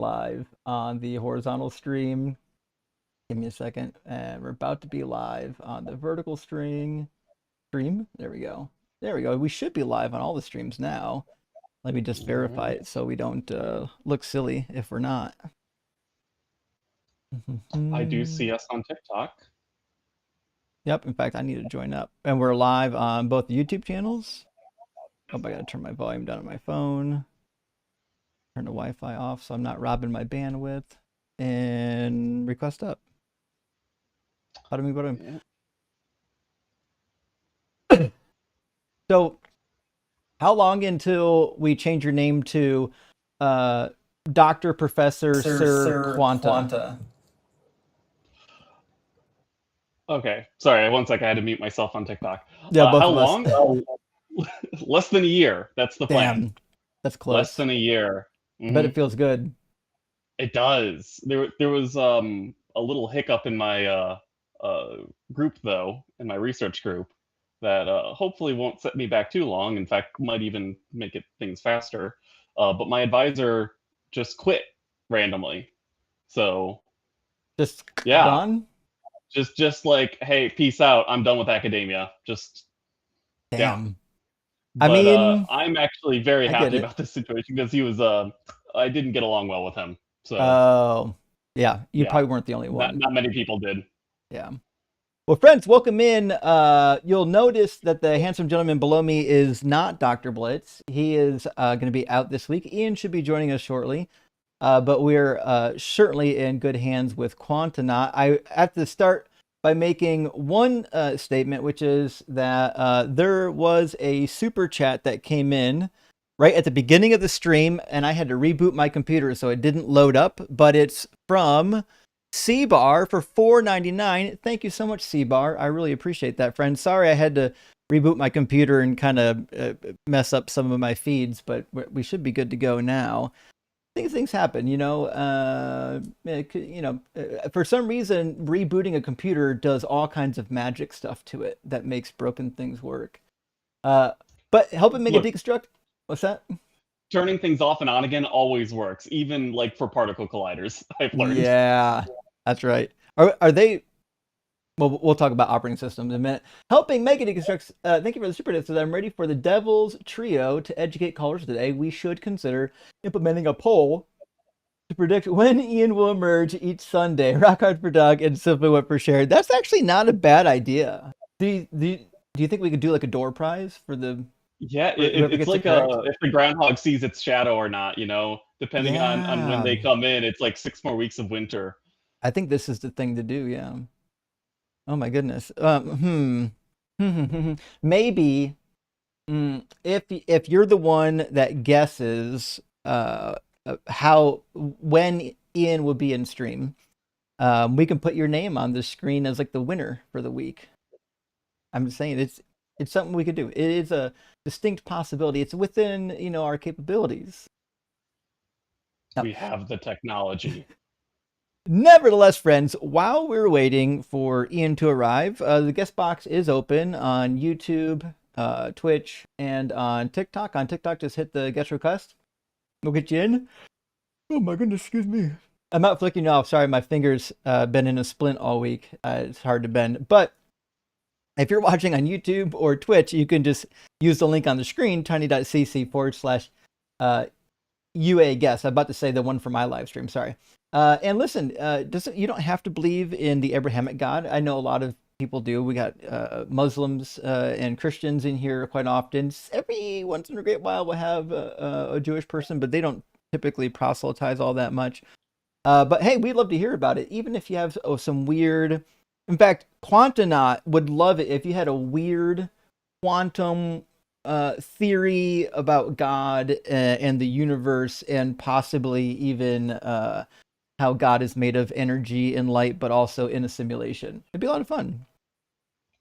live on the horizontal stream. Give me a second. And we're about to be live on the vertical stream. There we go. There we go. We should be live on all the streams now. Let me just verify it so we don't look silly if we're not. I do see us on TikTok. Yep. In fact, I need to join up. And we're live on both the YouTube channels. Oh, I gotta turn my volume down on my phone. Turn the Wi-Fi off so I'm not robbing my bandwidth. And request up. How do we go to? Yeah. So, how long until we change your name to Doctor Professor Sir Quanta? Okay, sorry. One sec. I had to mute myself on TikTok. Yeah, both How of us. long? Less than a year. That's the plan. Damn, that's close. Less than a year. I bet it feels good. It does. There was a little hiccup in my group though, in my research group, that hopefully won't set me back too long. In fact, might even make things faster. But my advisor just quit randomly. So Just yeah, gone. just like, hey, peace out. I'm done with academia. Just Damn. yeah. I But mean, I'm actually very I get happy it. about this situation because he was I didn't get along well with him. So Oh, yeah. You yeah, probably weren't the only one. not many people did. Yeah. Well, friends, welcome in. You'll notice that the handsome gentleman below me is not Dr. Blitz. He is going to be out this week. Ian should be joining us shortly. But we're certainly in good hands with Quantonaut. I have to start by making one statement, which is that there was a super chat that came in right at the beginning of the stream, and I had to reboot my computer so it didn't load up. But it's from C-Bar for $4.99. Thank you so much, C-Bar. I really appreciate that, friend. Sorry I had to reboot my computer and kind of mess up some of my feeds, but we should be good to go now. Things happen, for some reason, rebooting a computer does all kinds of magic stuff to it that makes broken things work. But helping make a deconstruct, what's that? Turning things off and on again always works, even like for particle colliders, I've learned. Yeah, that's right. Are they? Well, we'll talk about operating systems in a minute. Helping make a deconstruct. Thank you for the super tip. So I'm ready for the Devil's Trio to educate callers today. We should consider implementing a poll to predict when Ian will emerge each Sunday. Rock hard for Doug and simply what for shared. That's actually not a bad idea. Do you think we could do like a door prize for the? Yeah, it's like if the groundhog sees its shadow or not. Depending on when they come in, it's like 6 more weeks of winter. I think this is the thing to do. Yeah. Oh my goodness. Maybe if you're the one that guesses when Ian will be in stream, we can put your name on the screen as like the winner for the week. I'm just saying it's something we could do. It is a distinct possibility. It's within our capabilities. We have the technology. Nevertheless, friends, while we're waiting for Ian to arrive, the guest box is open on YouTube, Twitch, and on TikTok. On TikTok, just hit the guest request. We'll get you in. Oh my goodness, excuse me. I'm not flicking you off. Sorry, my fingers been in a splint all week. It's hard to bend. But if you're watching on YouTube or Twitch, you can just use the link on the screen, tiny.cc/UA guest. I'm about to say the one for my live stream. Sorry. And listen, you don't have to believe in the Abrahamic God. I know a lot of people do. We got Muslims and Christians in here quite often. Every once in a great while we'll have a Jewish person, but they don't typically proselytize all that much. But hey, we'd love to hear about it, even if you have some weird. In fact, Quantonaut would love it if you had a weird quantum theory about God and the universe, and possibly even how God is made of energy and light, but also in a simulation. It'd be a lot of fun.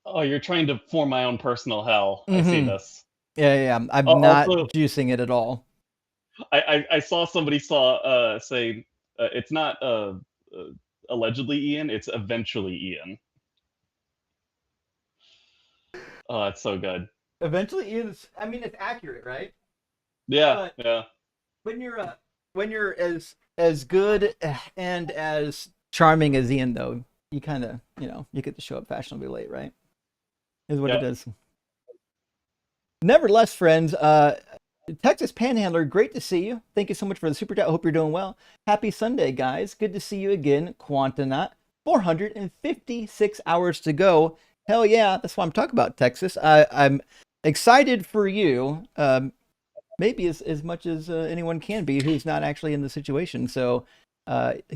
Oh, you're trying to form my own personal hell. I see this. Yeah. I'm not juicing it at all. I saw somebody say it's not allegedly Ian, it's eventually Ian. Oh, that's so good. Eventually Ian's, I mean, it's accurate, right? Yeah, yeah. When you're when you're as good and as charming as Ian, though, you kind of you get to show up fashionably late, right? Is what it Yep. is. Nevertheless, friends, Texas Panhandler, great to see you. Thank you so much for the super chat. I hope you're doing well. Happy Sunday, guys. Good to see you again. Quantonaut, 456 hours to go. Hell yeah, that's why I'm talking about Texas. I'm excited for you, maybe as much as anyone can be who's not actually in the situation. So,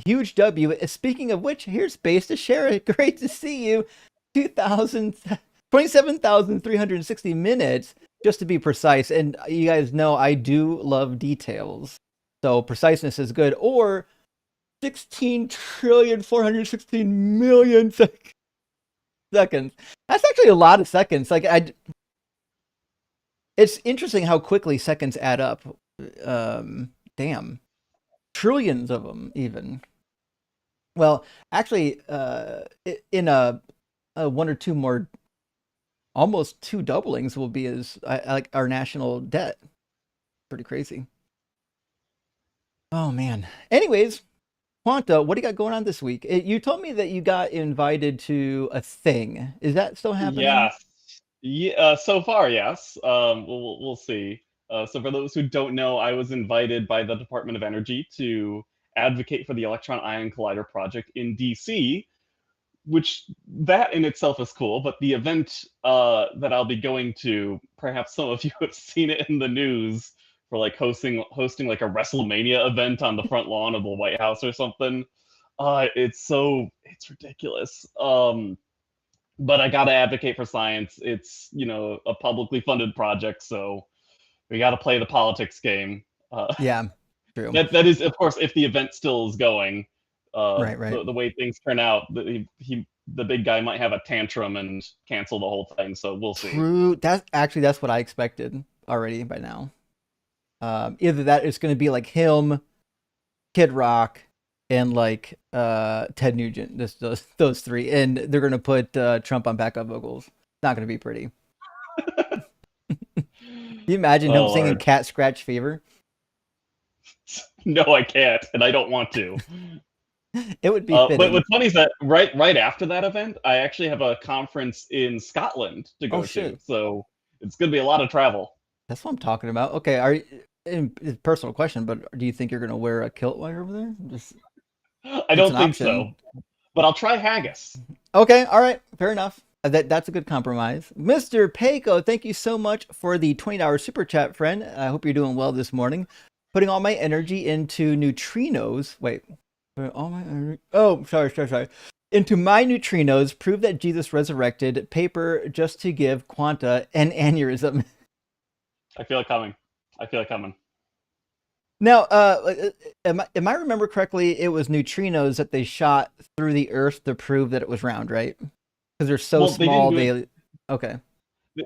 huge W. Speaking of which, here's Space to share it. Great to see you. 2,000, 27,360 minutes, just to be precise. And you guys know I do love details. So preciseness is good. Or 16,416,000,000 seconds. That's actually a lot of seconds. It's interesting how quickly seconds add up. Damn. Trillions of them, even. Well, actually, in a one or two more, almost two doublings will be as like our national debt. Pretty crazy. Oh man. Anyways, Quanta, what do you got going on this week? You told me that you got invited to a thing. Is that still happening? Yes. Yeah, so far, yes. We'll see. So for those who don't know, I was invited by the Department of Energy to advocate for the Electron Ion Collider project in DC, which that in itself is cool. But the event that I'll be going to, perhaps some of you have seen it in the news for like hosting like a WrestleMania event on the front lawn of the White House or something. It's ridiculous. But I gotta advocate for science. It's a publicly funded project, so we gotta play the politics game. Yeah, true. That is, of course, if the event still is going. Right, right. The way things turn out, the big guy might have a tantrum and cancel the whole thing. So we'll see. True. That's what I expected already by now. Either that it's going to be like him, Kid Rock, and like Ted Nugent. Those three, and they're going to put Trump on backup vocals. It's not going to be pretty. Can you imagine Oh him singing Lord, "Cat Scratch Fever"? no, I can't, and I don't want to. It would be But fitting. what's funny is that right after that event, I actually have a conference in Scotland to Oh go to. shit, So it's going to be a lot of travel. that's what I'm talking about. Okay, it's a personal question, but do you think you're going to wear a kilt while you're over there? Just I it's don't an think option. so, but I'll try haggis. Okay, all right, fair enough. That's a good compromise. Mr. Payco, thank you so much for the $20 super chat, friend. I hope you're doing well this morning. Putting all my energy into neutrinos. Wait, all my energy. Oh, sorry. Into my neutrinos, prove that Jesus resurrected. Paper just to give Quanta an aneurysm. I feel it coming. I feel it coming. Now, am I remember correctly? It was neutrinos that they shot through the Earth to prove that it was round, right? Because they're so Well, they didn't small. do it. Okay.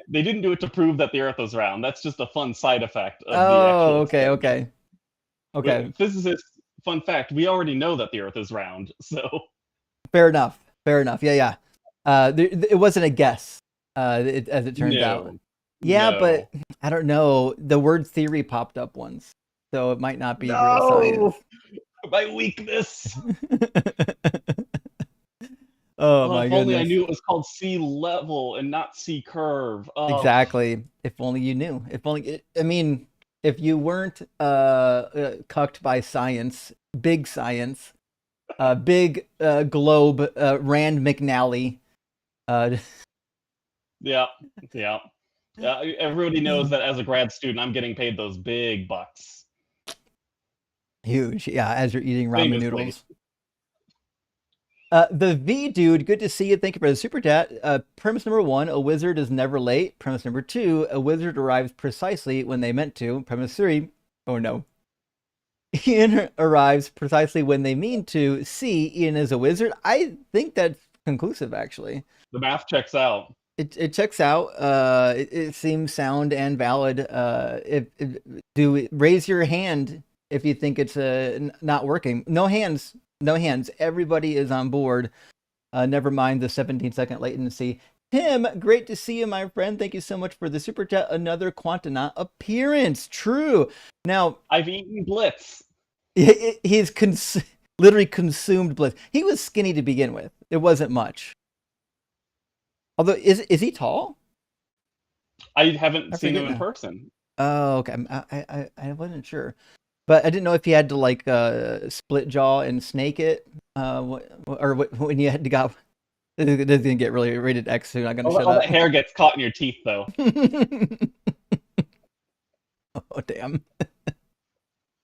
They didn't do it to prove that the Earth was round. That's just a fun side effect of the Oh, actual okay, experiment. okay, okay. Physicists, fun fact: we already know that the Earth is round. So Fair enough. Fair enough. Yeah, yeah. It wasn't a guess, as it turns out. no, Yeah, but no, I don't know. The word theory popped up once, so it might not be real no! science. My weakness. Oh Oh, my if only I goodness. knew it was called sea level and not sea curve. Oh, Exactly. If only you knew. If only. I mean, if you weren't cucked by science, big globe, Rand McNally. Uh, yeah, yeah. Everybody knows that as a grad student, I'm getting paid those big bucks. Huge. Yeah, as you're eating ramen Famously. noodles. The V dude, good to see you. Thank you for the super chat. Premise number one: a wizard is never late. Premise number two: a wizard arrives precisely when they meant to. Premise three: oh no, Ian arrives precisely when they mean to. C: Ian is a wizard. I think that's conclusive, actually. The math checks out. It checks out. It seems sound and valid. Raise your hand if you think it's not working. No hands. No hands. Everybody is on board. Never mind the 17-second latency. Tim, great to see you, my friend. Thank you so much for the super chat. Another Quantonaut appearance. True. Now, I've eaten Blitz. He's literally consumed bliss. He was skinny to begin with. It wasn't much. Although, is he tall? I haven't I seen forget him in now. person. Oh, okay. I wasn't sure, but I didn't know if he had to like split jaw and snake it, when you had to go. This is gonna get really rated X soon. I'm gonna shut All that up. hair gets caught in your teeth, though. Oh damn.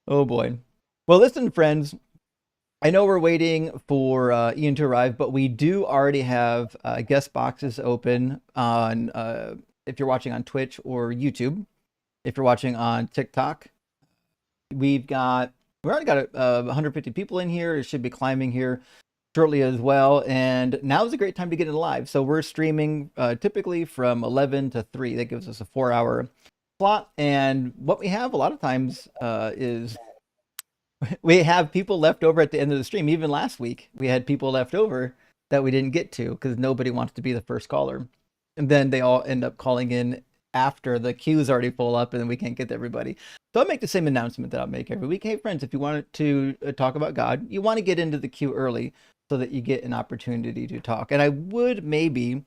Oh boy. Well, listen, friends. I know we're waiting for Ian to arrive, but we do already have guest boxes open on if you're watching on Twitch or YouTube. If you're watching on TikTok, we already got 150 people in here. It should be climbing here shortly as well. And now is a great time to get in live. So we're streaming typically from 11 to 3. That gives us a 4-hour slot. And what we have a lot of times is we have people left over at the end of the stream. Even last week, we had people left over that we didn't get to because nobody wants to be the first caller. And then they all end up calling in after the queue is already full up and then we can't get to everybody. So I make the same announcement that I'll make every week. Hey, friends, if you want to talk about God, you want to get into the queue early so that you get an opportunity to talk. And I would maybe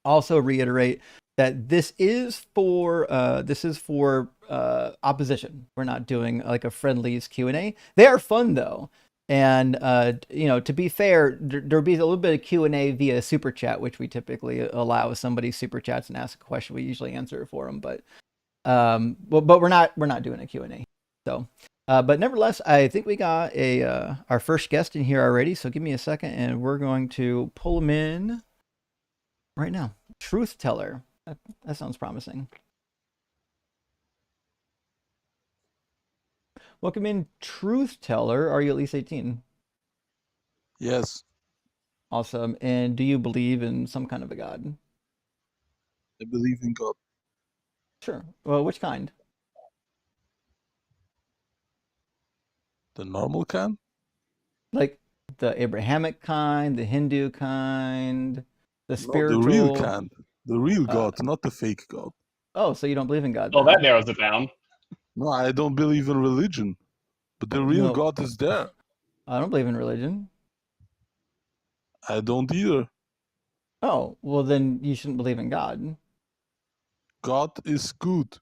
also reiterate that this is for opposition. We're not doing like a friendlies Q&A. They are fun though. And to be fair, there'll be a little bit of Q&A via super chat, which we typically allow. If somebody super chats and asks a question, we usually answer it for them. But we're not doing a Q&A. So but nevertheless, I think we got our first guest in here already. So give me a second and we're going to pull him in right now. Truth teller. That sounds promising. Welcome in, Truth Teller. Are you at least 18? Yes, Awesome. And do you believe in some kind of a god? I believe in God. Sure. Well, which kind? The normal kind? Like the Abrahamic kind, the Hindu kind, the No, the real spiritual? kind. The real Uh, God, not the fake God. oh, so you don't believe in God Oh, that then? narrows it down. No, I don't believe in religion. But the real No, God is there. I don't believe in religion. I don't either. Oh, well then you shouldn't believe in God. God is good.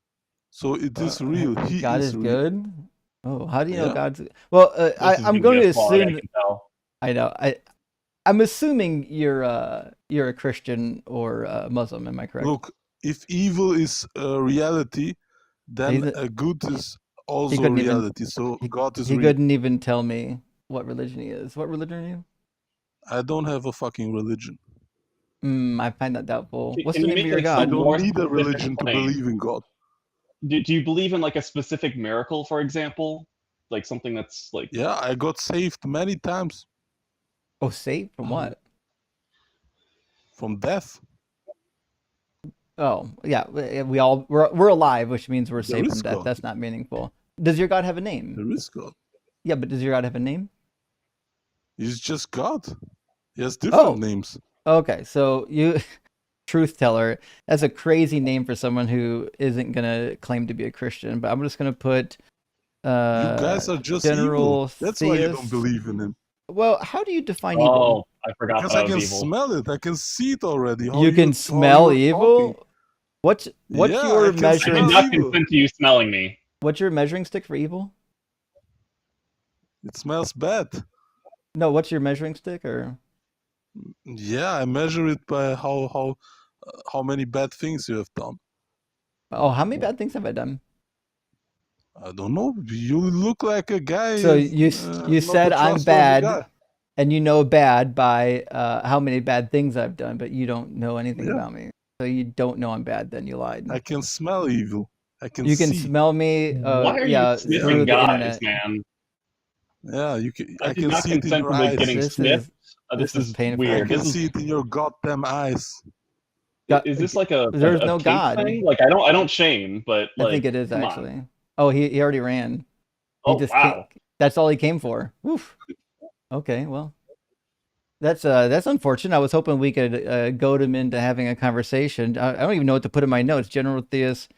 So it Uh, is real. He God is is real. good. Oh, how do you know Yeah. God's? Well, This is I'm gonna going be to a slog, I assume. can tell. I know. I'm assuming you're a Christian or a Muslim. Am I correct? Look, if evil is a reality, then He's good is he also couldn't even reality. So he, God is he real. couldn't even tell me what religion he is. What religion are you? I don't have a fucking religion. I find that doubtful. What's Can the we name of make your like I some god? don't more need a specific religion to claim? believe in God. Do you believe in like a specific miracle, for example? Like something that's like Yeah, I got saved many times Oh, saved from what? from death. Oh, yeah. We're alive, which means we're There saved from is death. God. That's not meaningful. Does your god have a name? There is God. Yeah, but does your god have a name? He's just God. He has different Oh, names. okay. So you truth teller. That's a crazy name for someone who isn't gonna claim to be a Christian. But I'm just gonna put You guys are just evil. general That's why you don't theist. believe in him. Well, how do you define evil? oh, I forgot Because that I I was can evil. smell it. I can see it already. You can smell you're talking. evil. What's Yeah, your I can I did measuring? smell not evil. consent to you smelling me. What's your measuring stick for evil? It smells bad. No, what's your measuring stick or? Yeah, I measure it by how many bad things you have done. Oh, how many bad things have I done? I don't know. You look like a guy. So you Not a said I'm trustworthy bad, guy. and you know bad by how many bad things I've done, but you don't know anything Yeah, about me. So you don't know I'm bad. Then you lied. I can smell evil. I can You can see. smell me, Why are you yeah, Yeah, through sniffing the guys, internet. man? yeah. I I did can not see it in consent your to like eyes. getting This sniffed. is This this is is I painful. weird. can This is see it in your goddamn eyes. God, is this like a, there's a no kink God. thing? Like I don't shame, but I think like it is come on. actually. Oh, he already ran. He Oh just can't. wow. That's all he came for. Oof. Okay, well, that's unfortunate. I was hoping we could goad him into having a conversation. I don't even know what to put in my notes. General theist,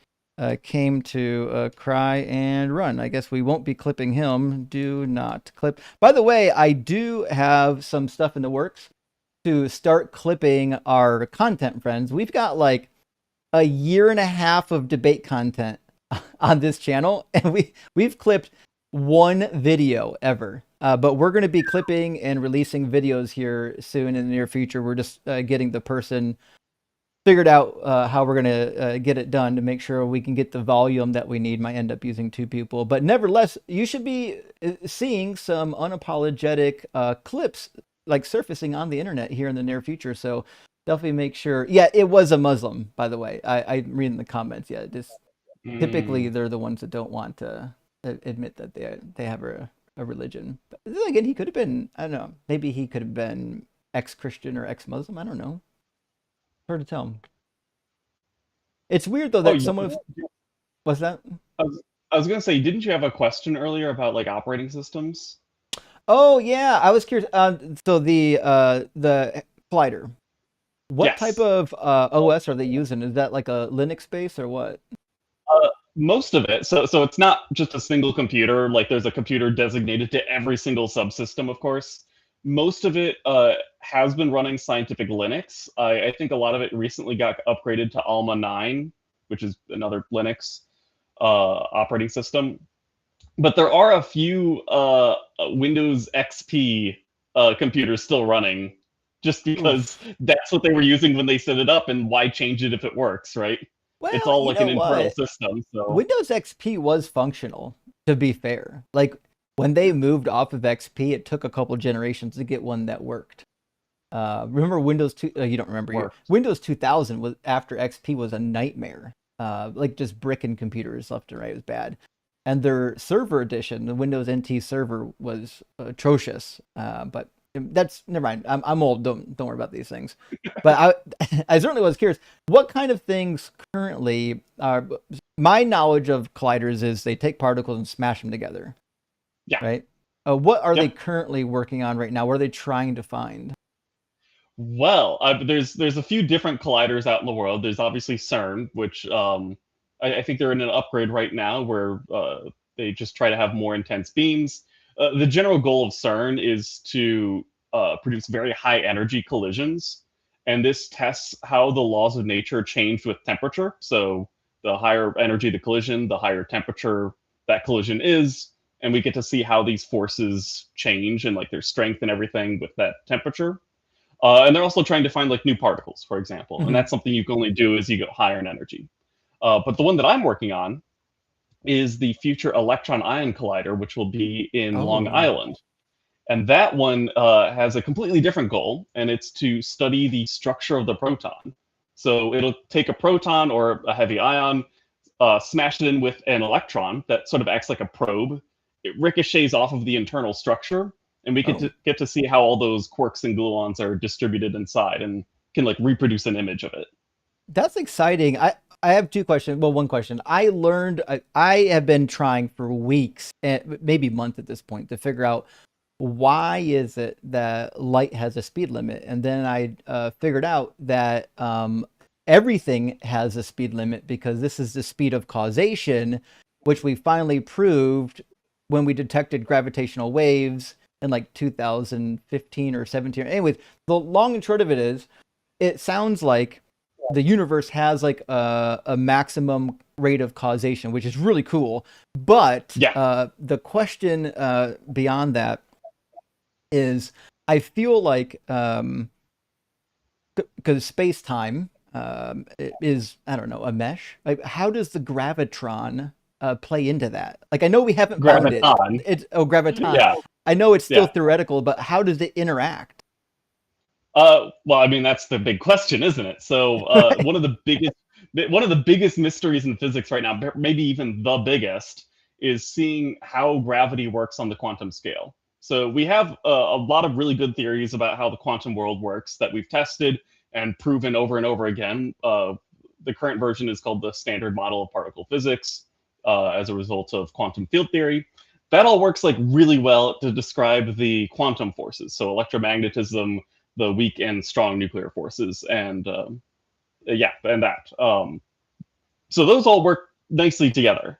came to cry and run. I guess we won't be clipping him. Do not clip. By the way, I do have some stuff in the works to start clipping our content, friends. We've got like a year and a half of debate content on this channel, and we've clipped one video ever. But we're going to be clipping and releasing videos here soon in the near future. We're just getting the person figured out how we're going to get it done to make sure we can get the volume that we need. Might end up using 2 people, but nevertheless, you should be seeing some unapologetic clips like surfacing on the internet here in the near future. So definitely make sure. Yeah, it was a Muslim, by the way. I'm reading the comments. Yeah, just typically they're the ones that don't want to admit that they have a religion. But then again, he could have been, I don't know, maybe he could have been ex-Christian or ex-Muslim. I don't know. Hard to tell. It's weird though that someone what's that? I was gonna say, didn't you have a question earlier about like operating systems? Oh yeah, I was curious. So the Collider, what type Yes. of OS are they using? Is that like a Linux base or what? Most of it. So it's not just a single computer. Like there's a computer designated to every single subsystem, of course. Most of it has been running Scientific Linux. I think a lot of it recently got upgraded to Alma 9, which is another Linux operating system. But there are a few Windows XP computers still running, just because that's what they were using when they set it up, and why change it if it works, right? It's Well, all you like know an internal what? system, so Windows XP was functional, to be fair. Like when they moved off of XP, it took a couple generations to get one that worked. Remember Windows 2? You don't remember. works. Windows 2000 was after XP was a nightmare. Like just bricking computers left and right. It was bad. And their server edition, the Windows NT server, was atrocious. But that's never mind. I'm old. Don't worry about these things. But I certainly was curious. What kind of things currently are my knowledge of colliders is they take particles and smash them together. Yeah. Right. What are Yeah. they currently working on right now? What are they trying to find? Well, there's a few different colliders out in the world. There's obviously CERN, which I think they're in an upgrade right now where they just try to have more intense beams. The general goal of CERN is to produce very high energy collisions, and this tests how the laws of nature change with temperature. So the higher energy the collision, the higher temperature that collision is, and we get to see how these forces change and like their strength and everything with that temperature. And they're also trying to find like new particles, for example, and that's something you can only do as you go higher in energy. But the one that I'm working on is the Future Electron Ion Collider, which will be in Long Island. And that one has a completely different goal, and it's to study the structure of the proton. So it'll take a proton or a heavy ion, smash it in with an electron that sort of acts like a probe. It ricochets off of the internal structure, and we get to see how all those quarks and gluons are distributed inside, and can like reproduce an image of it. That's exciting. I have 2 questions. Well, one question. I learned I have been trying for weeks, maybe months at this point, to figure out why is it that light has a speed limit, and then I figured out that everything has a speed limit because this is the speed of causation, which we finally proved when we detected gravitational waves in like 2015 or 17. Anyways, the long and short of it is, it sounds like the universe has like a maximum rate of causation, which is really cool. But the question beyond that is, I feel like because space-time is, I don't know, a mesh. Like, how does the gravitron play into that? Like, I know we haven't found it. Graviton. Yeah. I know it's still theoretical, but how does it interact? Well, I mean, that's the big question, isn't it? So Right. one of the biggest mysteries in physics right now, maybe even the biggest, is seeing how gravity works on the quantum scale. So we have a lot of really good theories about how the quantum world works that we've tested and proven over and over again. The current version is called the Standard Model of Particle Physics as a result of quantum field theory. That all works like really well to describe the quantum forces, so electromagnetism, the weak and strong nuclear forces, and and that. So those all work nicely together.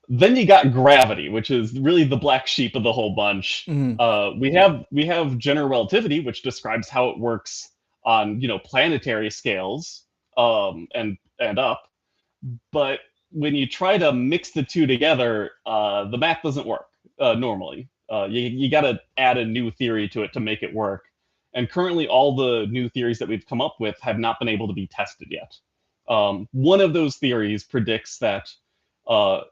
Then you got gravity, which is really the black sheep of the whole bunch. Mhm. We have general relativity, which describes how it works on planetary scales, and up. But when you try to mix the two together, the math doesn't work normally. You got to add a new theory to it to make it work. And currently, all the new theories that we've come up with have not been able to be tested yet. One of those theories predicts that,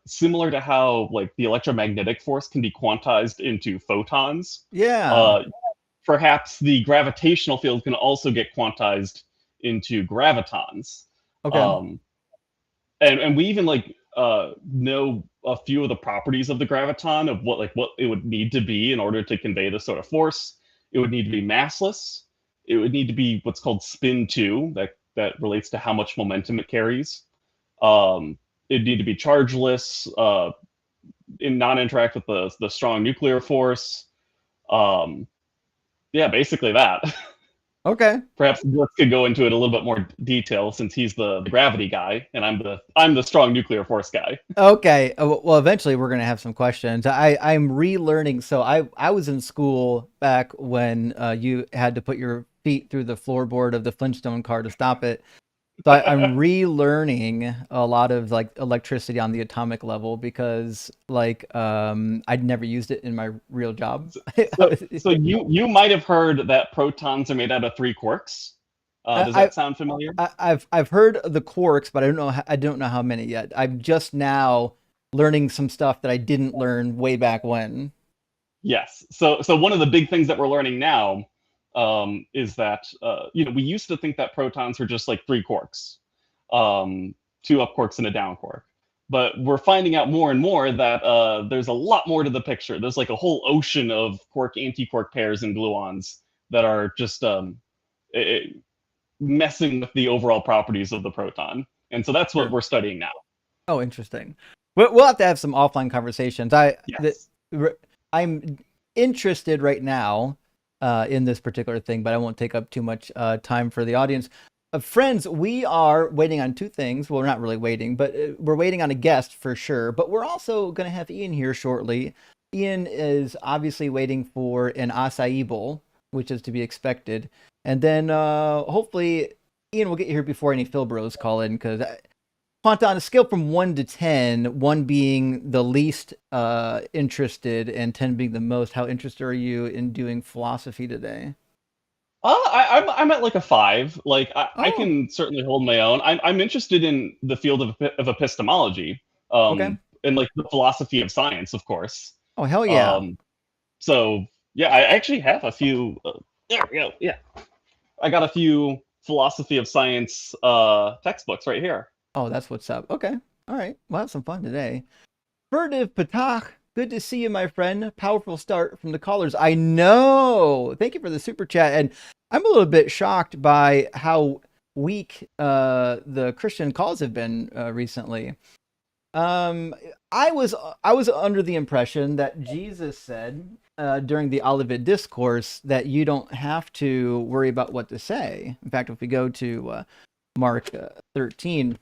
similar to how like the electromagnetic force can be quantized into photons, Yeah. uh, perhaps the gravitational field can also get quantized into gravitons. Okay. Um, and we even know a few of the properties of the graviton, of what it would need to be in order to convey this sort of force. It would need to be massless. It would need to be what's called spin 2, that relates to how much momentum it carries. It'd need to be chargeless, and not interact with the strong nuclear force. Yeah, basically that. Okay. Perhaps Blitz could go into it a little bit more detail, since he's the gravity guy and I'm the strong nuclear force guy. Okay. Well, eventually we're gonna have some questions. I'm relearning. So I was in school back when you had to put your feet through the floorboard of the Flintstone car to stop it. So I'm relearning a lot of like electricity on the atomic level because I'd never used it in my real job. So you might have heard that protons are made out of three quarks. Does I, that sound familiar? I've heard of the quarks, but I don't know how many yet. I'm just now learning some stuff that I didn't learn way back when. Yes. So one of the big things that we're learning now, is that we used to think that protons were just like three quarks, two up quarks and a down quark. But we're finding out more and more that there's a lot more to the picture. There's like a whole ocean of quark anti-quark pairs and gluons that are just messing with the overall properties of the proton. And so that's what Sure. we're studying now. Oh, interesting. We'll have to have some offline conversations. Yes. I'm interested right now in this particular thing, but I won't take up too much time for the audience. Friends, we are waiting on two things. Well, we're not really waiting, but we're waiting on a guest for sure. But we're also going to have Ian here shortly. Ian is obviously waiting for an acai bowl, which is to be expected. And then hopefully Ian will get here before any Phil Bros call in, because Quanta, on a scale from 1 to 10, 1 being the least interested and 10 being the most, how interested are you in doing philosophy today? I'm at like a 5. Like I Oh, can certainly hold my own. I'm interested in the field of epistemology, okay. and like the philosophy of science, of course. Oh, hell yeah. Um, so yeah, I actually have a few. There we go. Yeah, I got a few philosophy of science textbooks right here. Oh, that's what's up. Okay. All right. We'll have some fun today. Furtive Patach, good to see you, my friend. Powerful start from the callers. I know. Thank you for the super chat. And I'm a little bit shocked by how weak the Christian calls have been recently. Um, I was under the impression that Jesus said during the Olivet Discourse that you don't have to worry about what to say. In fact, if we go to Mark 13,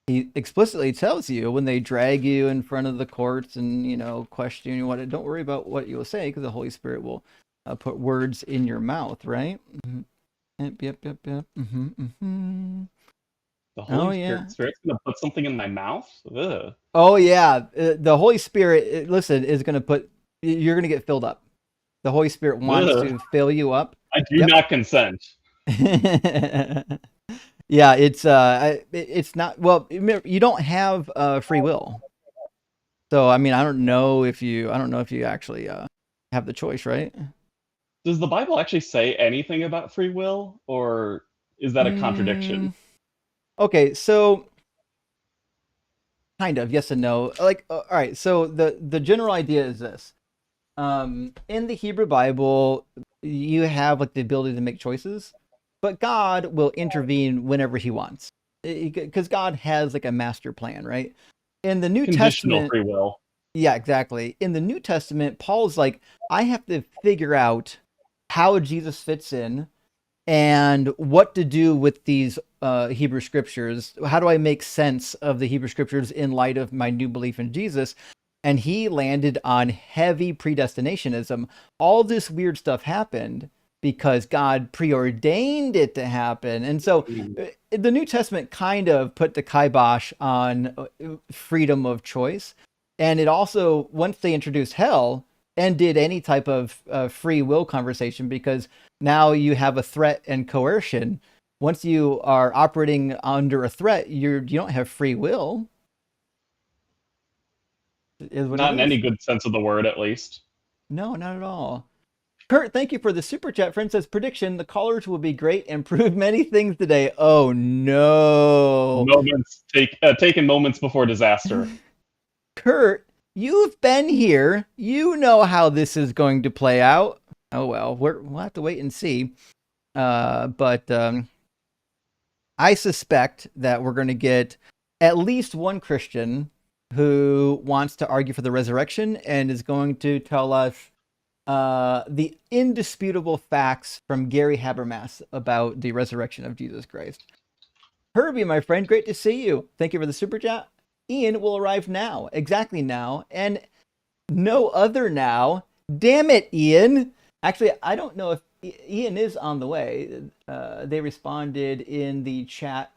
he explicitly tells you when they drag you in front of the courts and question you, what, don't worry about what you will say, because the Holy Spirit will put words in your mouth, right? Yep, yep, yep, yep. The Oh Holy yeah. Spirit's gonna put something in my mouth. Ugh. Oh yeah. The Holy Spirit, listen, is going to put. You're going to get filled up. The Holy Spirit wants Ugh. to fill you up. I do Yep. not consent. Yeah, it's not, well, you don't have free will. So I mean, I don't know if you actually have the choice, right? Does the Bible actually say anything about free will, or is that a contradiction? Mm, okay, so kind of yes and no. Like, all right, so the general idea is this. In the Hebrew Bible, you have like the ability to make choices, but God will intervene whenever he wants. Because God has like a master plan, right? In the New Conditional Testament, free will. yeah, exactly. In the New Testament, Paul's like, I have to figure out how Jesus fits in and what to do with these Hebrew scriptures? How do I make sense of the Hebrew scriptures in light of my new belief in Jesus? And he landed on heavy predestinationism. All this weird stuff happened because God preordained it to happen. And so the New Testament kind of put the kibosh on freedom of choice. And it also, once they introduced hell, ended any type of free will conversation, because now you have a threat and coercion. Once you are operating under a threat, you don't have free will. Is what Not it in is. any good sense of the word, at least. No, not at all. Kurt, thank you for the super chat. Friend says, prediction: the callers will be great and prove many things today. Oh no! Taken moments before disaster. Kurt, you've been here. You know how this is going to play out. Oh well, we'll have to wait and see. But I suspect that we're going to get at least one Christian who wants to argue for the resurrection and is going to tell us the indisputable facts from Gary Habermas about the resurrection of Jesus Christ. Herbie, my friend, great to see you. Thank you for the super chat. Ian will arrive now, exactly now, and no other now. Damn it, Ian. Actually, I don't know if Ian is on the way. They responded in the chat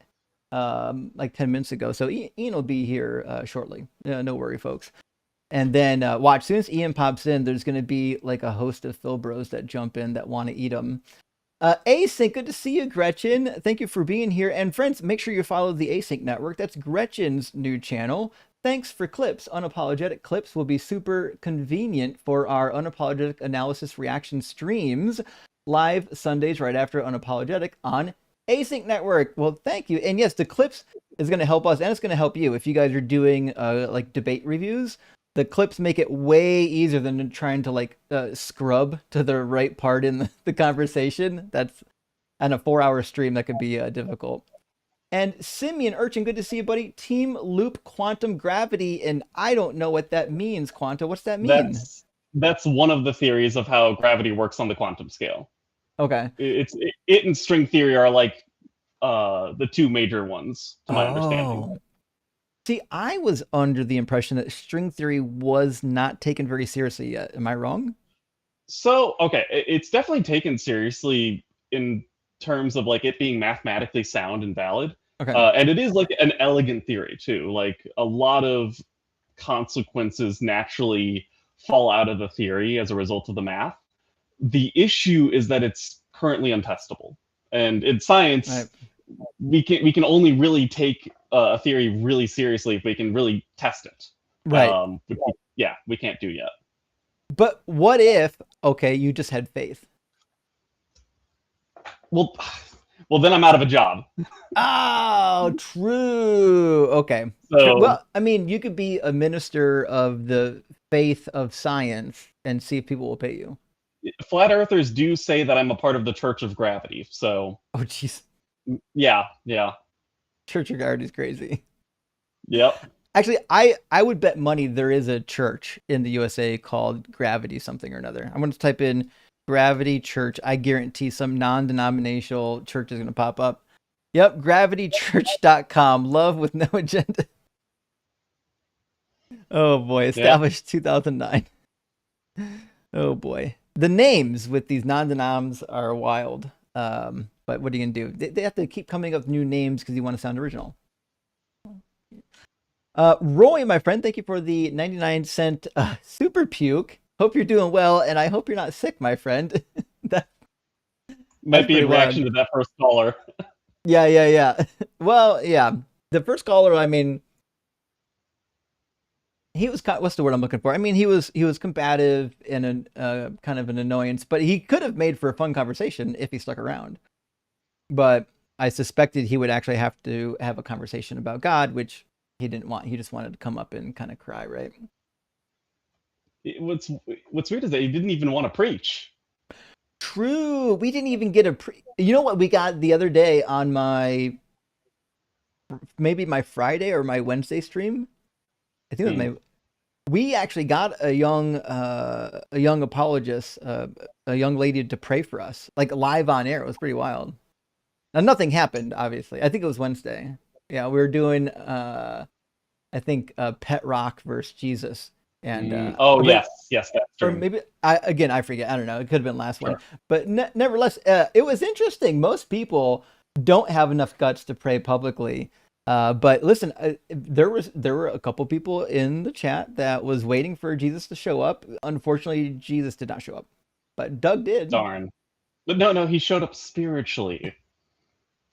like 10 minutes ago. So Ian will be here shortly. No worry, folks. And then watch, as soon as Ian pops in, there's going to be like a host of Phil bros that jump in that want to eat them. Async, good to see you, Gretchen. Thank you for being here. And friends, make sure you follow the Async Network. That's Gretchen's new channel. Thanks for clips. Unapologetic clips will be super convenient for our unapologetic analysis reaction streams live Sundays right after Unapologetic on Async Network. Well, thank you. And yes, the clips is going to help us, and it's going to help you if you guys are doing like debate reviews. The clips make it way easier than trying to like scrub to the right part in the conversation. That's on a 4-hour stream that could be difficult. And Simeon Urchin, good to see you, buddy. Team Loop Quantum Gravity, and I don't know what that means, Quanta. What's that mean? That's one of the theories of how gravity works on the quantum scale. Okay. It and string theory are like the two major ones, to my understanding. See, I was under the impression that string theory was not taken very seriously yet. Am I wrong? So, okay, it's definitely taken seriously in terms of like it being mathematically sound and valid. Okay. And it is like an elegant theory too. Like a lot of consequences naturally fall out of the theory as a result of the math. The issue is that it's currently untestable. And in science, Right. we can only really take a theory really seriously if we can really test it. Right. We can't do yet. But what if, okay, you just had faith? Well, then I'm out of a job. Oh, true. Okay. So, well, I mean, you could be a minister of the faith of science and see if people will pay you. Flat earthers do say that I'm a part of the Church of Gravity. So, oh, jeez. Yeah. Church of Gravity is crazy. Yep. Actually, I would bet money there is a church in the USA called Gravity something or another. I'm going to type in Gravity Church. I guarantee some non-denominational church is going to pop up. Yep, gravitychurch.com. Love with no agenda. Oh boy, established 2009. Oh boy. The names with these non-denoms are wild. But what are you going to do? They have to keep coming up with new names because you want to sound original. Roy, my friend, thank you for the 99-cent super puke. Hope you're doing well, and I hope you're not sick, my friend. That might be a reaction to that first caller. Yeah. Well, yeah. The first caller, I mean, he was, what's the word I'm looking for? I mean, he was combative and kind of an annoyance, but he could have made for a fun conversation if he stuck around. But I suspected he would actually have to have a conversation about God, which he didn't want. He just wanted to come up and kind of cry, right? What's weird is that he didn't even want to preach. True. We didn't even get you know what we got the other day on maybe my Friday or my Wednesday stream? I think it was we actually got a young apologist, a young lady to pray for us, like live on air. It was pretty wild. Now nothing happened, obviously. I think it was Wednesday. Yeah, we were doing I think Pet Rock versus Jesus, and Oh but yes, that or stream. maybe I forget. I don't know. It could have been last one, Sure. but nevertheless, it was interesting. Most people don't have enough guts to pray publicly. But listen, there were a couple people in the chat that was waiting for Jesus to show up. Unfortunately, Jesus did not show up, but Doug did. Darn. But no, he showed up spiritually.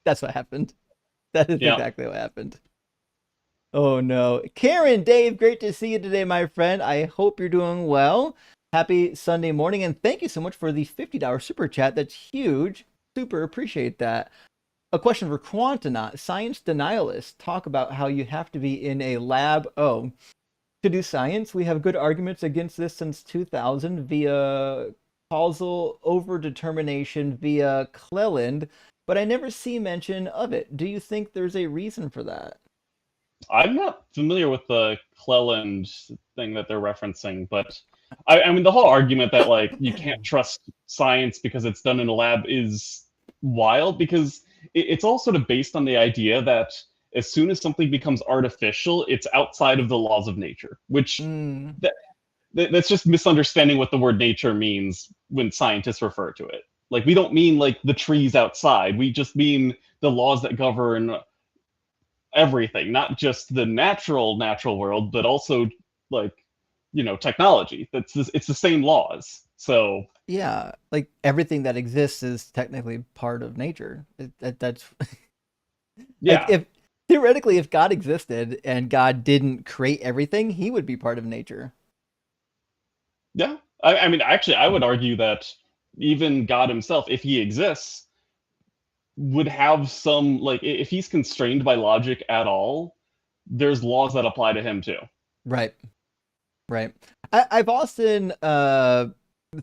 That's what happened. That is Yeah. exactly what happened. Oh no. Karen, Dave, great to see you today, my friend. I hope you're doing well. Happy Sunday morning, and thank you so much for the $50 super chat. That's huge. Super appreciate that. A question for Quantonaut. Science denialists talk about how you have to be in a lab. Oh, to do science, we have good arguments against this since 2000 via causal overdetermination via Cleland, but I never see mention of it. Do you think there's a reason for that? I'm not familiar with the Cleland thing that they're referencing, but I mean the whole argument that like you can't trust science because it's done in a lab is wild because it's all sort of based on the idea that as soon as something becomes artificial, it's outside of the laws of nature, which Mm, that, that's just misunderstanding what the word nature means when scientists refer to it. Like we don't mean like the trees outside, we just mean the laws that govern everything, not just the natural world, but also like technology. It's the same laws. So yeah, like everything that exists is technically part of nature. That's like yeah, if theoretically, if God existed and God didn't create everything, he would be part of nature. yeah. I mean, actually, I would argue that even God himself, if he exists, would have some like if he's constrained by logic at all, there's laws that apply to him too. Right. Right. I've often thought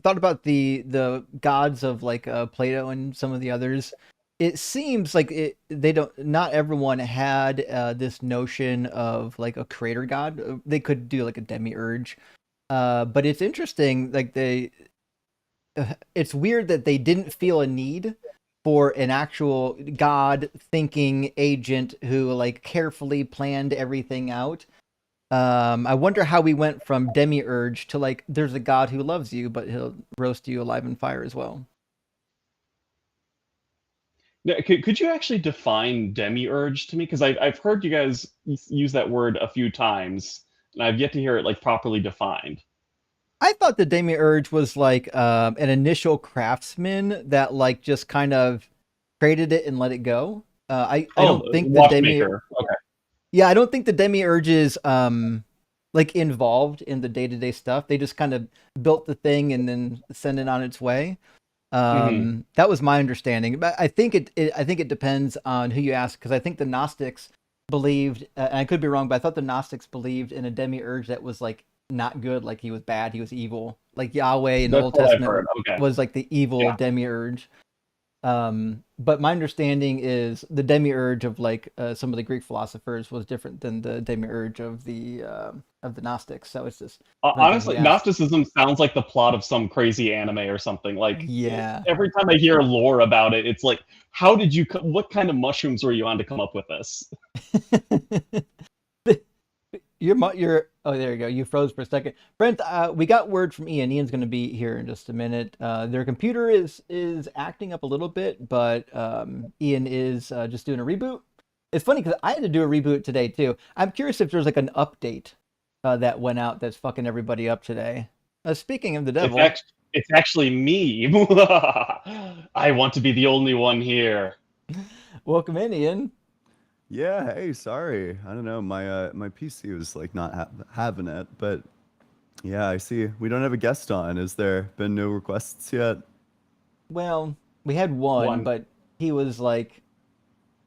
about the gods of like Plato and some of the others. It seems like they don't not everyone had this notion of like a creator god. They could do like a demiurge. But it's interesting like it's weird that they didn't feel a need for an actual god thinking agent who like carefully planned everything out. I wonder how we went from demiurge to like there's a god who loves you, but he'll roast you alive in fire as well. Now, could you actually define demiurge to me? Because I've heard you guys use that word a few times, and I've yet to hear it like properly defined. I thought the demiurge was like an initial craftsman that like just kind of created it and let it go. I Oh, don't think the demi watchmaker. Okay. yeah I don't think the demiurge is like involved in the day to day stuff. They just kind of built the thing and then send it on its way. Hmm. That was my understanding, but I think I think it depends on who you ask because I think the Gnostics believed, and I could be wrong, but I thought the Gnostics believed in a demiurge that was like not good, like he was bad, he was evil, like Yahweh in the That's Old what I've Testament heard. Okay. was like the evil Yeah. demiurge. But my understanding is the demiurge of like some of the Greek philosophers was different than the demiurge of the Gnostics. So it's just depends on who you Honestly, ask. Gnosticism sounds like the plot of some crazy anime or something. Like Yeah. every time I hear lore about it, it's like, how did you? What kind of mushrooms were you on to come up with this? You're oh there you go. You froze for a second. Brent, we got word from Ian. Ian's gonna be here in just a minute. Their computer is acting up a little bit, but Ian is just doing a reboot. It's funny because I had to do a reboot today too. I'm curious if there's like an update that went out that's fucking everybody up today. Speaking of the devil, It's actually me. I want to be the only one here. welcome in, Ian. Yeah, hey, sorry. I don't know. My PC was like not having it, but yeah, I see. We don't have a guest on. Has there been no requests yet? Well, we had one, One. but he was like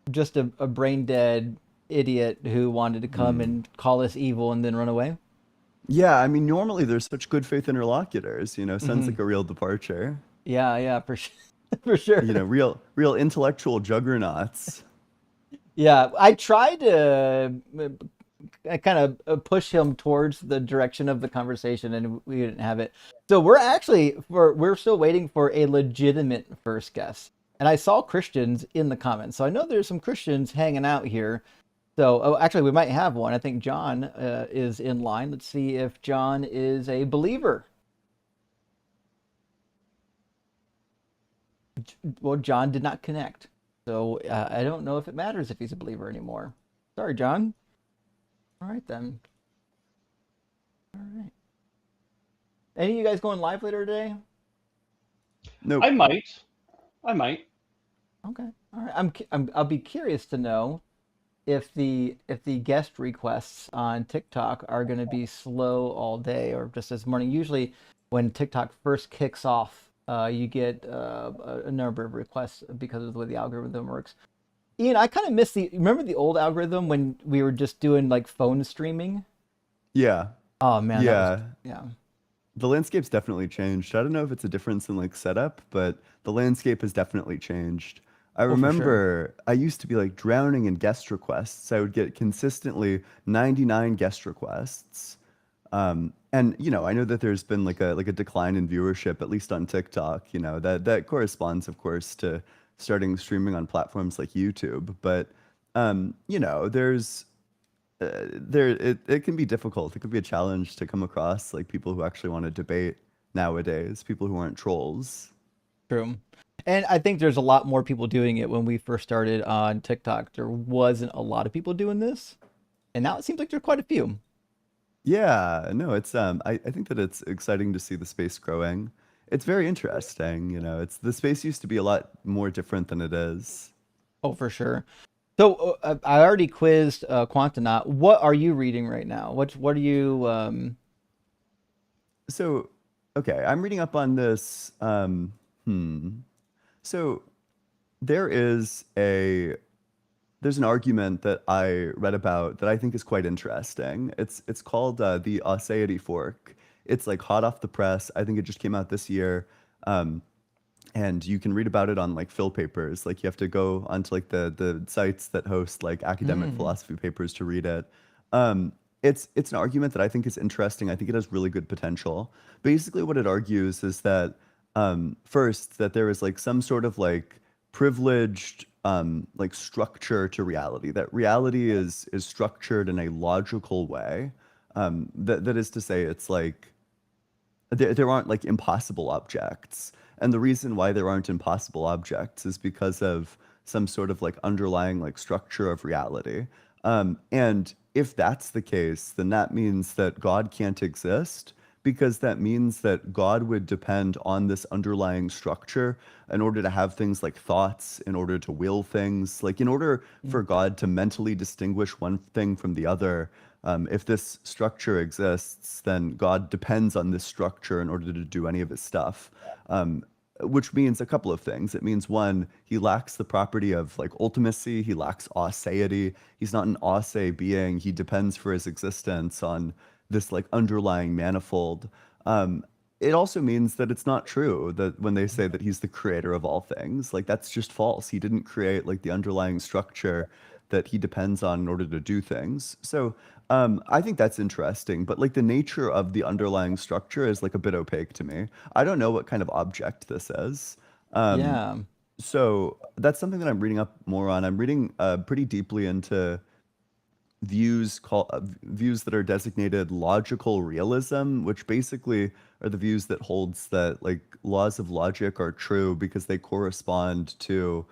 just a brain dead idiot who wanted to come Hmm. and call us evil and then run away. Yeah, I mean, normally there's such good faith interlocutors, sounds Hmm. like a real departure. Yeah, for sure. For sure. Real intellectual juggernauts. Yeah, I tried to kind of push him towards the direction of the conversation, and we didn't have it. So we're still waiting for a legitimate first guest. And I saw Christians in the comments, so I know there's some Christians hanging out here. So, oh, actually, we might have one. I think John is in line. Let's see if John is a believer. Well, John did not connect, so I don't know if it matters if he's a believer anymore. Sorry, John. All right then. All right. Any of you guys going live later today? Nope. I might. I might. Okay. All right. I'll be curious to know if the guest requests on TikTok are going to be slow all day or just this morning. Usually, when TikTok first kicks off, you get a number of requests because of the way the algorithm works. Ian, I kind of miss remember the old algorithm when we were just doing like phone streaming? Yeah. Oh man, Yeah. yeah. The landscape's definitely changed. I don't know if it's a difference in like setup, but the landscape has definitely changed. I Oh, for sure. remember I used to be like drowning in guest requests. I would get consistently 99 guest requests. And I know that there's been like a decline in viewership, at least on TikTok, that corresponds, of course, to starting streaming on platforms like YouTube. But there's it can be difficult. It could be a challenge to come across like people who actually want to debate nowadays, people who aren't trolls. True. And I think there's a lot more people doing it. When we first started on TikTok, there wasn't a lot of people doing this. And now it seems like there are quite a few. Yeah, no, it's I think that it's exciting to see the space growing. It's very interesting, it's the space used to be a lot more different than it is. Oh, for sure. So I already quizzed Quantanaut. What are you reading right now? What are you? So, okay, I'm reading up on this. So there is there's an argument that I read about that I think is quite interesting. It's called the Aseity fork. It's like hot off the press. I think it just came out this year. And you can read about it on like Phil papers. Like you have to go onto like the sites that host like academic philosophy papers to read it. It's an argument that I think is interesting. I think it has really good potential. Basically, what it argues is that first that there is like some sort of like privileged like structure to reality. That reality is structured in a logical way. That is to say, it's like there aren't like impossible objects. And the reason why there aren't impossible objects is because of some sort of like underlying like structure of reality. And if that's the case, then that means that God can't exist because that means that God would depend on this underlying structure in order to have things like thoughts, in order to will things, like in order for God to mentally distinguish one thing from the other. If this structure exists, then God depends on this structure in order to do any of his stuff. Which means a couple of things. It means one, he lacks the property of like ultimacy. He lacks aseity. He's not an ase being. He depends for his existence on this like underlying manifold. It also means that it's not true that when they say that he's the creator of all things, like that's just false. He didn't create like the underlying structure that he depends on in order to do things. So I think that's interesting, but like the nature of the underlying structure is like a bit opaque to me. I don't know what kind of object this is. Um, Yeah. so that's something that I'm reading up more on. I'm reading pretty deeply into views that are designated logical realism, which basically are the views that holds that like laws of logic are true because they correspond to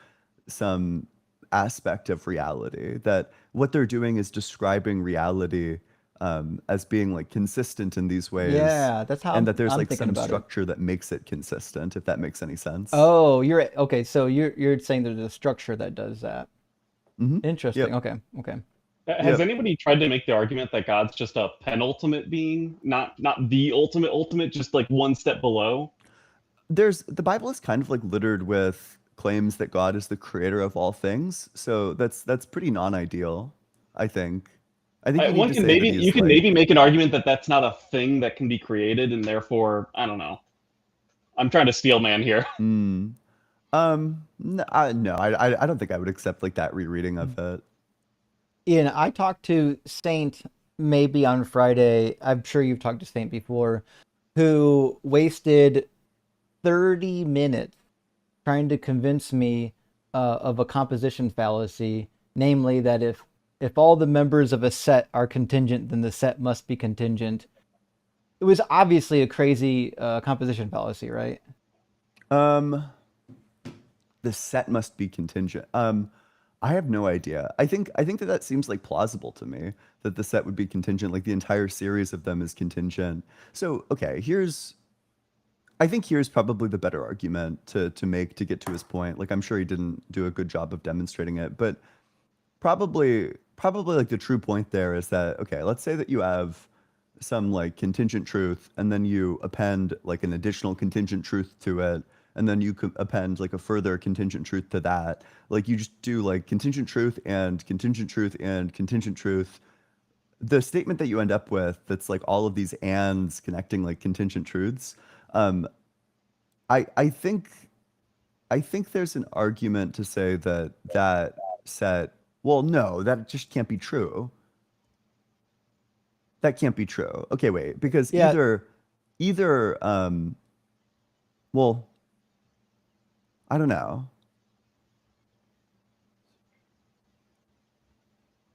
some aspect of reality. That what they're doing is describing reality as being like consistent in these ways, Yeah, that's how and that there's I'm like thinking some about it. structure that makes it consistent, if that makes any sense. Oh, you're okay. So you're saying there's a structure that does that. Mm-hmm. Interesting. Yep. Okay. Okay. Has Yep. anybody tried to make the argument that God's just a penultimate being, not the ultimate, just like one step below? The Bible is kind of like littered with claims that God is the creator of all things. So that's pretty non-ideal, I think. I think you need One to can say that maybe you he's can like, maybe make an argument that that's not a thing that can be created, and therefore I don't know. I'm trying to steel man here. no, I don't think I would accept like that rereading of it. Ian, I talked to Saint maybe on Friday. I'm sure you've talked to Saint before, who wasted 30 minutes trying to convince me of a composition fallacy, namely that if all the members of a set are contingent, then the set must be contingent. It was obviously a crazy composition fallacy, right? Um, the set must be contingent. I have no idea. I think that that seems like plausible to me that the set would be contingent, like the entire series of them is contingent. So, okay, I think here's probably the better argument to make to get to his point. Like I'm sure he didn't do a good job of demonstrating it, but probably like the true point there is that okay, let's say that you have some like contingent truth and then you append like an additional contingent truth to it and then you could append like a further contingent truth to that. Like you just do like contingent truth and contingent truth and contingent truth. The statement that you end up with that's like all of these ands connecting like contingent truths. um I think there's an argument to say that that set, well, no, that just can't be true. That can't be true. Okay, wait, because Yeah, either well, I don't know.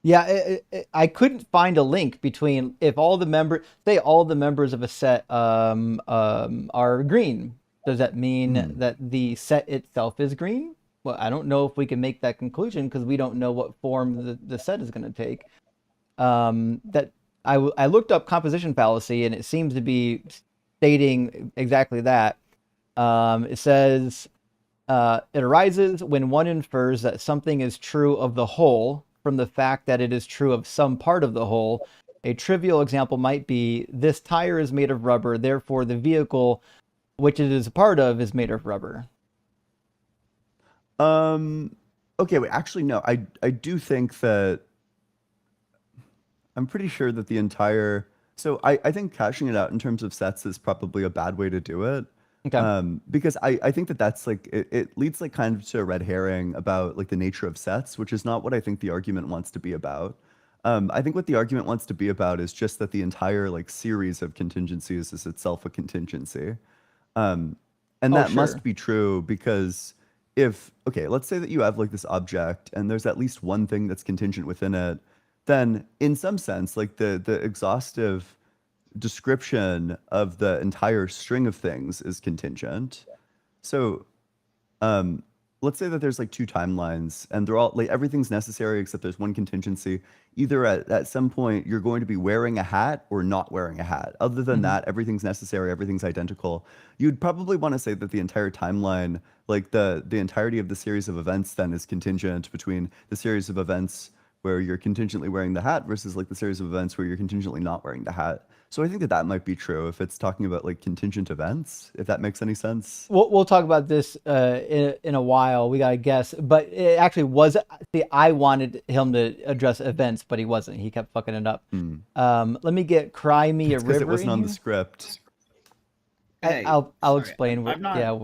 yeah. I couldn't find a link between if all the members, say all the members of a set are green. Does that mean Hmm. that the set itself is green? Well, I don't know if we can make that conclusion because we don't know what form the set is going to take. That I looked up composition fallacy and it seems to be stating exactly that. It says it arises when one infers that something is true of the whole from the fact that it is true of some part of the whole. A trivial example might be this tire is made of rubber, therefore the vehicle which it is a part of is made of rubber. Um, okay, wait, actually, no, I do think that I'm pretty sure that the entire, so I think cashing it out in terms of sets is probably a bad way to do it. Okay. Because I think that that's like it leads like kind of to a red herring about like the nature of sets, which is not what I think the argument wants to be about. I think what the argument wants to be about is just that the entire like series of contingencies is itself a contingency. Um, and Oh, that must sure. be true because if, okay, let's say that you have like this object and there's at least one thing that's contingent within it, then in some sense, like the exhaustive description of the entire string of things is contingent. So um, let's say that there's like two timelines and they're all like everything's necessary except there's one contingency. Either at some point you're going to be wearing a hat or not wearing a hat. Other than Hmm. that, everything's necessary, everything's identical. You'd probably want to say that the entire timeline, like the entirety of the series of events then is contingent between the series of events where you're contingently wearing the hat versus like the series of events where you're contingently not wearing the hat. So I think that that might be true if it's talking about like contingent events, if that makes any sense. We'll talk about this in a while. We got to guess, but it actually was. See, I wanted him to address events, but he wasn't. He kept fucking it up. Hmm. Let me get "Cry Me a It's because it River" in wasn't on the here. script. Hey, I'll sorry, explain what. I'm not. Yeah.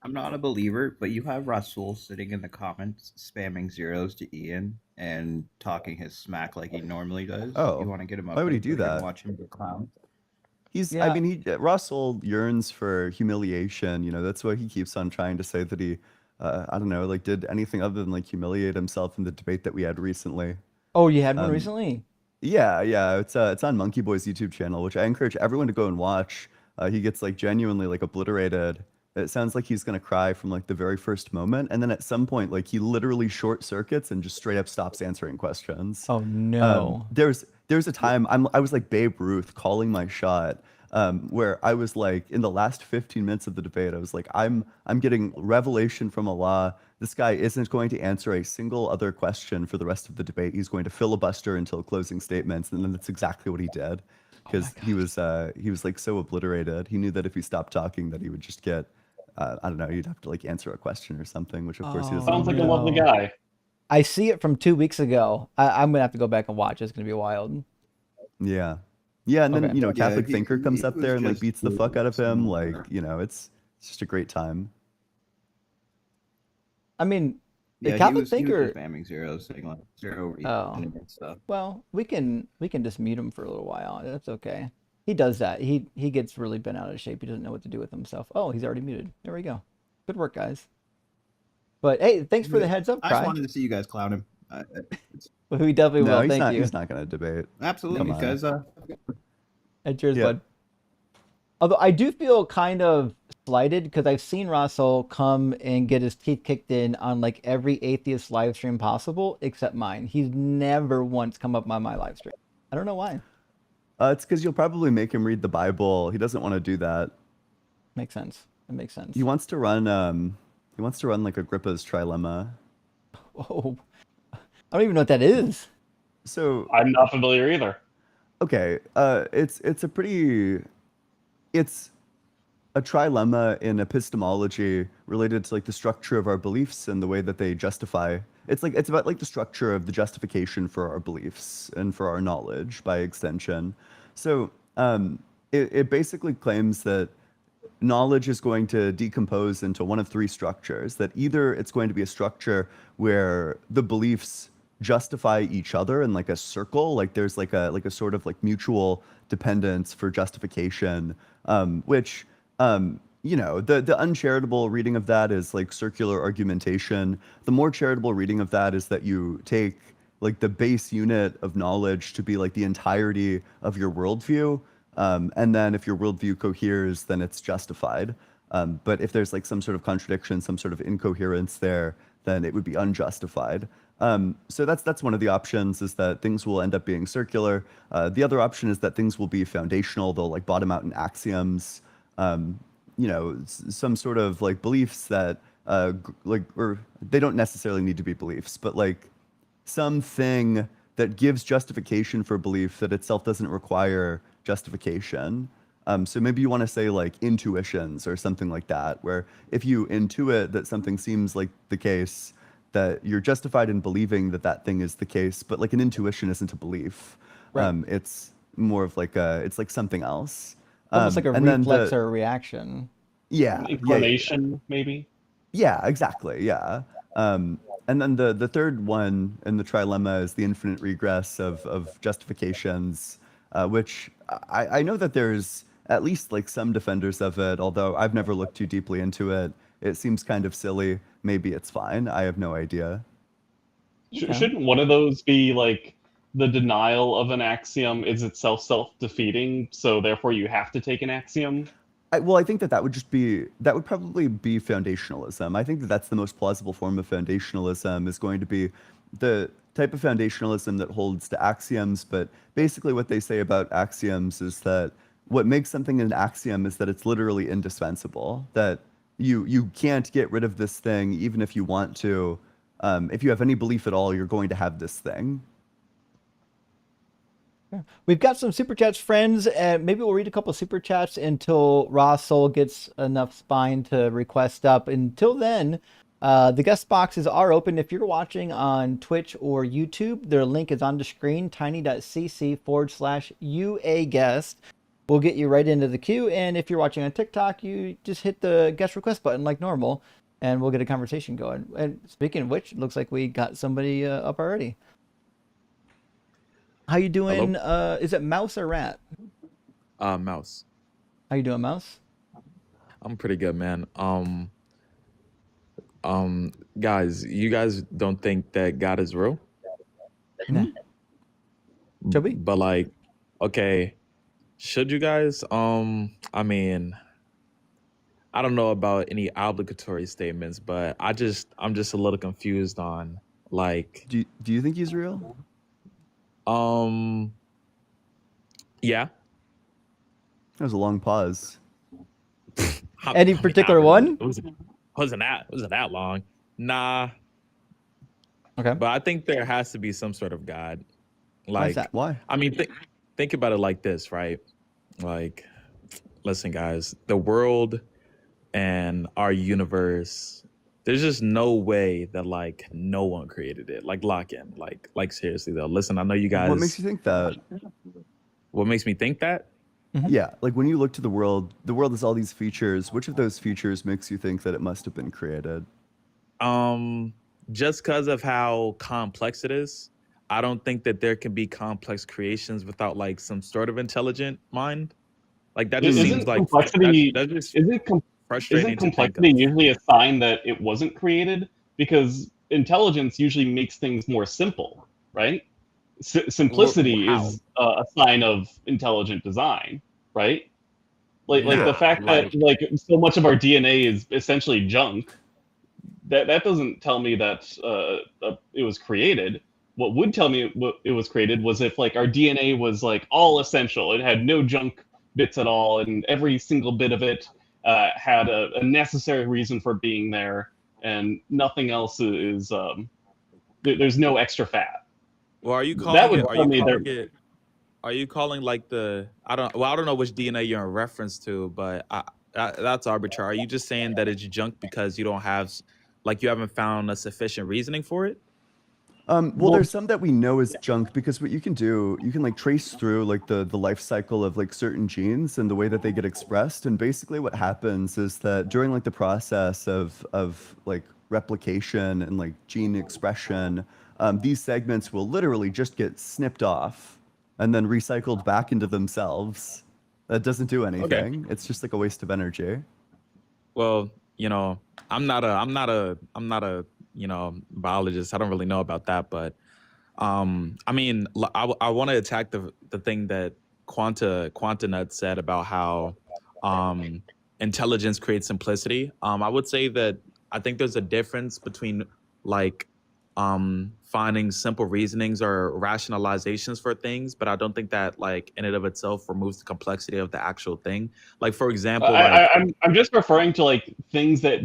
I'm not a believer, but you have Rasul sitting in the comments spamming zeros to Ian and talking his smack like he normally does. You Oh, want to get him up why would he here do so we can that? watch him get clown? I Yeah. mean, Russell yearns for humiliation. You know, that's why he keeps on trying to say that he, I don't know, like did anything other than like humiliate himself in the debate that we had recently. Oh, you had one Um, recently. yeah, it's on Monkey Boy's YouTube channel, which I encourage everyone to go and watch. He gets like genuinely like obliterated. It sounds like he's gonna cry from like the very first moment, and then at some point, like he literally short circuits and just straight up stops answering questions. Oh no. There's a time I was like Babe Ruth calling my shot, where I was like in the last 15 minutes of the debate, I was like, I'm getting revelation from Allah. This guy isn't going to answer a single other question for the rest of the debate. He's going to filibuster until closing statements, and then that's exactly what he did, Oh my because god. he was like so obliterated. He knew that if he stopped talking, that he would just get I don't know, you'd have to like answer a question or something, which of course he doesn't Oh Sounds want like to a do. lovely no. guy. I see it from 2 weeks ago. I'm gonna have to go back and watch. It's gonna be wild. Yeah. Yeah, and then, Okay. you know, a Yeah, Catholic thinker comes he up was there and like just beats the fuck out of him. Like, somewhere. you know, it's just a great time. I mean, the Yeah, Catholic he was just thinker. spamming zeros, saying like zero reason Oh. and stuff. Well, we can just mute him for a little while. That's okay. He does that. He gets really bent out of shape. He doesn't know what to do with himself. Oh, he's already muted. There we go. Good work, guys. But hey, thanks for the heads up, I just Cry. wanted to see you guys clown him. We definitely No, will. he's Thank not. you. He's not going to debate. Absolutely, Come on. guys. And cheers, Yeah. bud. Although I do feel kind of slighted because I've seen Russell come and get his teeth kicked in on like every atheist live stream possible except mine. He's never once come up on my live stream. I don't know why. It's because you'll probably make him read the Bible. He doesn't want to do that. Makes sense. It makes sense. He wants to run. He wants to run like Agrippa's trilemma. Oh, I don't even know what that is. So I'm not familiar either. okay, it's a trilemma in epistemology related to like the structure of our beliefs and the way that they justify. It's about like the structure of the justification for our beliefs and for our knowledge by extension. So it basically claims that knowledge is going to decompose into one of three structures. That either it's going to be a structure where the beliefs justify each other in like a circle, like there's like a sort of like mutual dependence for justification, which the uncharitable reading of that is like circular argumentation. The more charitable reading of that is that you take like the base unit of knowledge to be like the entirety of your worldview. And then if your worldview coheres, then it's justified. But if there's like some sort of contradiction, some sort of incoherence there, then it would be unjustified. So that's one of the options, is that things will end up being circular. The other option is that things will be foundational. They'll like bottom out in axioms. Some sort of like beliefs that or they don't necessarily need to be beliefs, but like something that gives justification for belief that itself doesn't require justification. So maybe you want to say like intuitions or something like that, where if you intuit that something seems like the case, that you're justified in believing that that thing is the case, but like an intuition isn't a belief. Right. It's more of like it's like something else. Almost like a and then reflex or a reaction. yeah, Inclination, maybe. yeah, exactly. Yeah. And then the third one in the trilemma is the infinite regress of justifications, which I know that there's at least like some defenders of it, although I've never looked too deeply into it. It seems kind of silly. Maybe it's fine. I have no idea. Okay. Shouldn't one of those be like the denial of an axiom is itself self-defeating, so therefore you have to take an axiom? I think that would probably be foundationalism. I think that that's the most plausible form of foundationalism, is going to be the type of foundationalism that holds to axioms. But basically what they say about axioms is that what makes something an axiom is that it's literally indispensable, that you can't get rid of this thing even if you want to. If you have any belief at all, you're going to have this thing. We've got some super chats, friends, and maybe we'll read a couple of super chats until Russell gets enough spine to request up. Until then, the guest boxes are open. If you're watching on Twitch or YouTube, their link is on the screen, tiny.cc/UA-guest. We'll get you right into the queue. And if you're watching on TikTok, you just hit the guest request button like normal, and we'll get a conversation going. And speaking of which, looks like we got somebody up already. How you doing? Is it Mouse or Rat? Mouse. How you doing, Mouse? I'm pretty good, man. Guys, you guys don't think that God is real? Nah. Should we? But like, okay, should you guys? I mean, I don't know about any obligatory statements, but I'm just a little confused on like. Do you think he's real? Yeah. That was a long pause. Any particular one? It wasn't that long. Nah. Okay. But I think there has to be some sort of God. Why is Like, that? Why? I mean, think about it like this, right? Like, listen, guys, the world and our universe, there's just no way that like no one created it. Like, lock in. Like seriously though. Listen, I know you guys. What makes you think that? What makes me think that? Yeah, like when you look to the world has all these features. Which of those features makes you think that it must have been created? Just because of how complex it is, I don't think that there can be complex creations without like some sort of intelligent mind. Like that just seems like complexity. that just Isn't frustrating to think complexity of. usually a sign that it wasn't created? because intelligence usually makes things more simple, right? Simplicity How? is a sign of intelligent design, right? Like the Nah, fact that like so much of our DNA is essentially junk, that doesn't tell me that it was created. What would tell me it was created was if like our DNA was like all essential, it had no junk bits at all, and every single bit of it had a necessary reason for being there, and nothing else is there's no extra fat. well, are you That calling would it? Are tell you me calling there. it? Are you calling like the? I don't know which DNA you're in reference to, but that's arbitrary. Are you just saying that it's junk because you don't have, like, you haven't found a sufficient reasoning for it? Well, Well, there's some that we know is junk because what you can do, you can like trace through like the life cycle of like certain genes and the way that they get expressed. And basically what happens is that during like the process of like replication and like gene expression, these segments will literally just get snipped off and then recycled back into themselves. That doesn't do Okay. anything. It's just like a waste of energy. Well, I'm not a, biologist. I don't really know about that, but I mean, I want to attack the thing that Quanta Nut said about how intelligence creates simplicity. I would say that I think there's a difference between like finding simple reasonings or rationalizations for things, but I don't think that like in and of itself removes the complexity of the actual thing. Like for example, I'm just referring to like things that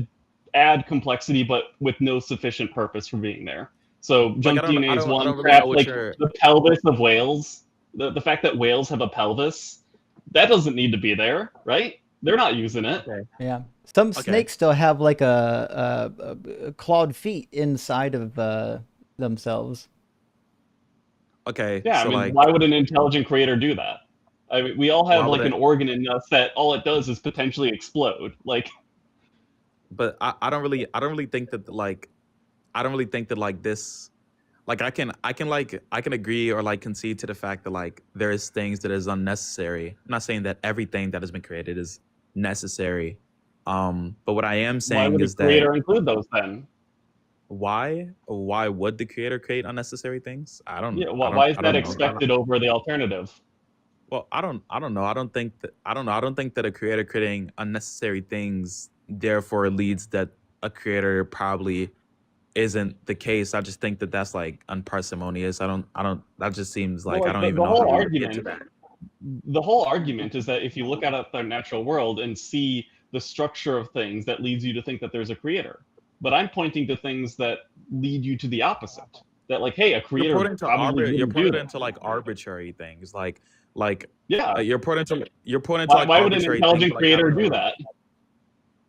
add complexity but with no sufficient purpose for being there. So like junk DNA is I one. don't really know Perhaps what like you're. the pelvis of whales. The fact that whales have a pelvis, that doesn't need to be there, right? They're not using it. Okay. Yeah. Some Okay. snakes still have like a clawed feet inside of themselves. Okay. Yeah, So I mean, like, why would an intelligent creator do that? I mean, we all why have would like an it? organ in us that all it does is potentially explode. Like, But I don't really think that like I don't really think that like this like I can agree or like concede to the fact that like there is things that is unnecessary. I'm not saying that everything that has been created is necessary. But what I am why saying would a is that creator include those then? why would the creator create unnecessary things? Yeah, why is I that don't know. expected over the alternative? Well, I don't know. I don't think that I don't know. I don't think that a creator creating unnecessary things therefore leads that a creator probably isn't the case. I just think that that's like unparsimonious. I don't that just seems Well, like I like don't even the know how whole you would get to argument, that. the whole argument is that if you look at the natural world and see the structure of things, that leads you to think that there's a creator. But I'm pointing to things that lead you to the opposite. That like, hey, a creator probably You're wouldn't do pointing that. into like arbitrary things like Yeah. you're pointing to like Why would an arbitrary things intelligent like I creator don't do know.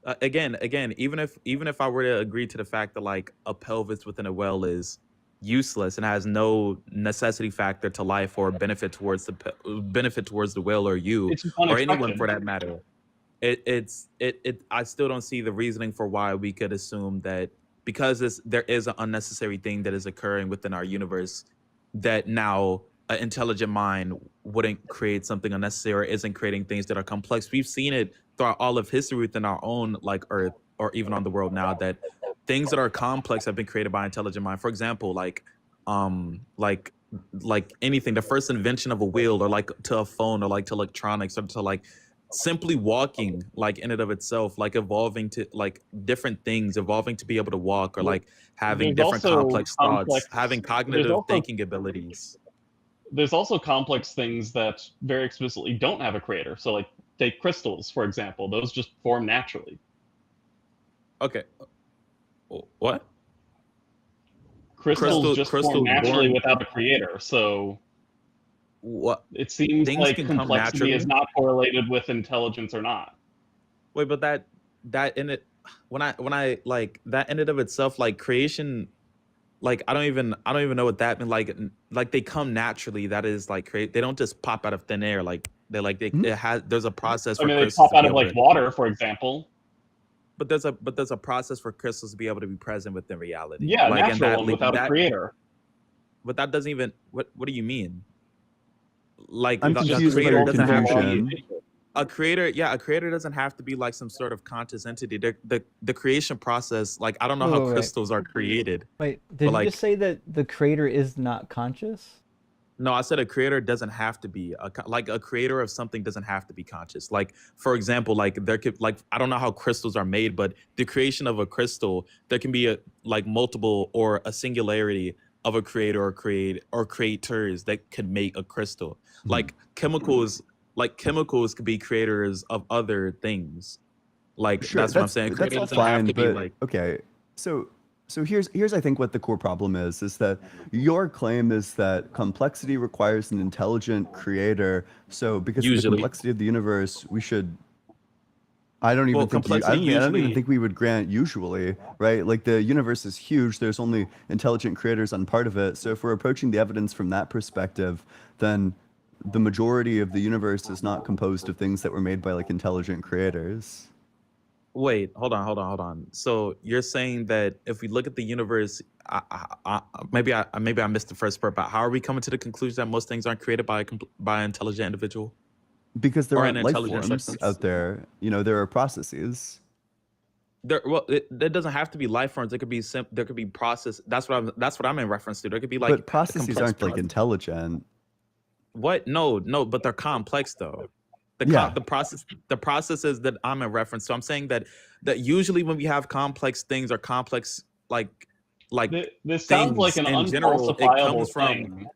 that? Again, even if I were to agree to the fact that like a pelvis within a well is useless and has no necessity factor to life or benefit towards benefit towards the whale or you It's just or anyone unexpected. for that matter, it I still don't see the reasoning for why we could assume that because there is an unnecessary thing that is occurring within our universe that now an intelligent mind wouldn't create something unnecessary or isn't creating things that are complex. We've seen it throughout all of history within our own like Earth or even on the world now that things that are complex have been created by intelligent mind. For example, like anything, the first invention of a wheel or like to a phone or like to electronics or to like simply walking, like in and of itself, like evolving to like different things, evolving to be able to walk or like having There's different also complex thoughts, complex. having There's cognitive also thinking abilities. there's also complex things that very explicitly don't have a creator. So like take crystals, for example. Those just form naturally. Okay. What? Crystals just form Crystals naturally born. without a creator. So What it seems things like can come complexity is naturally? not correlated with intelligence or not. Wait, but that in it when I like that in and of itself, like creation, like I don't even know what that means. Like they come naturally. That is like create. They don't just pop out of thin air. Like they it has. There's a process I for mean, they crystals pop to out be of able like to. water, for example. But there's a process for crystals to be able to be present within reality. Yeah, Like and natural one without a creator. but that doesn't even. What do you mean? Like I'm It's the just confused by creator your results doesn't from have to law of be. confusion. nature. a creator, a creator doesn't have to be like some sort of conscious entity. The creation process, like I don't know how Wait. crystals are created, Wait, but did you like just say that the creator is not conscious? no, I said a creator doesn't have to be like a creator of something doesn't have to be conscious. Like for example, like there could like I don't know how crystals are made, but the creation of a crystal, there can be a like multiple or a singularity of a creator or creators that could make a crystal. Like chemicals could be creators of other things. Like Sure, that's what I'm saying. that's Creator all doesn't have fine, to be but like okay. So here's I think what the core problem is that your claim is that complexity requires an intelligent creator. So because of the usually. complexity of the universe, we should. I don't even Well, think you. complexity I don't even usually. think we would grant usually, right? Like the universe is huge. There's only intelligent creators on part of it. So if we're approaching the evidence from that perspective, then the majority of the universe is not composed of things that were made by like intelligent creators. Wait, hold on. So you're saying that if we look at the universe, maybe I missed the first part. But how are we coming to the conclusion that most things aren't created by by an intelligent individual Because there or an aren't life intelligent forms substance? out there. There are processes. There doesn't have to be life forms. There could be there could be process. That's what I'm in reference to. There could be like But processes complex aren't like intelligent. What? No, but they're complex though. Yeah. The processes that I'm in reference to. I'm saying that usually when we have complex things or complex like This sounds like things an in general, unfalsifiable thing.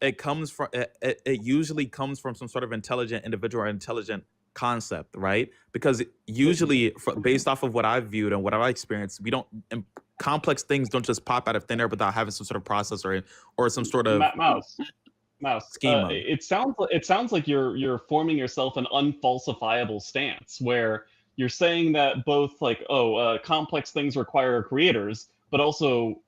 it usually comes from some sort of intelligent individual or intelligent concept, right? Because usually based off of what I've viewed and what I've experienced, we don't complex things don't just pop out of thin air without having some sort of process or some sort of Mouse. schema. It sounds like you're forming yourself an unfalsifiable stance where you're saying that both like complex things require creators, but also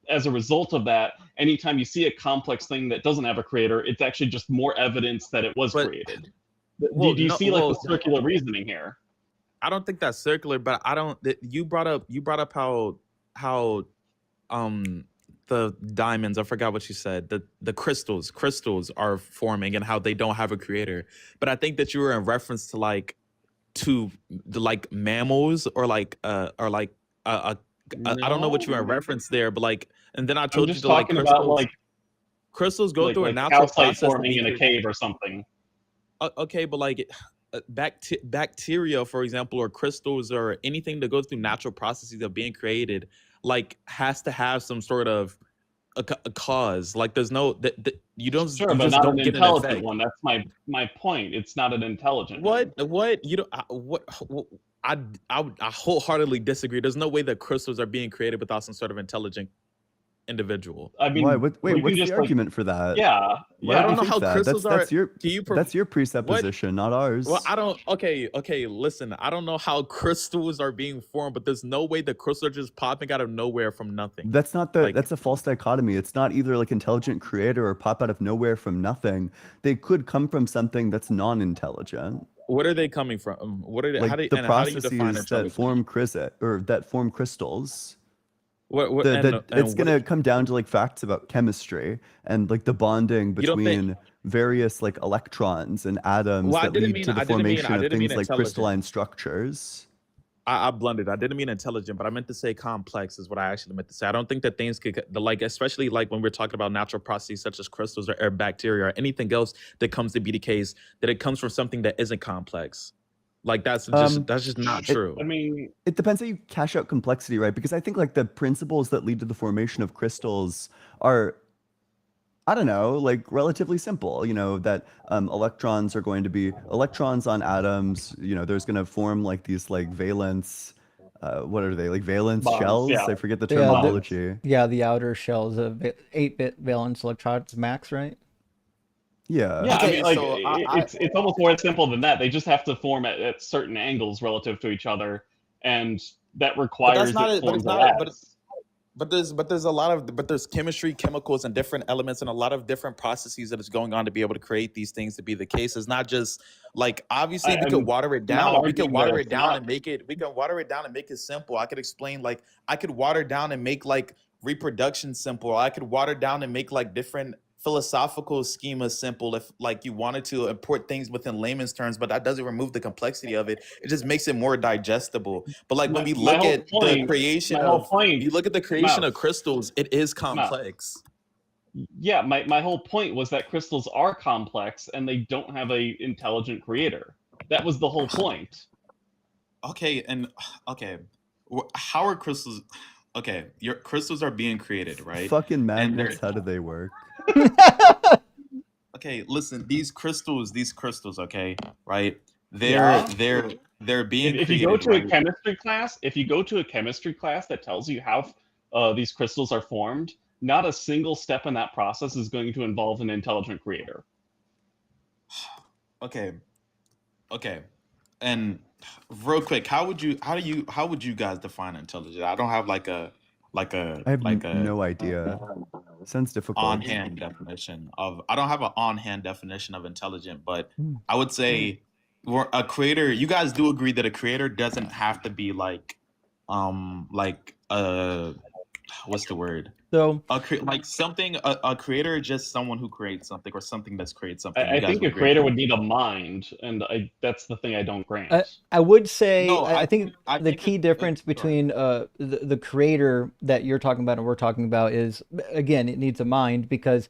as a result of that, anytime you see a complex thing that doesn't have a creator, it's actually just more evidence that it was created. Do you see like the circular reasoning here? I don't think that's circular, but I don't. You brought up how the diamonds, I forgot what you said, the crystals are forming and how they don't have a creator. But I think that you were in reference to like mammals or I don't know what you were in reference there, but like, and then I told you to like crystals go through a natural process forming in a cave or something. Okay, but like bacteria, for example, or crystals or anything that goes through natural processes of being created, like has to have some sort of a cause. Like there's no that you don't Sure, you but just not don't an get an intelligent effect. one. That's my point. It's not an intelligent one. What you don't I wholeheartedly disagree. There's no way that crystals are being created without some sort of intelligent individual. I mean, Why? What's just, the argument for that? Yeah. Why I do don't you know think how that? crystals are. That's your presupposition, not ours. Well, I don't. Okay. Listen, I don't know how crystals are being formed, but there's no way the crystals are just popping out of nowhere from nothing. That's not that's a false dichotomy. It's not either like intelligent creator or pop out of nowhere from nothing. They could come from something that's non-intelligent. What are they coming from? What are they? Like how do the you define processes that form crystals. What, it's gonna come down to like facts about chemistry and like the bonding between various like electrons and atoms that lead to the formation of things like crystalline structures. I blundered. I didn't mean intelligent, but I meant to say complex is what I actually meant to say. I don't think that things could especially like when we're talking about natural processes such as crystals or bacteria or anything else that comes to be the case, that it comes from something that isn't complex. Like that's just not true. I mean, it depends how you cash out complexity, right? Because I think like the principles that lead to the formation of crystals are, I don't know, like relatively simple. That electrons are going to be electrons on atoms. There's going to form like these like valence. What are they, like valence bonds, shells? yeah. I forget the terminology. The outer shells of 8-bit valence electrons max, right? Yeah. Yeah, Okay, I mean, like it's almost more simple than that. They just have to form at certain angles relative to each other, and that requires But there's chemistry, chemicals, and different elements, and a lot of different processes that is going on to be able to create these things to be the case. It's not just like obviously we could water it down. We can water it down and make it. We can water it down and make it simple. I could explain I could water down and make like reproduction simple. I could water down and make like different philosophical schema simple if like you wanted to import things within layman's terms, but that doesn't remove the complexity of it. It just makes it more digestible. But like when we My look whole at the point, creation my whole of point, you look at the creation of Mouse, crystals, it is Mouse. complex. Yeah, my whole point was that crystals are complex and they don't have a intelligent creator. That was the whole point. Okay, and okay, how are crystals? Okay, your crystals are being created, right? Fucking And they're magnets, how do they work? okay. Listen, these crystals, okay, right? Yeah. They're being If you created. go to right? a chemistry class, if you go to a chemistry class that tells you how these crystals are formed, not a single step in that process is going to involve an intelligent creator. Okay, okay, and real quick, how would you guys define intelligent? I don't have like a I have no idea. Sounds difficult. on-hand definition of. I don't have an on-hand definition of intelligent, but Hmm. I would say a creator. You guys do agree that a creator doesn't have to be like what's the word? So Like something a creator is just someone who creates something or something that's created something. I think a creator would need a mind, and that's the thing I don't grant. I would say No, I think I the think key it- difference sorry. between the creator that you're talking about and we're talking about is, again, it needs a mind, because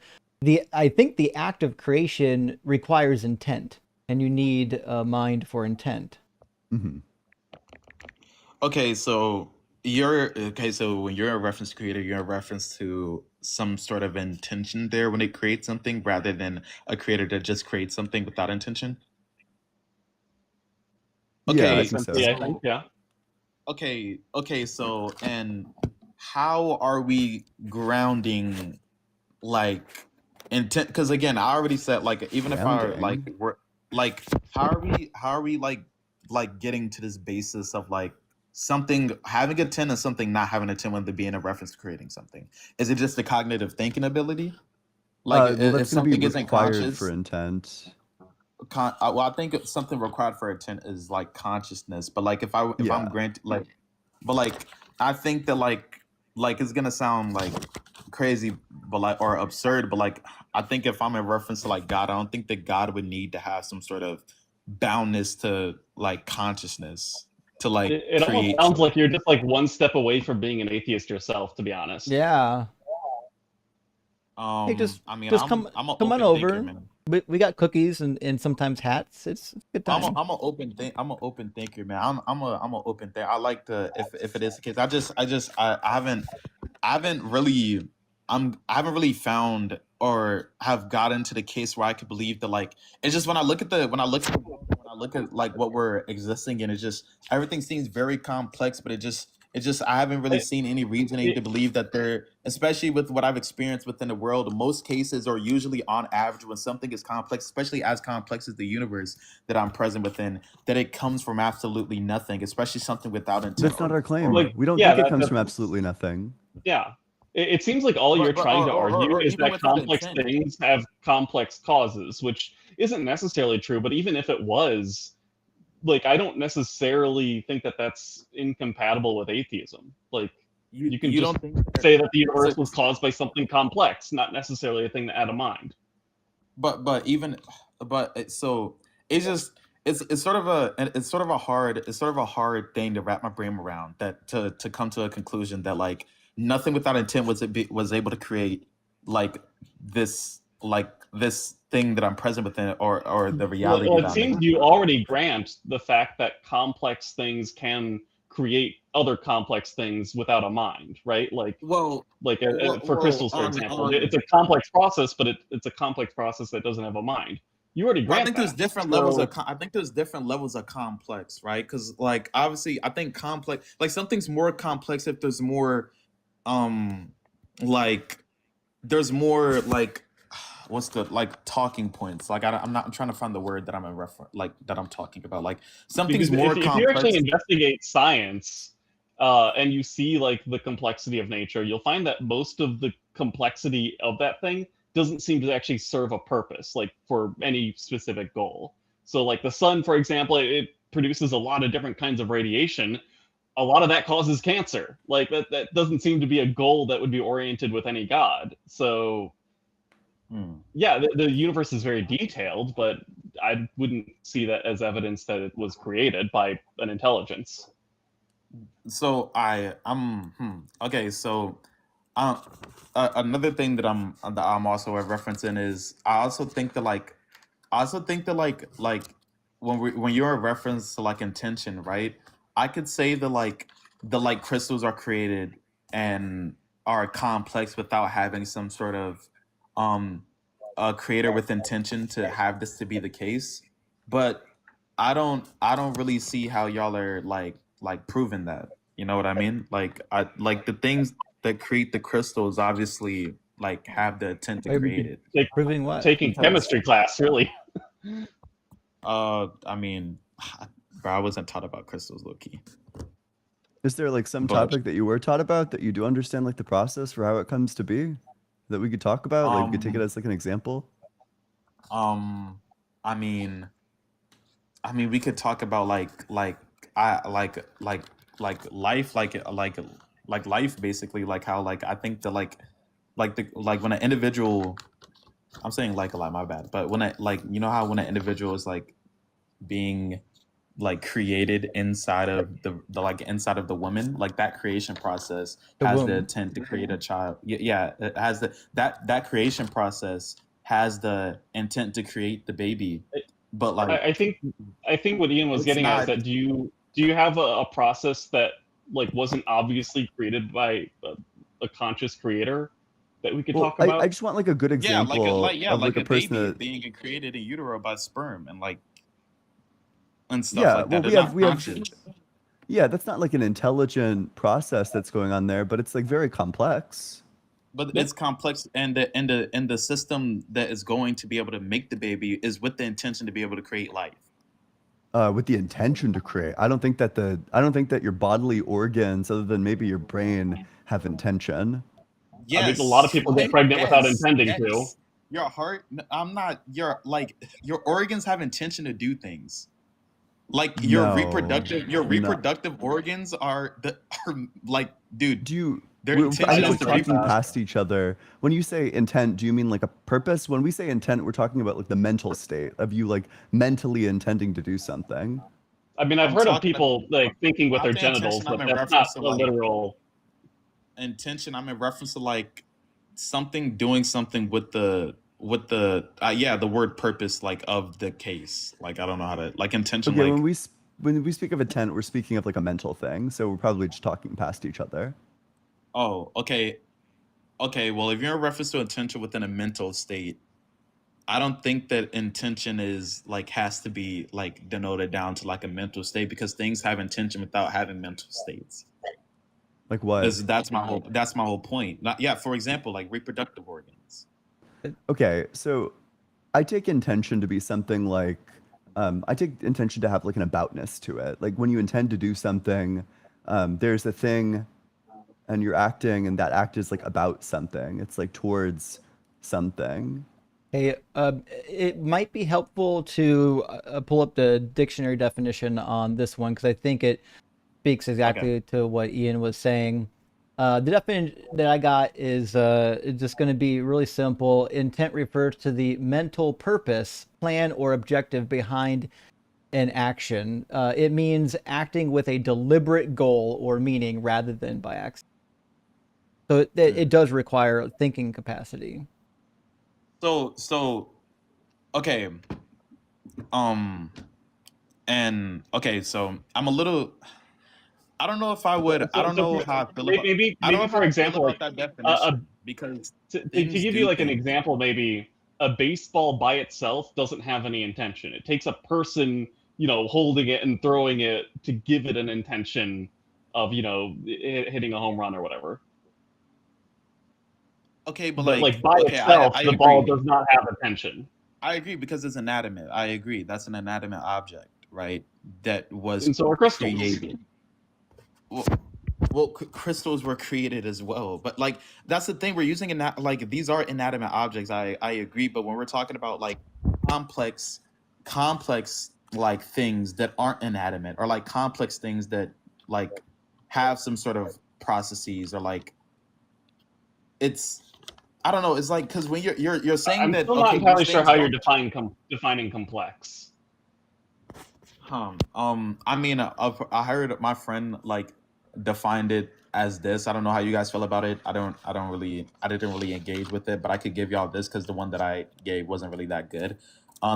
I think the act of creation requires intent, and you need a mind for intent. Hmm. Okay, so so when you're a reference creator, you're a reference to some sort of intention there when it creates something rather than a creator that just creates something without intention. Yeah, I Okay, think so. Yeah, I think, yeah. okay, so and how are we grounding like intent? Because again, I already said like even if I like Grounding? we're like how are we like getting to this basis of like something having a 10 and something not having a 10 when they're being a reference to creating something? Is it just the cognitive thinking ability? Like Well, if that's going to something be isn't required conscious, for intent. well, I think something required for intent is like consciousness. But like if I'm Yeah. granted like, but like I think that like it's gonna sound like crazy, but like or absurd. But like I think if I'm in reference to like God, I don't think that God would need to have some sort of boundness to like consciousness to like It almost create. sounds like you're just like one step away from being an atheist yourself, to be honest. Yeah. Hey, just I mean, just I'm come I'm an come on open thinker, over. man. We got cookies and sometimes hats. It's a good time. I'm an open thinker, man. I'm an open thinker. I like to if it is the case. I haven't really I haven't really found or have gotten to the case where I could believe that like it's just when I look at like what we're existing in, it's just everything seems very complex, but it just I haven't really seen any reasoning to believe that there, especially with what I've experienced within the world, most cases are usually on average when something is complex, especially as complex as the universe that I'm present within, that it comes from absolutely nothing, especially something without intent. That's not our claim. Like, We don't yeah, think it comes from absolutely nothing. Yeah. It seems like all you're trying to argue is even that without complex intent. things have complex causes, which isn't necessarily true, but even if it was, like, I don't necessarily think that that's incompatible with atheism. Like, you can just don't think say that the universe was caused by something complex, not necessarily a thing to add a mind. but so it's just it's sort of a hard thing to wrap my brain around, that to come to a conclusion that like nothing without intent was able to create like this thing that I'm present within or the reality Well, that it I'm seems in. you already grant the fact that complex things can create other complex things without a mind, right? Like for crystals, for example, it's a complex process, but it's a complex process that doesn't have a mind. You already grant I think that. there's different levels of I think there's different levels of complex, right? Because like obviously I think complex, like something's more complex if there's more like there's more like what's the like talking points, like I'm trying to find the word that I'm in like that I'm talking about, like something's Because more if complex. you actually investigate science and you see like the complexity of nature, you'll find that most of the complexity of that thing doesn't seem to actually serve a purpose, like for any specific goal. So like the sun, for example, it produces a lot of different kinds of radiation. A lot of that causes cancer. Like that doesn't seem to be a goal that would be oriented with any god. So Yeah, the universe is very detailed, but I wouldn't see that as evidence that it was created by an intelligence. So okay. So another thing that I'm also referencing is I also think that when you're a reference to like intention, right? I could say that the crystals are created and are complex without having some sort of um a creator with intention to have this to be the case. But I don't really see how y'all are like proving that. You know what I mean? I like the things that create the crystals obviously like have the intent to Wait, create it. Like proving what? taking Because chemistry class, really. I mean, bro, I wasn't taught about crystals, low key. Is there like some But topic that you were taught about that you do understand like the process for how it comes to be that we could talk about? Like we could take it as like an example. I mean, we could talk about I like life, like life, basically, like how like I think that like when an individual, I'm saying like a lot, my bad, but when I like you know how when an individual is like being like created inside of the like inside of the woman, like that creation process The has the womb. intent to create a child. Yeah, it has that creation process has the intent to create the baby, but like I think what Ian was it's getting at is not. that do you have a process that like wasn't obviously created by a conscious creator that we could Well, talk I about? just want like a good Yeah, example of like like a a person baby that being created in utero by sperm and stuff yeah, like well that. They're not we have conscious. yeah, that's not like an intelligent process that's going on there, but it's like very complex. But Yeah. it's complex, and the system that is going to be able to make the baby is with the intention to be able to create life. With the intention to create. I don't think that your bodily organs, other than maybe your brain, have intention. I think a lot of Yes, people get right? pregnant without Yes, intending to. yes. Your heart. I'm not. Your organs have intention to do things. Like No, your no. reproductive organs are like, dude, Do you? their I I intention think is we're don't to think talking that. reproduce. past each other. When you say intent, do you mean like a purpose? When we say intent, we're talking about like the mental state of you like mentally intending to do something. I mean, I've I'm heard of talking people like thinking with when I their say genitals, intention, I'm but in that's not reference to a like literal. intention. I'm in reference to like something doing something with the word purpose, like, of the case. Like, I don't know how to like intention, Okay, like, when we speak of intent, we're speaking of like a mental thing. So we're probably just talking past each other. oh, okay, well, if you're in reference to intention within a mental state, I don't think that intention is like has to be like denoted down to like a mental state, because things have intention without having mental states. Like what? That's my whole point. Not, yeah, for example, like reproductive organs. Okay, so I take intention to be something like, I take intention to have like an aboutness to it. Like when you intend to do something, there's a thing and you're acting, and that act is like about something. It's like towards something. Hey, it might be helpful to pull up the dictionary definition on this one because I think it speaks Okay. exactly to what Ian was saying. The definition that I got is just going to be really simple. Intent refers to the mental purpose, plan, or objective behind an action. It means acting with a deliberate goal or meaning rather than by accident. So it does require thinking capacity. So okay. And okay, so I'm a little. I don't know if I would. I don't know how I feel about. I don't Maybe know how for I feel example, like about that a definition, because to things give you do like an things. example, maybe a baseball by itself doesn't have any intention. It takes a person, holding it and throwing it to give it an intention of, hitting a home run or whatever. Okay, but But like, like by okay, itself, I the ball agree. does not have attention. I agree because it's inanimate. I agree. That's an inanimate object, right? That was And so are crystals. created. Well, crystals were created as well, but like that's the thing. We're using like these are inanimate objects. I agree, but when we're talking about like complex, complex like things that aren't inanimate, or like complex things that like have some sort of processes, or like it's I don't know. It's like because when you're saying I'm that still not okay, entirely these sure things how you're don't. defining complex. I mean, I heard my friend like defined it as this. I don't know how you guys feel about it. I didn't really engage with it, but I could give y'all this because the one that I gave wasn't really that good.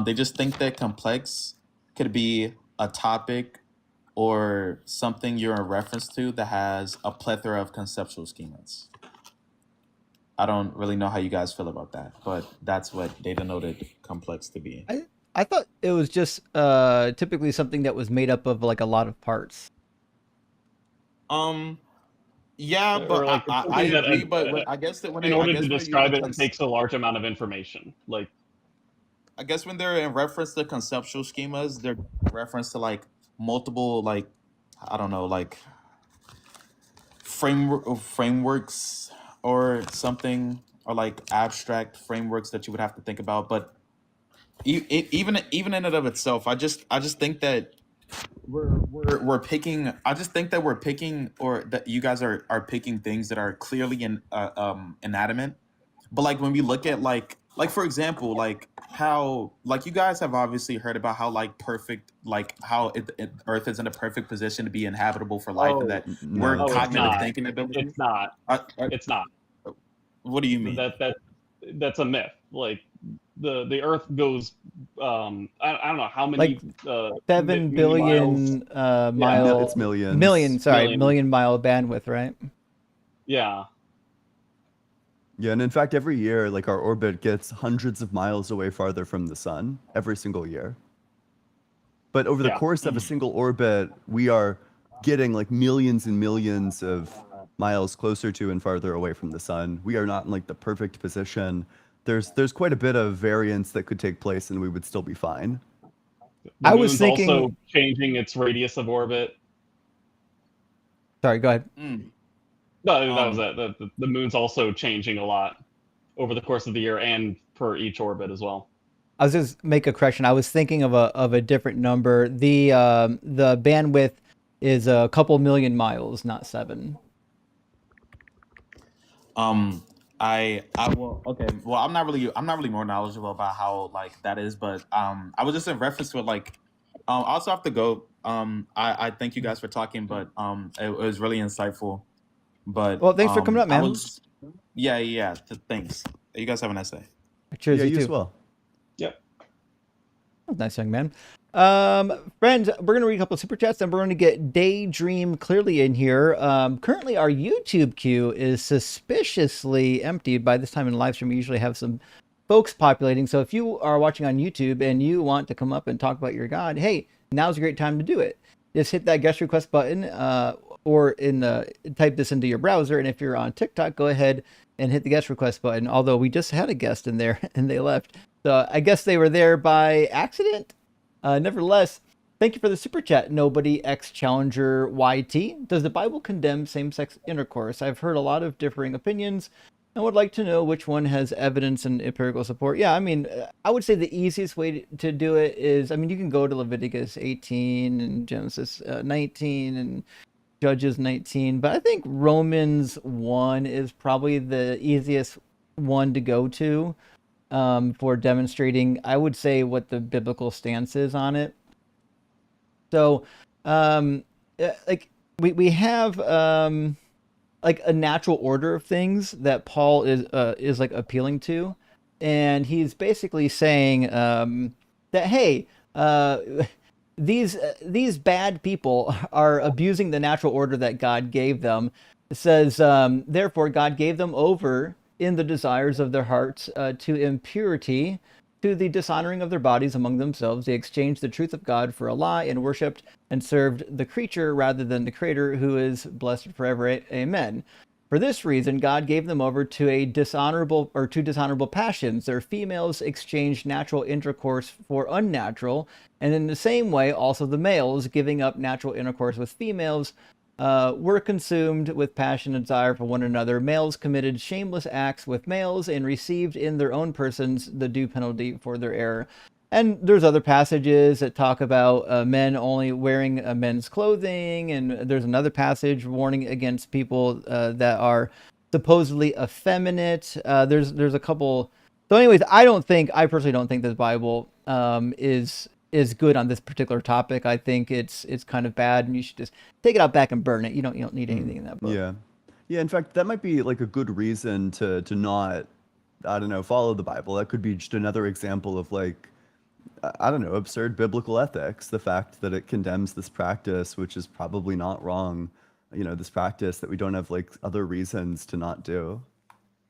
They just think that complex could be a topic or something you're in reference to that has a plethora of conceptual schemas. I don't really know how you guys feel about that, but that's what they denoted complex to be. I thought it was just typically something that was made up of like a lot of parts. Um, Yeah, Or but like it's I something that agree. But I guess that in I order to guess when they're using describe it, it takes a large amount of information. Like, I guess when they're in reference to conceptual schemas, they're in reference to like multiple like I don't know like frameworks or something or like abstract frameworks that you would have to think about. But even in and of itself, I just think that we're picking. I just think that we're picking or that you guys are picking things that are clearly inanimate. But like when we look at like for example like how like you guys have obviously heard about how like perfect like how Earth is in a perfect position to be inhabitable for life and oh, that No, we're that's oh, not it's cognitive true. not. thinking abilities. It's not. I, It's not. what do you mean? That's a myth. Like the Earth goes. I don't know how Like many 7 miles. billion Yeah, It's million, millions. sorry, million. million mile bandwidth, right? Yeah, Yeah, and in fact, every year, like our orbit gets hundreds of miles away farther from the sun every single year. But over the yeah. course of a single orbit, we are getting like millions and millions of miles closer to and farther away from the sun. We are not in like the perfect position. There's quite a bit of variance that could take place, and we would still be fine. The I was moon's also thinking. changing its radius of orbit. Sorry, go ahead. Mm. No, that was Um, it. The moon's also changing a lot over the course of the year and per each orbit as well. I was just make a correction. I was thinking of a different number. The bandwidth is a couple million miles, not 7. Um, I will okay. Well, I'm not really more knowledgeable about how like that is, but I was just in reference to it. Like, I also have to go. I thank you guys for talking, but it was really insightful. But Well, thanks for coming up, I man. was yeah. Thanks. You guys have a nice day. Cheers, Yeah, you you as too. well. Yep. Nice young man. Friends, we're going to read a couple of super chats and we're going to get Daydream clearly in here. Currently, our YouTube queue is suspiciously empty. By this time in the live stream, we usually have some folks populating. So if you are watching on YouTube and you want to come up and talk about your God, hey, now's a great time to do it. Just hit that guest request button or type this into your browser. And if you're on TikTok, go ahead and hit the guest request button. Although we just had a guest in there and they left. So I guess they were there by accident. Nevertheless, thank you for the super chat. Nobody X Challenger YT. Does the Bible condemn same-sex intercourse? I've heard a lot of differing opinions and would like to know which one has evidence and empirical support. Yeah, I mean, I would say the easiest way to do it is, I mean, you can go to Leviticus 18 and Genesis 19 and Judges 19, but I think Romans 1 is probably the easiest one to go to for demonstrating, I would say, what the biblical stance is on it. So, like we have like a natural order of things that Paul is like appealing to, and he's basically saying that hey, these bad people are abusing the natural order that God gave them. It says, therefore, God gave them over in the desires of their hearts to impurity, to the dishonoring of their bodies among themselves. They exchanged the truth of God for a lie and worshipped and served the creature rather than the Creator, who is blessed forever. Amen. For this reason, God gave them over to dishonorable passions. Their females exchanged natural intercourse for unnatural, and in the same way, also the males, giving up natural intercourse with females, were consumed with passion and desire for one another. Males committed shameless acts with males and received in their own persons the due penalty for their error. And there's other passages that talk about men only wearing men's clothing, and there's another passage warning against people that are supposedly effeminate. There's a couple. So, anyways, I personally don't think this Bible is good on this particular topic. I think it's kind of bad, and you should just take it out back and burn it. You don't need anything in that book. Yeah. Yeah, in fact, that might be like a good reason to not, I don't know, follow the Bible. That could be just another example of like, I don't know, absurd biblical ethics. The fact that it condemns this practice, which is probably not wrong, this practice that we don't have like other reasons to not do.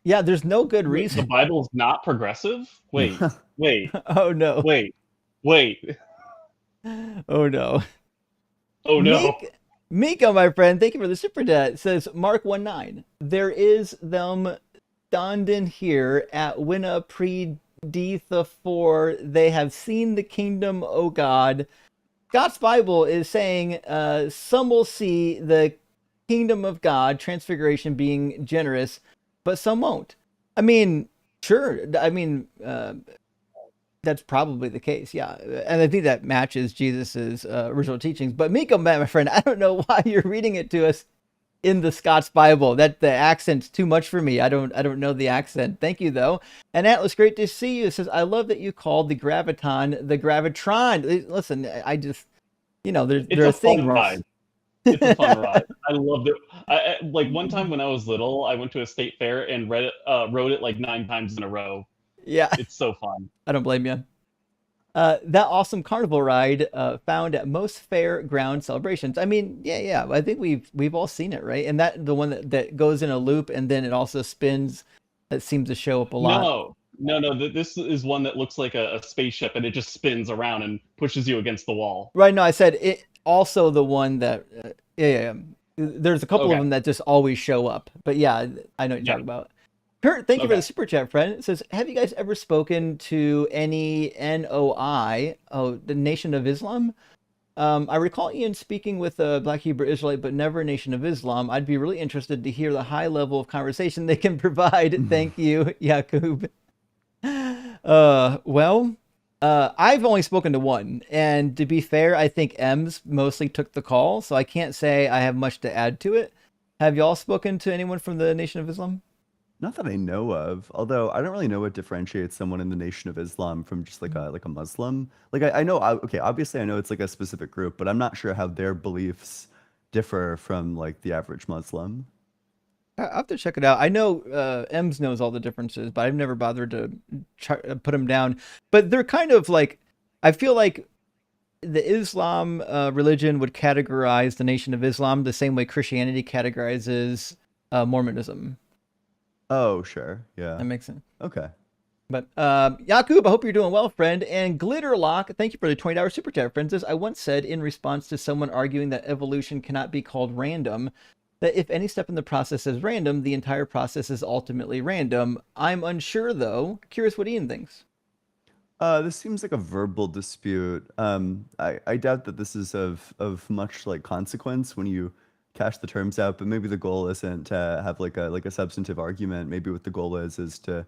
Yeah, there's no good Wait, the reason. Bible's not progressive? Wait, wait, Oh no. wait, wait. Oh no. Oh no. Miko, my friend, thank you for the super chat. Says Mark 1:9. There is them standen here at Winna preditha for they have seen the kingdom, O God. Scott's Bible is saying some will see the kingdom of God, transfiguration being generous, but some won't. I mean, sure. I mean, that's probably the case, yeah. And I think that matches Jesus's original teachings. But Miko, my friend, I don't know why you're reading it to us in the Scots Bible. That the accent's too much for me. I don't know the accent. Thank you though. And Atlas, great to see you. It says, I love that you called the graviton the gravitron. Listen, I just It's there are a fun things. ride. It's a fun ride. I loved it. Like one time when I was little, I went to a state fair and rode it like 9 times in a row. Yeah, It's so fun. I don't blame you. That awesome carnival ride found at most fair ground celebrations. I mean, yeah. I think we've all seen it, right? And that the one that goes in a loop and then it also spins. That seems to show up a lot. No. This is one that looks like a spaceship, and it just spins around and pushes you against the wall. Right? No, I said it. Also, the one that yeah. There's a couple of Okay. them that just always show up. But yeah, I know what you're Yeah. talking about. Kurt, thank you for Okay. the super chat, friend. It says, have you guys ever spoken to any NOI, the Nation of Islam? I recall Ian speaking with a Black Hebrew Israelite, but never Nation of Islam. I'd be really interested to hear the high level of conversation they can provide. Thank you, Yakub. I've only spoken to one, and to be fair, I think Ems mostly took the call, so I can't say I have much to add to it. Have y'all spoken to anyone from the Nation of Islam? Not that I know of, although I don't really know what differentiates someone in the Nation of Islam from just like a Muslim. Like I know, okay, obviously I know it's like a specific group, but I'm not sure how their beliefs differ from like the average Muslim. I'll have to check it out. I know Ems knows all the differences, but I've never bothered to put them down. But they're kind of like, I feel like the Islam religion would categorize the Nation of Islam the same way Christianity categorizes Mormonism. Oh, sure. Yeah. That makes sense. Okay. But Yakub, I hope you're doing well, friend. And Glitterlock, thank you for the $20 super chat, friends. As I once said in response to someone arguing that evolution cannot be called random, that if any step in the process is random, the entire process is ultimately random. I'm unsure, though. Curious what Ian thinks. This seems like a verbal dispute. I doubt that this is of much like consequence when you cash the terms out, but maybe the goal isn't to have like a substantive argument. Maybe what the goal is to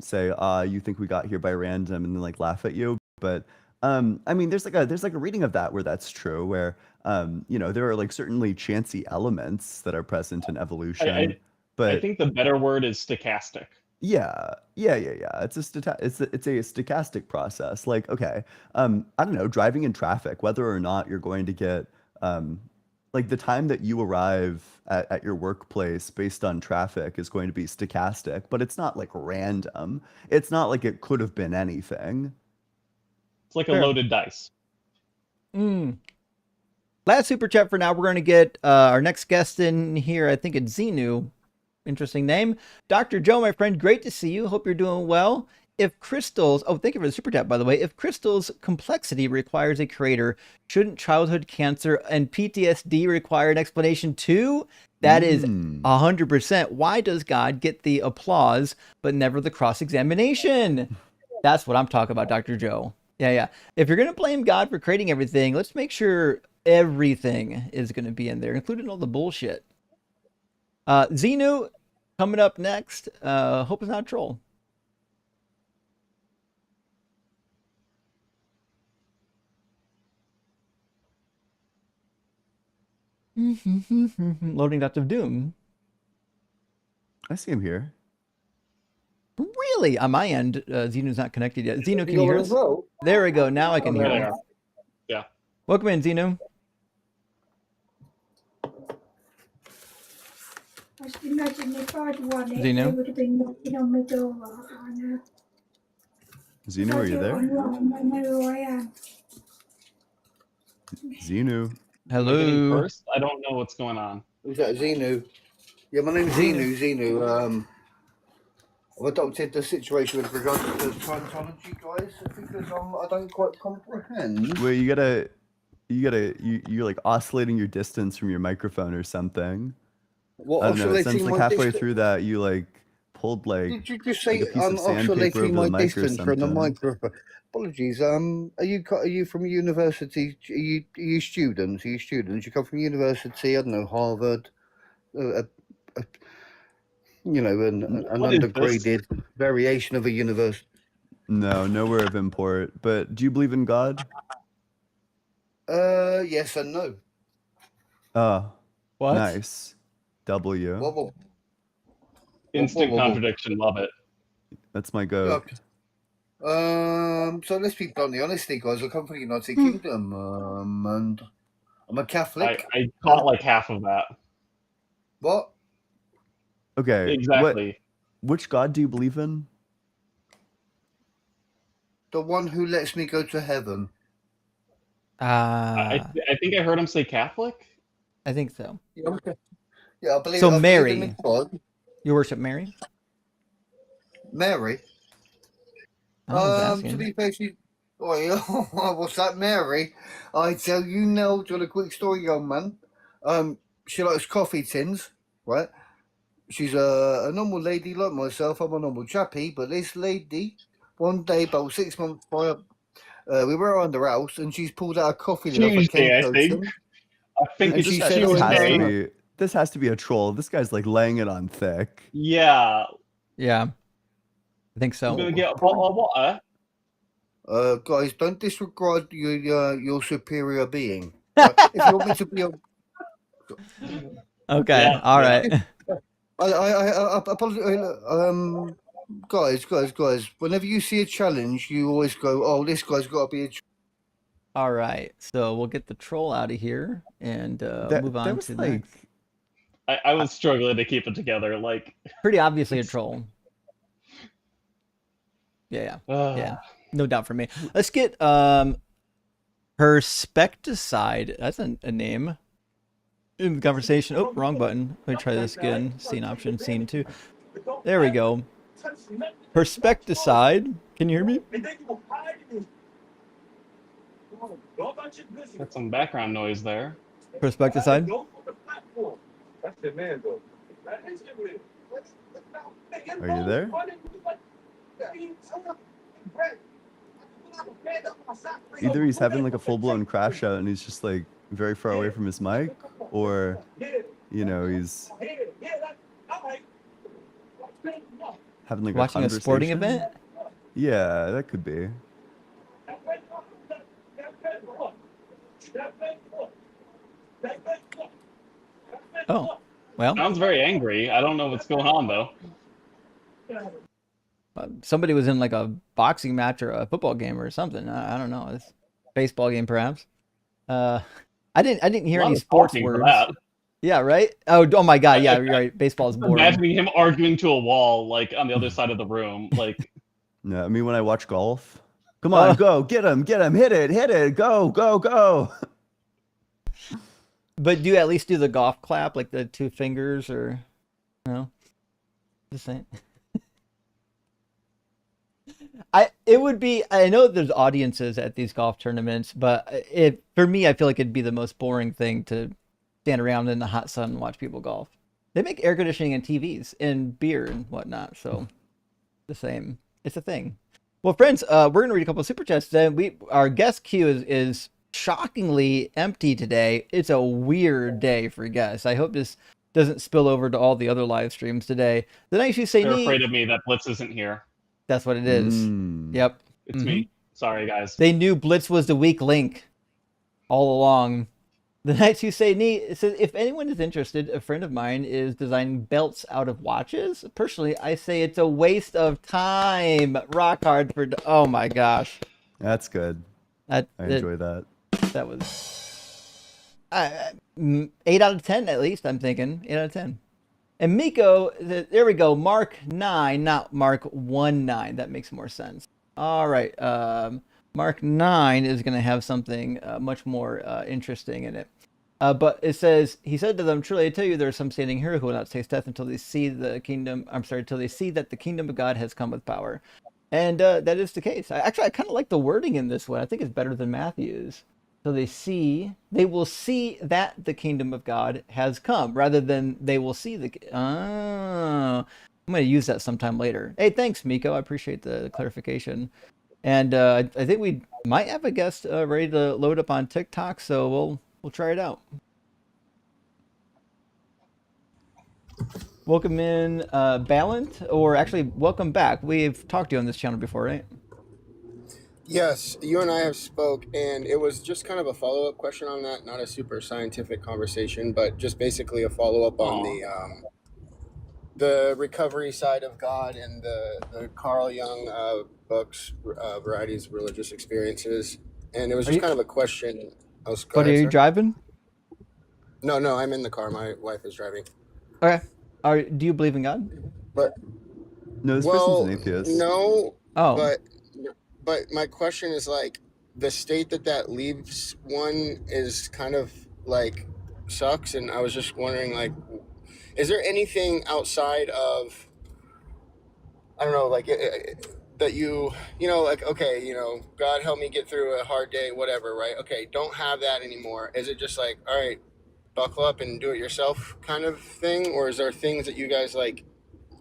say, you think we got here by random, and then like laugh at you. But I mean, there's like a reading of that where that's true, where there are like certainly chancy elements that are present in evolution, I but think the better word is stochastic. yeah. It's a stochastic process. Like, okay, I don't know, driving in traffic, whether or not you're going to get like the time that you arrive at your workplace based on traffic is going to be stochastic, but it's not like random. It's not like it could have been anything. It's like a Fair. loaded dice. Last super chat for now. We're going to get our next guest in here. I think it's Xenu. Interesting name. Dr. Joe, my friend, great to see you. Hope you're doing well. If crystals, thank you for the super chat, by the way. If crystals' complexity requires a creator, shouldn't childhood cancer and PTSD require an explanation too? That is 100%. Why does God get the applause but never the cross-examination? That's what I'm talking about, Dr. Joe. Yeah. If you're going to blame God for creating everything, let's make sure everything is going to be in there, including all the bullshit. Xenu, coming up next. Hope it's not a troll. Loading Dots of Doom. I see him here. Really? On my end, Xeno's not connected yet. Xeno, can you got hear one us? as well? There we go. Now I can Oh, hear there you. we are. Yeah. Welcome in, Xeno. I just imagine if I'd won it, Zeno? they would have been knocking on my door right by now. Xenu, are you there? Online, they know who I am. Xenu. Am I getting Hello. cursed? I don't know what's going on. Is that Xenu? Yeah, my name's Xenu. Xenu. I've adopted the situation with regards to Scientology, guys, because I don't quite comprehend. Wait, you're like oscillating your distance from your microphone or something. What, I don't know. It sounds oscillating like my halfway distance? through that you like pulled like Did you just say a piece I'm of sandpaper oscillating over my the mic or distance from the something. microphone? Apologies. Are you from university? Are you students? Are you students? You come from university? I don't know, Harvard. You know, an What is this? undergraded variation of a university. No, nowhere of import. But do you believe in God? Yes and no. What? Nice. W. What? Instant contradiction. Love it. That's my goat. So let's be bluntly honest, here, guys. I come from the United Kingdom, and I'm a Catholic. I caught like half of that. What? Okay. Exactly. Which God do you believe in? The one who lets me go to heaven. I think I heard him say Catholic. I think so. Yeah, okay. Yeah, I believe. So I believe Mary. in God. You worship Mary? Mary. I was To asking. be fair, she. Oh, yeah. What's that, Mary? I tell you now, do you want a quick story, young man? She likes coffee tins, right? She's a normal lady like myself. I'm a normal chappie, but this lady, one day about 6 months prior, we were around the house, and she's pulled out a coffee lid off a Tuesday, I Kenko think. tin. I think And it's she This, said, this "Oh, has to Tuesday. be. This has to be a troll. This guy's like laying it on thick. Yeah. Yeah. I think I'm so. gonna get a bottle of water. Guys, don't disregard your superior being. Right? If you want me to be a Okay. Yeah, All yeah. right. I apologize. Guys. Whenever you see a challenge, you always go, "Oh, this guy's got to be a." All right. So we'll get the troll out of here and move on was to like next. I was struggling to keep it together. Like, Pretty obviously a troll. Yeah. Yeah. No doubt for me. Let's get Perspecticide. That's a name in the conversation. Oh, wrong button. Let me try this again. Scene option, scene 2. There we go. Perspecticide. Can you hear me? Got some background noise there. Perspecticide. Are you there? Either he's having like a full-blown crash out and he's just like very far away from his mic, or you know, he's having like Watching a sporting conversation. event? Yeah, that could be. Oh, well, Sounds very angry. I don't know what's going on though. somebody was in like a boxing match or a football game or something. I don't know. It's baseball game perhaps. I didn't hear A lot any of sports talking for words. that. Yeah, right? Oh my god, yeah, you're right. Baseball is boring. Imagining him arguing to a wall, like on the other side of the room. Like, No, I mean when I watch golf. Come on, go, get him, hit it, go, go, go. But do you at least do the golf clap, like the 2 fingers, or no? Just saying. It would be. I know there's audiences at these golf tournaments, but for me, I feel like it'd be the most boring thing to stand around in the hot sun and watch people golf. They make air conditioning and TVs and beer and whatnot, so the same. It's a thing. Well, friends, we're gonna read a couple of super chats today. Our guest queue is shockingly empty today. It's a weird day for guests. I hope this doesn't spill over to all the other live streams today. The night you say they're nee, afraid of me that Blitz isn't here. that's what it is. Mm. Yep. It's me. Sorry, guys. They knew Blitz was the weak link all along. The Knights Who Say Knee, it says, if anyone is interested, a friend of mine is designing belts out of watches. Personally, I say it's a waste of time. Rock hard for. Oh my gosh. That's good. That, I that, enjoy that. that was 8 out of 10 at least, I'm thinking. 8 out of 10. And Miko, there we go. Mark 9, not Mark 19. That makes more sense. All right. Mark 9 is going to have something much more interesting in it. But it says, he said to them, truly I tell you, there are some standing here who will not taste death until they see the kingdom. I'm sorry, until they see that the kingdom of God has come with power. And that is the case. I kind of like the wording in this one. I think it's better than Matthew's. So they will see that the kingdom of God has come, rather than they will see the. Oh, I'm going to use that sometime later. Hey, thanks, Miko. I appreciate the clarification. And I think we might have a guest ready to load up on TikTok, so we'll try it out. Welcome in, Ballant, or actually, welcome back. We've talked to you on this channel before, right? Yes, you and I have spoke, and it was just kind of a follow-up question on that, not a super scientific conversation, but just basically a follow-up on the recovery side of God and the Carl Jung books, Varieties of Religious Experiences. And it was just kind of a question. Oh, go But are ahead, you sir. driving? No, I'm in the car. My wife is driving. Okay. Do you believe in God? But No, this person's an atheist. no, Oh. but my question is like the state that leaves one is kind of like sucks, and I was just wondering like, is there anything outside of, I don't know, like that you know, like, okay, you know, God help me get through a hard day, whatever, right? Okay, don't have that anymore. Is it just like, all right, buckle up and do it yourself kind of thing, or is there things that you guys like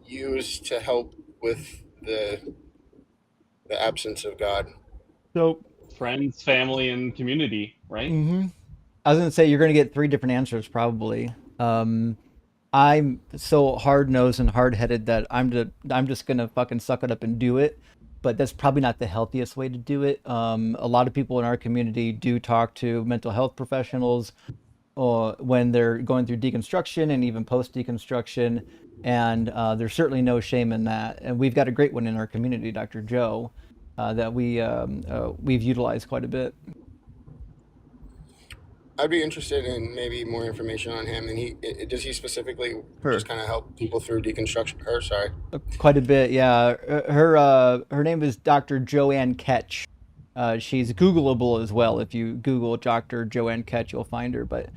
use to help with the absence of God? So Friends, family, and community, right? I was gonna say you're gonna get 3 different answers probably. I'm so hard-nosed and hard-headed that I'm just gonna fucking suck it up and do it. But that's probably not the healthiest way to do it. A lot of people in our community do talk to mental health professionals when they're going through deconstruction and even post deconstruction, and there's certainly no shame in that. And we've got a great one in our community, Dr. Joe, that we've utilized quite a bit. I'd be interested in maybe more information on him. And does he specifically just kind of help people through deconstruction? Or sorry, Quite a bit, yeah. Her name is Dr. Joanne Ketch. She's Googleable as well. If you Google Dr. Joanne Ketch, you'll find her. But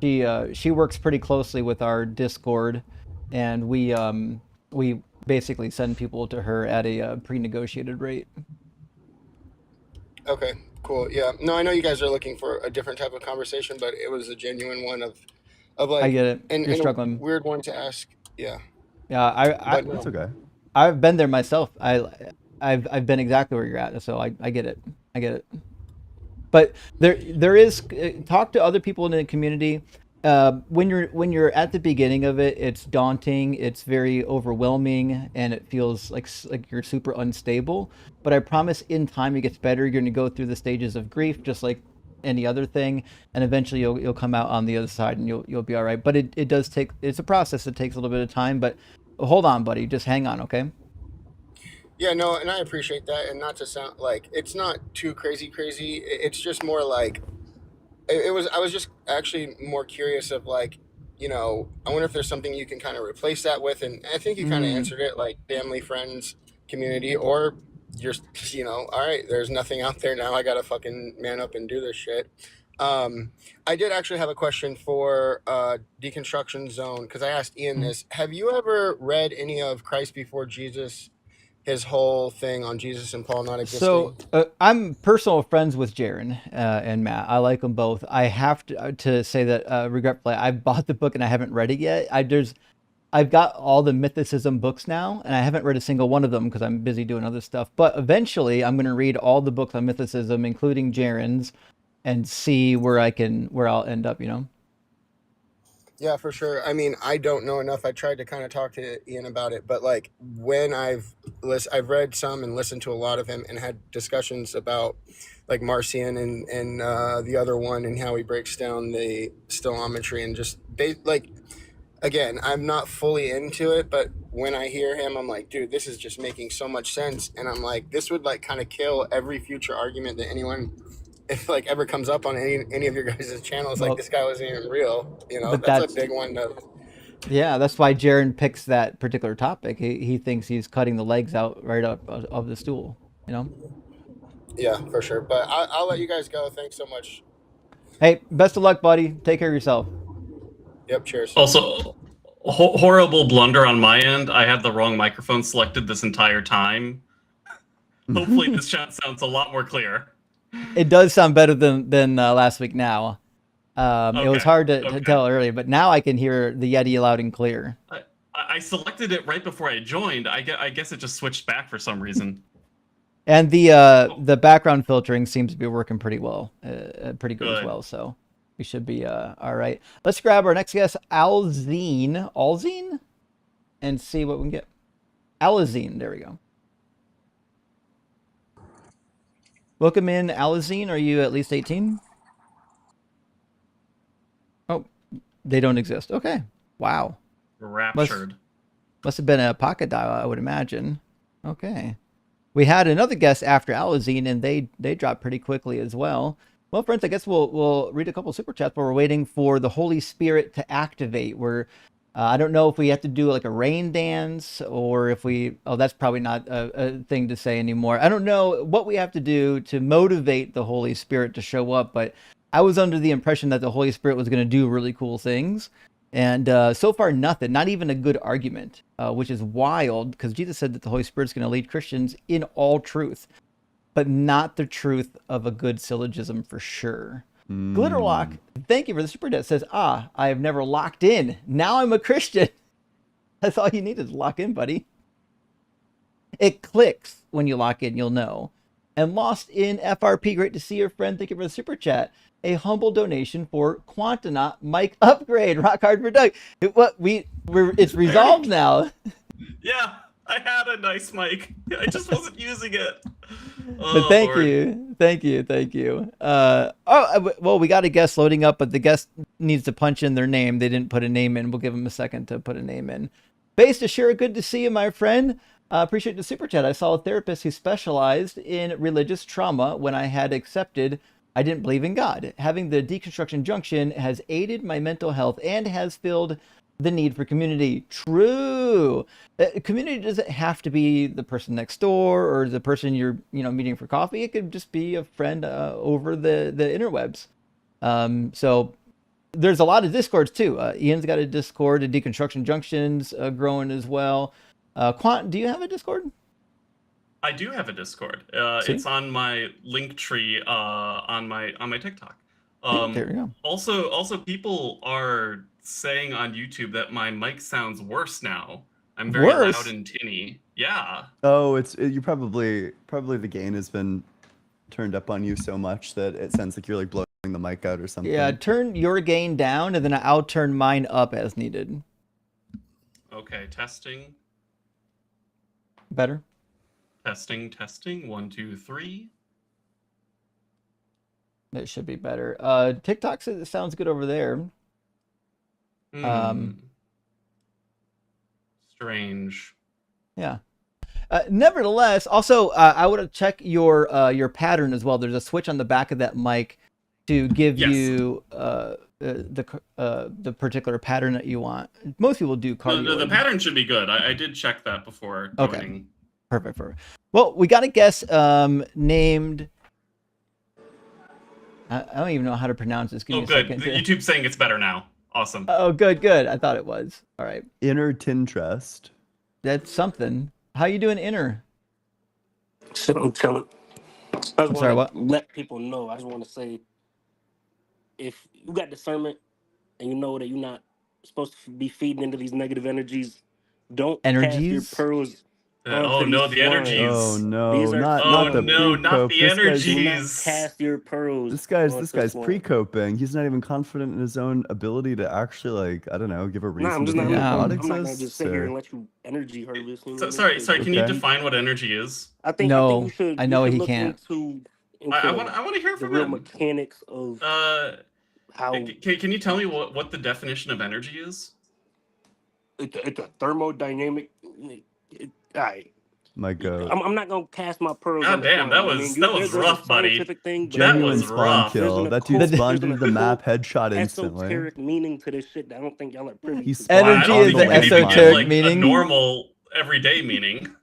she works pretty closely with our Discord, and we basically send people to her at a pre-negotiated rate. okay, cool, yeah. No, I know you guys are looking for a different type of conversation, but it was a genuine one of like, I get it. and You're a struggling. weird one to ask. Yeah, Yeah, but That's okay. I've been there myself. I've been exactly where you're at, so I get it. I get it. But there is talk to other people in the community. When you're at the beginning of it, it's daunting. It's very overwhelming, and it feels like you're super unstable. But I promise, in time, it gets better. You're going to go through the stages of grief, just like any other thing, and eventually you'll come out on the other side, and you'll be all right. But it does take. It's a process. It takes a little bit of time. But hold on, buddy. Just hang on, okay? yeah, no, and I appreciate that. And not to sound like it's not too crazy. It's just more like it was. I was just actually more curious of like, you know, I wonder if there's something you can kind of replace that with. And I think you kind of answered it, like family, friends, community, or you're, you know, all right, there's nothing out there now. I gotta fucking man up and do this shit. I did actually have a question for Deconstruction Zone, because I asked Ian this. Have you ever read any of Christ Before Jesus? His whole thing on Jesus and Paul not existing. So I'm personal friends with Jaron and Matt. I like them both. I have to say that regretfully, I bought the book and I haven't read it yet. I've got all the mythicism books now, and I haven't read a single one of them because I'm busy doing other stuff. But eventually, I'm going to read all the books on mythicism, including Jaron's, and see where I'll end up. You know. Yeah, for sure. I mean, I don't know enough. I tried to kind of talk to Ian about it, but like when I've read some and listened to a lot of him and had discussions about like Marcion and the other one, and how he breaks down the stilometry and just like, again, I'm not fully into it, but when I hear him, I'm like, dude, this is just making so much sense. And I'm like, this would like kind of kill every future argument that anyone, if like ever comes up on any of your guys' channels, like this guy wasn't even real. You know, but that's a big one to. Yeah, that's why Jaron picks that particular topic. He thinks he's cutting the legs out right up of the stool. You know. Yeah, for sure. But I'll let you guys go. Thanks so much. Hey, best of luck, buddy. Take care of yourself. Yep. Cheers. Also, horrible blunder on my end. I had the wrong microphone selected this entire time. Hopefully, this chat sounds a lot more clear. It does sound better than last week now. It was hard to tell earlier, but now I can hear the Yeti loud and clear. I selected it right before I joined. I guess it just switched back for some reason. And the background filtering seems to be working pretty well, pretty good as well. So we should be all right. Let's grab our next guest, Alzine, and see what we can get. Alazine, there we go. Welcome in, Alazine. Are you at least 18? Oh, they don't exist. Okay. Wow. Raptured. Must have been a pocket dial, I would imagine. Okay. We had another guest after Alazine, and they dropped pretty quickly as well. Well, friends, I guess we'll read a couple super chats, but we're waiting for the Holy Spirit to activate. I don't know if we have to do like a rain dance or if that's probably not a thing to say anymore. I don't know what we have to do to motivate the Holy Spirit to show up, but I was under the impression that the Holy Spirit was going to do really cool things. And so far, nothing, not even a good argument, which is wild because Jesus said that the Holy Spirit's going to lead Christians in all truth, but not the truth of a good syllogism for sure. Glitterlock, thank you for the super chat. Says, I have never locked in. Now I'm a Christian. That's all you need is lock in, buddy. It clicks when you lock in, you'll know. And Lost in FRP, great to see your friend. Thank you for the super chat. A humble donation for Quantanaut mic upgrade. Rock hard for Doug. It's resolved now. Yeah, I had a nice mic. I just wasn't using it. But thank you. Well, we got a guest loading up, but the guest needs to punch in their name. They didn't put a name in. We'll give them a second to put a name in. Base to share. Good to see you, my friend. Appreciate the super chat. I saw a therapist who specialized in religious trauma when I had accepted I didn't believe in God. Having the deconstruction junction has aided my mental health and has filled the need for community. True. Community doesn't have to be the person next door or the person you're meeting for coffee. It could just be a friend over the interwebs. So there's a lot of discords too. Ian's got a discord. The deconstruction junctions growing as well. Quant, do you have a discord? I do have a Discord. It's on my link tree on my TikTok. There we go. Also, people are saying on YouTube that my mic sounds worse now. I'm very loud and tinny. Yeah. Oh, you probably the gain has been turned up on you so much that it sounds like you're like blowing the mic out or something. Yeah, turn your gain down and then I'll turn mine up as needed. Okay, testing. Better? Testing. 1, 2, 3. It should be better. TikTok says it sounds good over there. Strange. Yeah. Nevertheless, also I would check your pattern as well. There's a switch on the back of that mic to give you the particular pattern that you want. Most people do cardioid. The pattern should be good. I did check that before joining. Okay. Perfect. Well, we got a guest named. I don't even know how to pronounce this. Give me a good. second. YouTube's saying it's better now. Awesome. Oh, good. I thought it was. All right. Inner Tintrust. That's something. How you doing, Inner? Shit, I'm chilling. I'm sorry, what? Let people know. I just want to say, if you got discernment and you know that you're not supposed to be feeding into these negative energies, don't cast your pearls. Oh no, the energies. Oh no, not the energies. Do not cast your pearls. This guy's pre-coping. He's not even confident in his own ability to actually, like, I don't know, give a reason. I'm to not God gonna just sit here and let you energy harvest. Sorry. Can you define what energy is? I think you should. I know you should he look can't. Into into I want to hear the from real him. mechanics of how Can you tell me what the definition of energy is? it's a thermodynamic. All right. My goat. I'm not gonna cast my pearls on God the damn, swine. that I mean, was there's a rough, buddy. scientific thing, but That Genuine was spawn rough. there's an kill. That occult, dude spawned there's an into the map, occult, headshot instantly. esoteric meaning to this shit that I don't think y'all are privy to. Energy I is don't think the you need to give esoteric like meaning. a normal everyday meaning.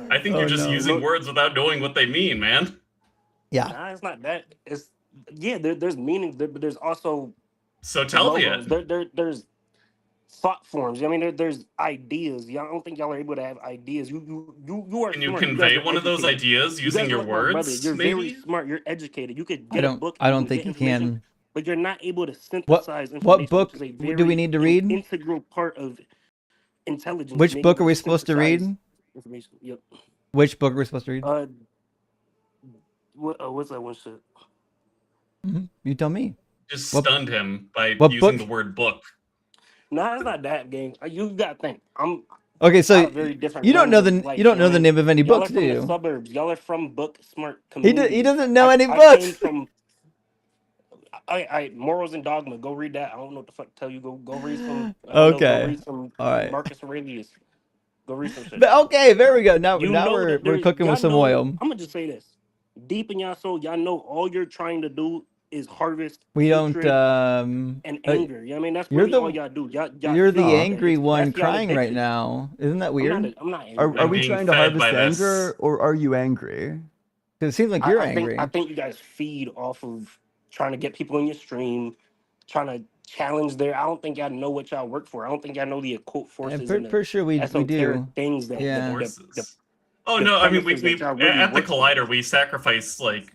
I think Oh, you're just no. using words without knowing what they mean, man. Yeah. Nah, it's not that. It's there's meaning, but there's also So tell me logos. it. There's thought forms. I mean, there's ideas. Y'all I don't think y'all are able to have ideas. You are Can you smart. You guys convey are one of those educated. ideas You using guys are your like my brother. words? You're very Maybe. smart. You're educated. You could I get a don't. book. I You don't can think get you information, can. but you're not able to What synthesize information, book which is a do we very need to read? integral part of intelligence. Which being book able are to we supposed to read? synthesize information. Yep. Which book are we supposed to read? What's that one shit? You tell me. Just What- stunned him by what using book? the word book. Nah, it's not that, gang. You gotta think. I'm Okay, so out of very different you don't know realms the of life, you don't you know know the what I mean? name of any Y'all books, are do from the you? suburbs. Y'all are from book smart He communities. doesn't know any I books. came from I morals and dogma. Go read that. I don't know what the fuck to tell you. Go read some. I don't know. Go Okay. read some All right. Marcus Aurelius. Go read some shit. But okay, there we go. Now You now know that we're cooking y'all with some know, oil. I'm gonna just say this. Deep in y'all soul, y'all know all you're trying to do is harvest We don't hatred and anger. You know what I mean? That's you're really the- all y'all do. Y'all You're the feed that. angry one That's y'all crying right addiction. now. Isn't that weird? I'm not angry. Are we being trying to fed harvest by this. anger, or are you angry? Because it seems like you're I angry. think you guys feed off of trying to get people in your stream, trying to challenge their. I don't think y'all know what y'all work for. I don't think y'all know the occult forces and the pretty sure we esoteric do. things that Yeah. Forces. Oh the no! I mean, premises we that y'all really at the work for. Collider we sacrifice like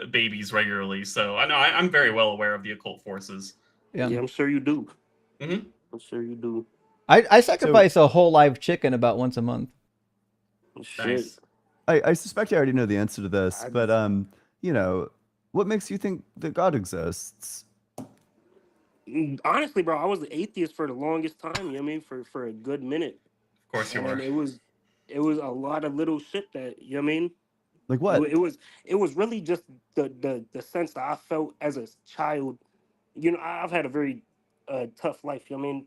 babies regularly. So I know I'm very well aware of the occult forces. Yeah. I'm sure you do. Mhm. I'm sure you do. I sacrifice a whole live chicken about once a month. Shit. Nice. I suspect I already know the answer to this, I but what makes you think that God exists? Honestly, bro, I was an atheist for the longest time. You know what I mean? For a good minute. Of course you And were. then it was a lot of little shit that, you know what I mean? Like what? It was really just the sense that I felt as a child. You know, I've had a very tough life. You know what I mean?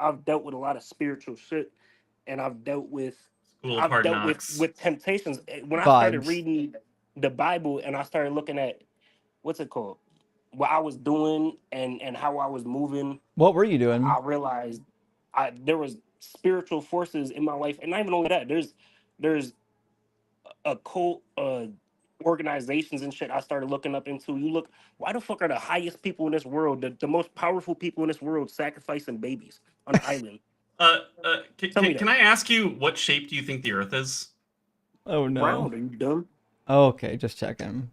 I've dealt with a lot of spiritual shit, and I've dealt with temptations. When I started Vibes. reading the Bible and I started looking at what's it called, what I was doing and how I was moving, What were you doing? I realized there was spiritual forces in my life, and not even only that. There's occult organizations and shit I started looking up into. Why the fuck are the highest people in this world, the most powerful people in this world, sacrificing babies on an island? Can I ask you what shape do you think the Earth is? Oh no. Round, are you dumb? Okay, just checking.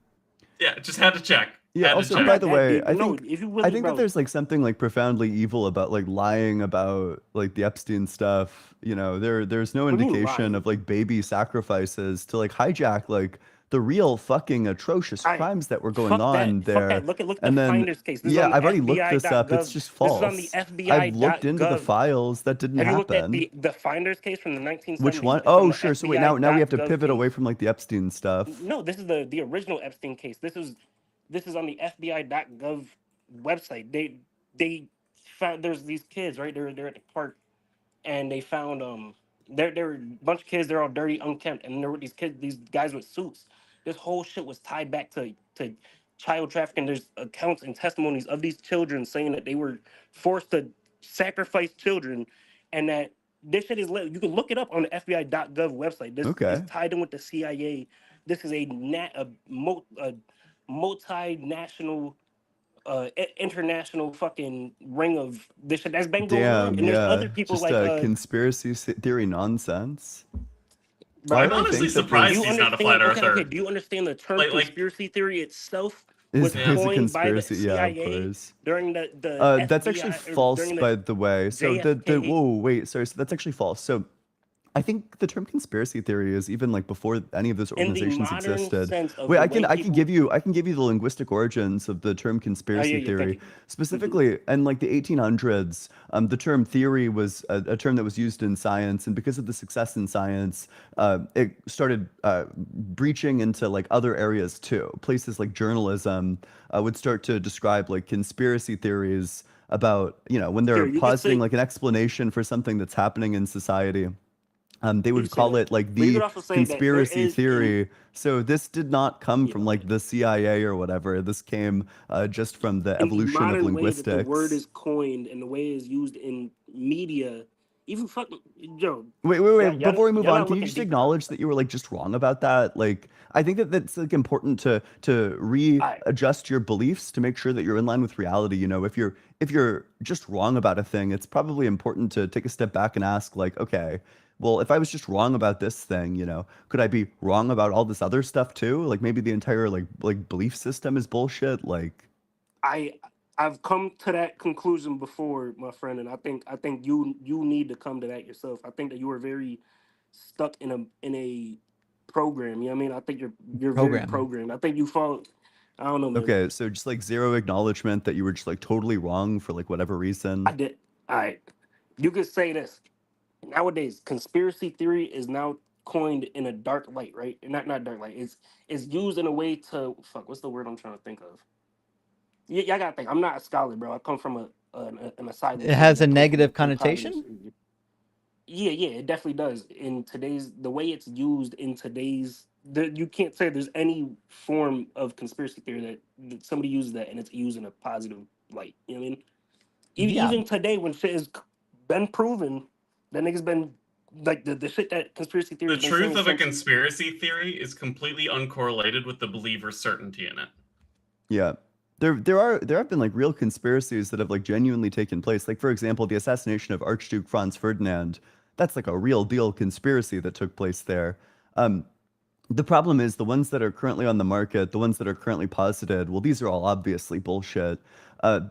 Yeah, just had to check. Yeah. Also, by the way, I think that there's like something like profoundly evil about like lying about like the Epstein stuff. You know, there's no What do you mean indication lying? of like baby sacrifices to like hijack like the real fucking atrocious crimes that were going on there. Fuck that. Look at And the then Finders case. This is yeah, on the I've already looked this up. It's FBI.gov. just This false. is on the FBI.gov. I've looked into the files. That didn't Have you happen. looked at the Finders case from the 1970s? Which one? It's on Oh, the sure. So wait, now we have to FBI.gov pivot case. away from like the Epstein stuff. No, this is the original Epstein case. This is on the FBI.gov website. They found there's these kids, right? They're at the park, and they found there were a bunch of kids. They're all dirty, unkempt, and there were these guys with suits. This whole shit was tied back to child trafficking. There's accounts and testimonies of these children saying that they were forced to sacrifice children, and that this shit is lit. You can look it up on the FBI.gov website. This is tied in with the CIA. This is a multinational, international fucking ring of this shit that's been going on. Damn, And there's yeah. other people Just like conspiracy theory nonsense. Bro, I'm honestly surprised he's not a flat earther. Okay, do you understand the term conspiracy theory itself Is was a coined by the conspiracy? Yeah, of CIA course. during the That's FBI, actually or false, during by the way. So the JFK. whoa, wait, sorry. So that's actually false. So I think the term conspiracy theory is even like before any of those In the organizations modern existed. sense of Wait, the I way can give people. you the linguistic origins of the term Oh yeah, conspiracy yeah. Thank theory. you. Specifically, in like the 1800s, the term theory was a term that was used in science, and because of the success in science, it started breaching into like other areas too. Places like journalism would start to describe like conspiracy theories about, you know, when they're Here, you could positing say like an explanation for something that's happening in society. They you would could say call that, it like but you could the also say that there conspiracy is in theory. So this did not come yeah, from like the CIA or whatever. This came just from the in the evolution of modern way that the word linguistics. is coined and the way it's used in media, even fucking yo, Wait. Before we move y'all on, not can you looking just deep enough. acknowledge that you were like just wrong about that? Like, I think that that's like important to All right, readjust your beliefs to make sure that you're in line with reality. You know, if you're just wrong about a thing, it's probably important to take a step back and ask, like, okay, well, if I was just wrong about this thing, you know, could I be wrong about all this other stuff too? Like maybe the entire like belief system is bullshit. Like, I I've come to that conclusion before, my friend, and I think you need to come to that yourself. I think that you are very stuck in a program. You know what I mean? I think you're very Program. programmed. I think you fall. I don't know, man. okay, so just like zero acknowledgement that you were just like totally wrong for like whatever I reason. did. All right. You could say this. Nowadays, conspiracy theory is now coined in a dark light, right? Not dark light. It's used in a way to fuck. What's the word I'm trying to think of? Yeah, I gotta think. I'm not a scholar, bro. I come from an asylum It family. has I a come from negative impoverished. connotation. Yeah, it definitely does. In today's the way it's used in today's, you can't say there's any form of conspiracy theory that somebody uses that and it's used in a positive light. You know what I mean? Yeah, Even today, when shit has been proven, that niggas been like the shit that conspiracy The theories been truth saying of a since. conspiracy theory is completely uncorrelated with the believer's certainty in it. Yeah. There have been like real conspiracies that have like genuinely taken place. Like for example, the assassination of Archduke Franz Ferdinand. That's like a real deal conspiracy that took place there. Um, the problem is the ones that are currently on the market, the ones that are currently posited, well, these are all obviously bullshit.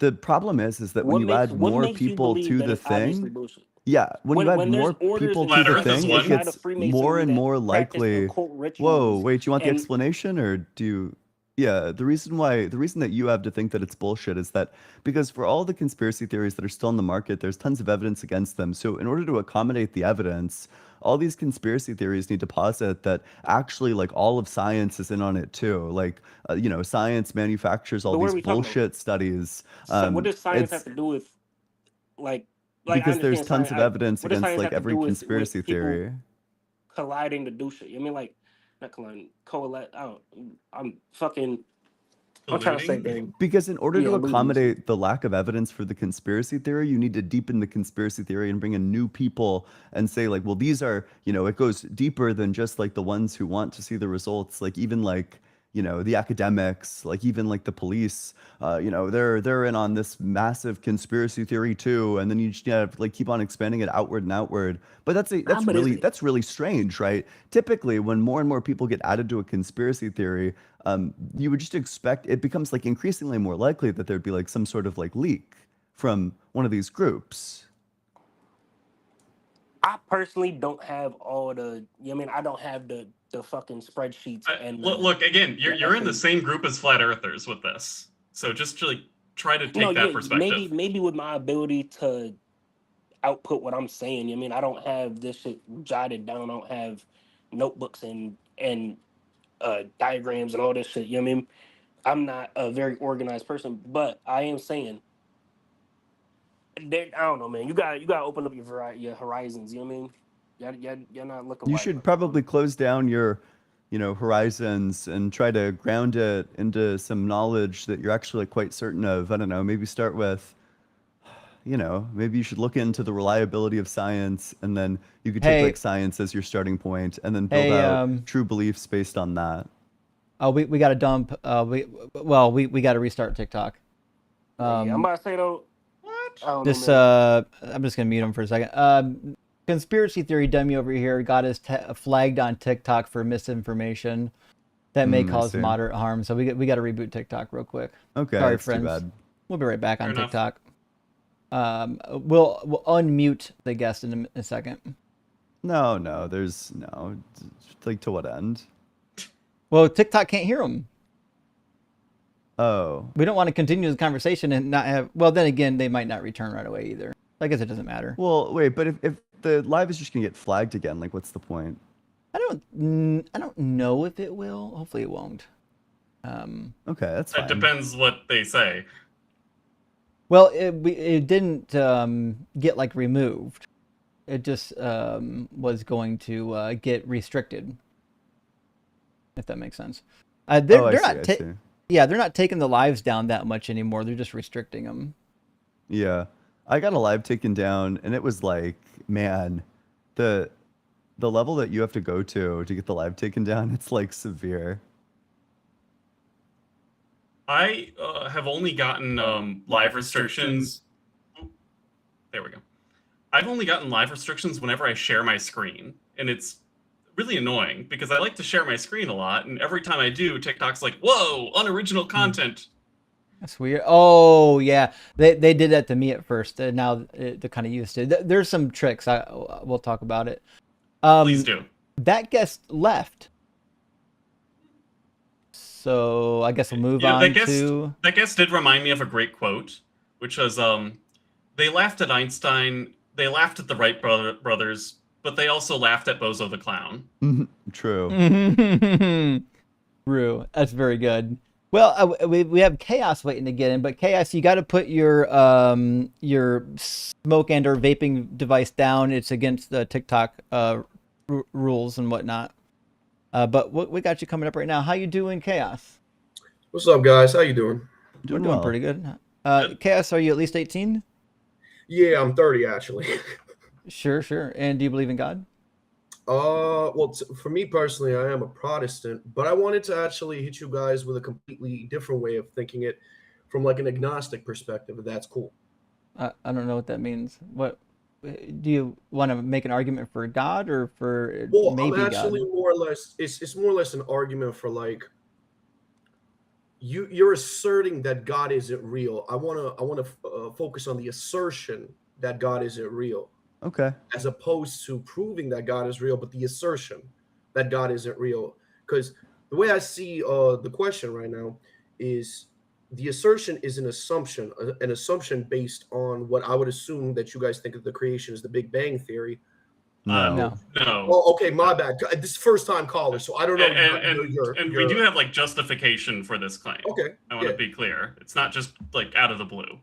The problem is that when you add What more makes you people believe to that the it's obviously thing, bullshit? yeah, when you add When there's more orders people and to Flat the Earth is structures thing, it one. inside gets of more Freemasonry and that more practice likely. occult Whoa, rituals wait, do you want the and explanation or do you? Yeah, the reason that you have to think that it's bullshit is that because for all the conspiracy theories that are still in the market, there's tons of evidence against them. So in order to accommodate the evidence, all these conspiracy theories need to posit that actually like all of science is in on it too. Like you know, science manufactures all but what are these we talking about? bullshit studies. So what does science have It's to do with like I because there's understand tons science. of evidence What does against science like have to every do conspiracy with people theory. colliding to do shit? You know what I mean like not colliding, coalesce? I don't. I'm fucking. I'm trying to say, Colluding? game. Because in order Yeah, to losing shit. accommodate the lack of evidence for the conspiracy theory, you need to deepen the conspiracy theory and bring in new people and say, like, well, these are, you know, it goes deeper than just like the ones who want to see the results. Like, even like, you know, the academics, like even like the police, you know, they're in on this massive conspiracy theory too. And then you just have like keep on expanding it outward and outward. But But is it? that's really strange, right? Typically, when more and more people get added to a conspiracy theory, you would just expect it becomes like increasingly more likely that there'd be like some sort of like leak from one of these groups. I personally don't have all the. You know what I mean, I don't have the fucking spreadsheets and Look, again, the you're in the effing. same group as flat earthers with this. So just to, like, try to No, take that yeah, perspective. maybe with my ability to output what I'm saying. You know what I mean, I don't have this shit jotted down. I don't have notebooks and diagrams and all this shit. You know what I mean? I'm not a very organized person, but I am saying I don't know, man. You gotta open up your horizons. You know what I mean? You're not looking You wide should enough. I don't probably know. close down your, you know, horizons and try to ground it into some knowledge that you're actually quite certain of. I don't know, maybe start with, you know, maybe you should look into the reliability of science and then you could take Hey, like science as your starting point and then build hey, out true beliefs based on that. oh, we got to dump. We got to restart TikTok. Yeah, I'm Um, about to say though. What? I don't know, this man. I'm just gonna mute him for a second. Conspiracy theory dummy over here got us flagged on TikTok for misinformation that may I cause see. moderate harm. So we got to reboot TikTok real quick. Okay, Sorry, that's too friends. bad. We'll be right back Fair on enough. TikTok. We'll unmute the guest in a second. No, there's no. Like, to what end? Well, TikTok can't hear them. Oh. We don't want to continue the conversation and not have. Well, then again, they might not return right away either. I guess it doesn't matter. Well, wait, but if the live is just gonna get flagged again, like, what's the point? I don't know if it will. Hopefully, it won't. Okay, that's fine. It depends what they say. Well, it didn't get like removed. It just was going to get restricted. If that makes sense. They're not. Yeah, they're not taking the lives down that much anymore. They're just restricting them. Yeah, I got a live taken down, and it was like, man, the level that you have to go to get the live taken down, it's like severe. I have only gotten live restrictions. There we go. I've only gotten live restrictions whenever I share my screen, and it's really annoying because I like to share my screen a lot, and every time I do, TikTok's like, "Whoa, unoriginal content." That's weird. Oh yeah, they did that to me at first, and now they're kind of used to it. There's some tricks. We'll talk about it. Please do. That guest left, so I guess we'll move on to. That guest did remind me of a great quote, which was, "They laughed at Einstein, they laughed at the Wright brothers, but they also laughed at Bozo the Clown." True. True. That's very good. Well, we have Chaos waiting to get in, but Chaos, you got to put your smoke and or vaping device down. It's against the TikTok rules and whatnot. But we got you coming up right now. How you doing, Chaos? What's up, guys? How you doing? We're doing pretty good. Chaos, are you at least 18? Yeah, I'm 30 actually. Sure. And do you believe in God? Well, for me personally, I am a Protestant, but I wanted to actually hit you guys with a completely different way of thinking it from like an agnostic perspective, if that's cool. I don't know what that means. What do you want to make an argument for God or for maybe I'm actually God? more or less it's more or less an argument for like you're asserting that God isn't real. I want to focus on the assertion that God isn't real. Okay. As opposed to proving that God is real, but the assertion that God isn't real. Because the way I see the question right now is the assertion is an assumption based on what I would assume that you guys think of the creation as the Big Bang Theory. No. Oh, okay, my bad. This is first time caller, so I don't know. And we do have like justification for this claim. Okay. I want to be clear. It's not just like out of the blue.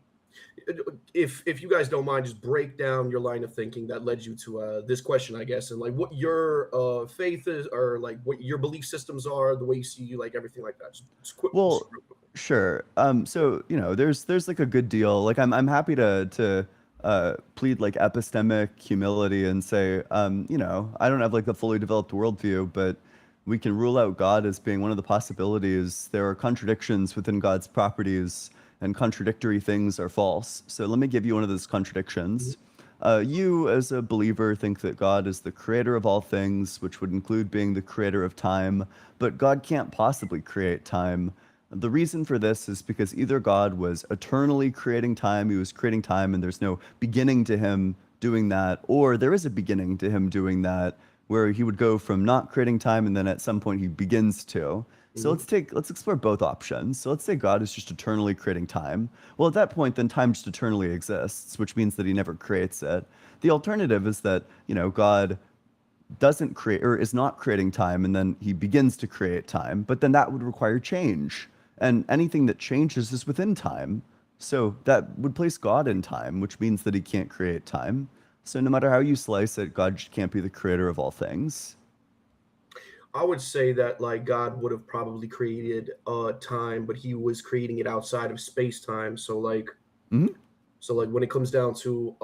If you guys don't mind, just break down your line of thinking that led you to this question, I guess, and like what your faith is, or like what your belief systems are, the way you see like everything like that. Just quick. Well, sure. So there's like a good deal. Like I'm happy to plead like epistemic humility and say, I don't have like a fully developed worldview, but we can rule out God as being one of the possibilities. There are contradictions within God's properties, and contradictory things are false. So let me give you one of those contradictions. You, as a believer, think that God is the creator of all things, which would include being the creator of time, but God can't possibly create time. The reason for this is because either God was eternally creating time, he was creating time, and there's no beginning to him doing that, or there is a beginning to him doing that, where he would go from not creating time, and then at some point he begins to. So let's explore both options. So let's say God is just eternally creating time. Well, at that point, then time just eternally exists, which means that he never creates it. The alternative is that, God doesn't create or is not creating time, and then he begins to create time, but then that would require change. And anything that changes is within time. So that would place God in time, which means that he can't create time. So no matter how you slice it, God just can't be the creator of all things. I would say that like God would have probably created time, but he was creating it outside of space-time. So like, so like when it comes down to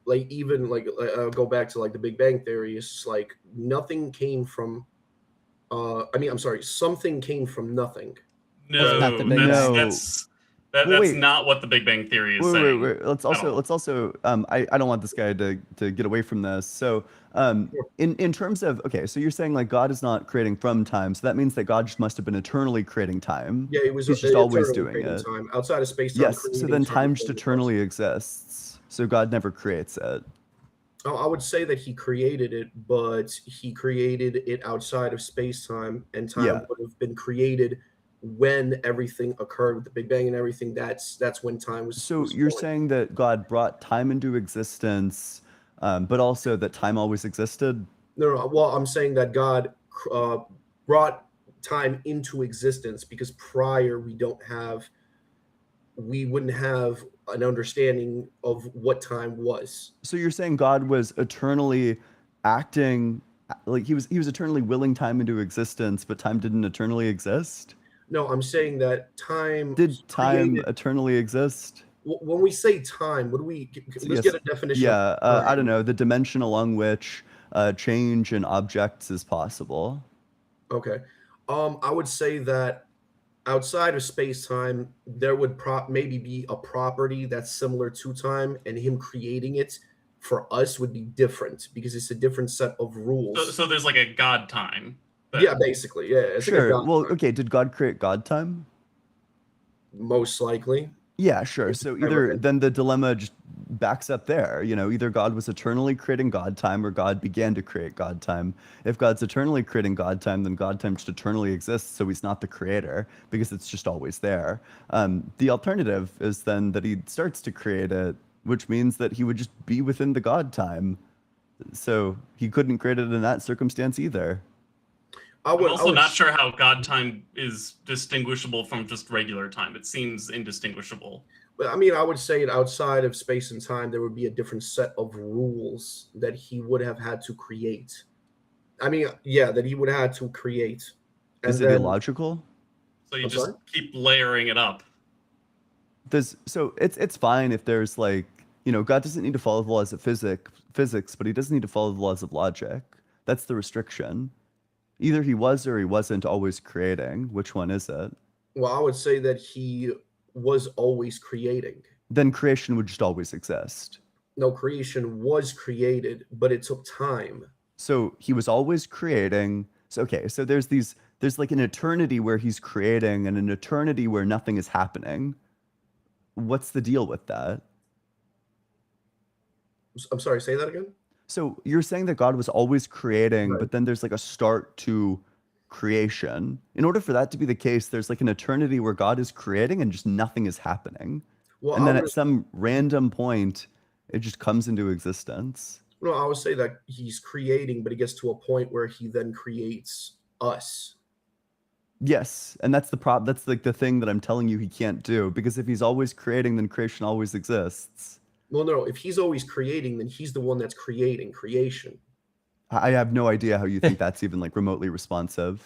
like even like go back to like the Big Bang Theory, it's like nothing came from. Something came from nothing. No, that's not what the Big Bang Theory is saying. Wait. Let's also. I don't want this guy to get away from this. So, in terms of so you're saying like God is not creating from time, so that means that God just must have been eternally creating time. Yeah, he was. He's just always doing it. Time outside of space. Yes. So then time just eternally exists. So God never creates it. I would say that he created it, but he created it outside of space-time, and time Yeah. would have been created when everything occurred with the Big Bang and everything. That's when time So was you're born. saying that God brought time into existence, but also that time always existed? No. Well, I'm saying that God brought time into existence because prior we wouldn't have an understanding of what time was. So you're saying God was eternally acting, like he was eternally willing time into existence, but time didn't eternally exist? No, I'm saying that time Did time created. eternally exist? When we say time, what do we? So Let's yes, get a definition yeah, of I don't time. know, the dimension along which change in objects is possible. Okay. I would say that outside of space time, there would maybe be a property that's similar to time, and him creating it for us would be different because it's a different set of rules. So there's like a God time. Yeah, basically, yeah, it's like a Sure. God Well, time, okay, did God create God time? most likely. Yeah, sure. If it's So ever either been. then the dilemma just backs up there. Either God was eternally creating God time or God began to create God time. If God's eternally creating God time, then God time just eternally exists, so he's not the creator because it's just always there. The alternative is then that he starts to create it, which means that he would just be within the God time. So he couldn't create it in that circumstance either. I'm also not sure how God time is distinguishable from just regular time. It seems indistinguishable. I mean, I would say outside of space and time, there would be a different set of rules that he would have had to create. I mean, yeah, that he would have had to create. And Is it then, illogical? So you I'm just sorry? keep layering it up. So it's fine if there's like, God doesn't need to follow the laws of physics, but he doesn't need to follow the laws of logic. That's the restriction. Either he was or he wasn't always creating. Which one is it? Well, I would say that he was always creating. Then creation would just always exist. No, creation was created, but it took time. So he was always creating. So okay, so there's like an eternity where he's creating and an eternity where nothing is happening. What's the deal with that? I'm sorry, say that again? So you're saying that God was always creating, Right. but then there's like a start to creation. In order for that to be the case, there's like an eternity where God is creating and just nothing is happening. Well, And I then would at some random point, it just comes into existence. no, I would say that he's creating, but he gets to a point where he then creates us. Yes, and that's that's like the thing that I'm telling you he can't do, because if he's always creating, then creation always exists. Well, no, if he's always creating, then he's the one that's creating creation. I have no idea how you think that's even like remotely responsive.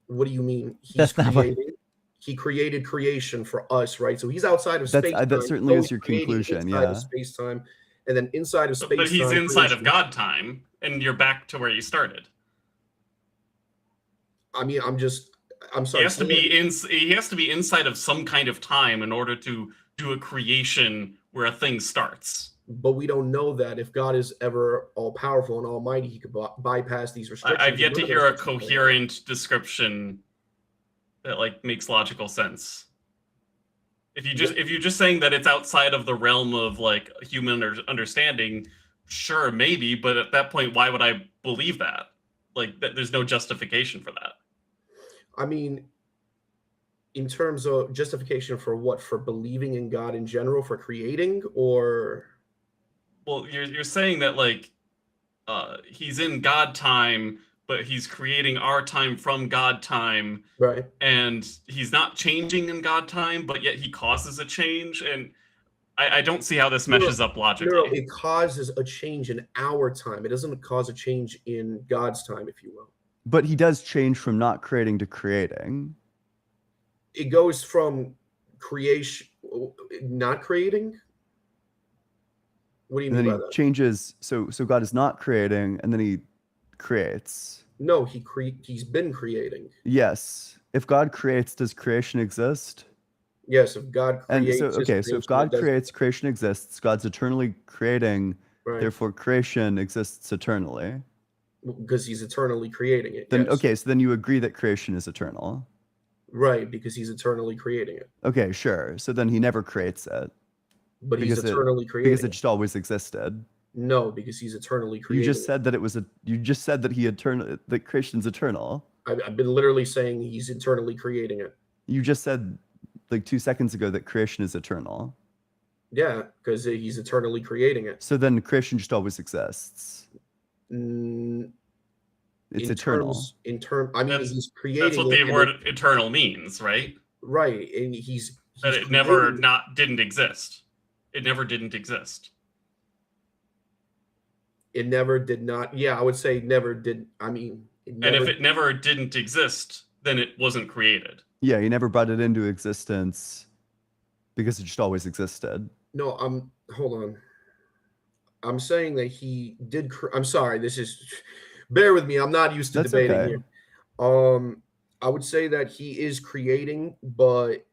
What do you mean? He's That's not what- creating. He created creation for us, right? So he's outside of That's space time. that certainly is your conclusion, Inside yeah. of space time, and then inside of space But he's time, inside of creation. God time, and you're back to where you started. I mean, I'm He sorry. has to be inside of some kind of time in order to do a creation where a thing starts. But we don't know that if God is ever all powerful and almighty, he could bypass these restrictions. I've yet to and hear a restrictions. coherent description that like makes logical sense. If you're just saying that it's outside of the realm of like human understanding, sure, maybe, but at that point, why would I believe that? Like, there's no justification for that. I mean, in terms of justification for what? For believing in God in general, for creating, or Well, you're saying that like he's in God time, but he's creating our time from God time, right? and he's not changing in God time, but yet he causes a change, and I don't see how this meshes up logically. No, it causes a change in our time. It doesn't cause a change in God's time, if you will. But he does change from not creating to creating. It goes from creation, not creating. What do you And mean then by he that? changes, so God is not creating, and then he creates. No, he's been creating. Yes. If God creates, does creation exist? Yes, if God And creates. so, his okay, so creation, if God it does- creates, creation exists. God's eternally creating, right, therefore creation exists eternally. because he's eternally creating it. Then yes. okay, so then you agree that creation is eternal. Right, because he's eternally creating it. Okay, sure. So then he never creates it But he's because eternally creating because it just always existed. No, because he's eternally You creating. just said that it was you just said that that creation's eternal. I've been literally saying he's eternally creating it. You just said like 2 seconds ago that creation is eternal. Yeah, because he's eternally creating it. So then creation just always exists. Mm, It's eternal. I mean, he's creating. That's what the word eternal means, right? Right, and he's that it never didn't exist. It never didn't exist. It never did not. Yeah, I would say never did. I mean, and if it never didn't exist, then it wasn't created. Yeah, he never brought it into existence because it just always existed. No, hold on. I'm saying that he did. I'm sorry. This is. Bear with me. I'm not used to debating here. I would say that he is creating, but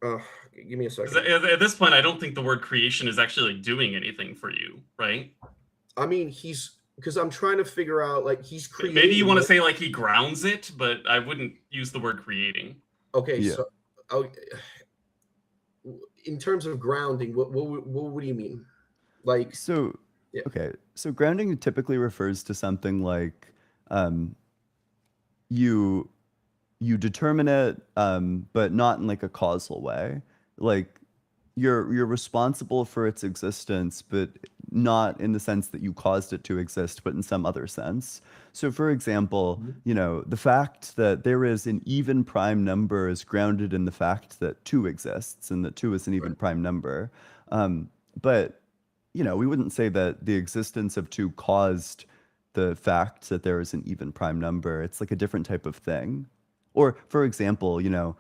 give me a second. At this point, I don't think the word creation is actually like doing anything for you, right? I mean, because I'm trying to figure out, like, he's creating. Maybe you want to say like he grounds it, but I wouldn't use the word creating. Okay, yeah. So in terms of grounding, what do you mean? Like, so yeah. Okay, so grounding typically refers to something like you determine it, but not in like a causal way. Like you're responsible for its existence, but not in the sense that you caused it to exist, but in some other sense. So for example, you know, the fact that there is an even prime number is grounded in the fact that 2 exists and that 2 is an even prime number. But you know, we wouldn't say that the existence of 2 caused the fact that there is an even prime number. It's like a different type of thing. Or for example, you know,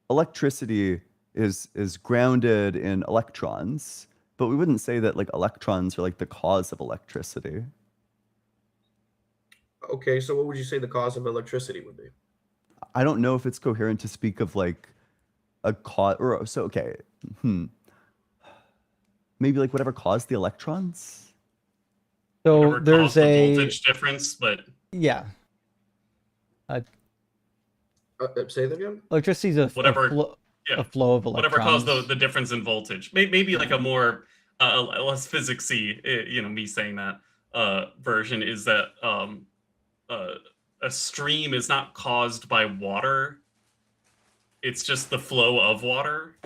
electricity is grounded in electrons, but we wouldn't say that like electrons are like the cause of electricity. Okay, so what would you say the cause of electricity would be? I don't know if it's coherent to speak of like a cause, or so okay. Maybe like whatever caused the electrons. So whatever there's a voltage difference, but yeah. Say that again. Electricity is a flow of electrons. Whatever caused the difference in voltage. Maybe like a more less physicsy, you know, me saying that version is that a stream is not caused by water. It's just the flow of water.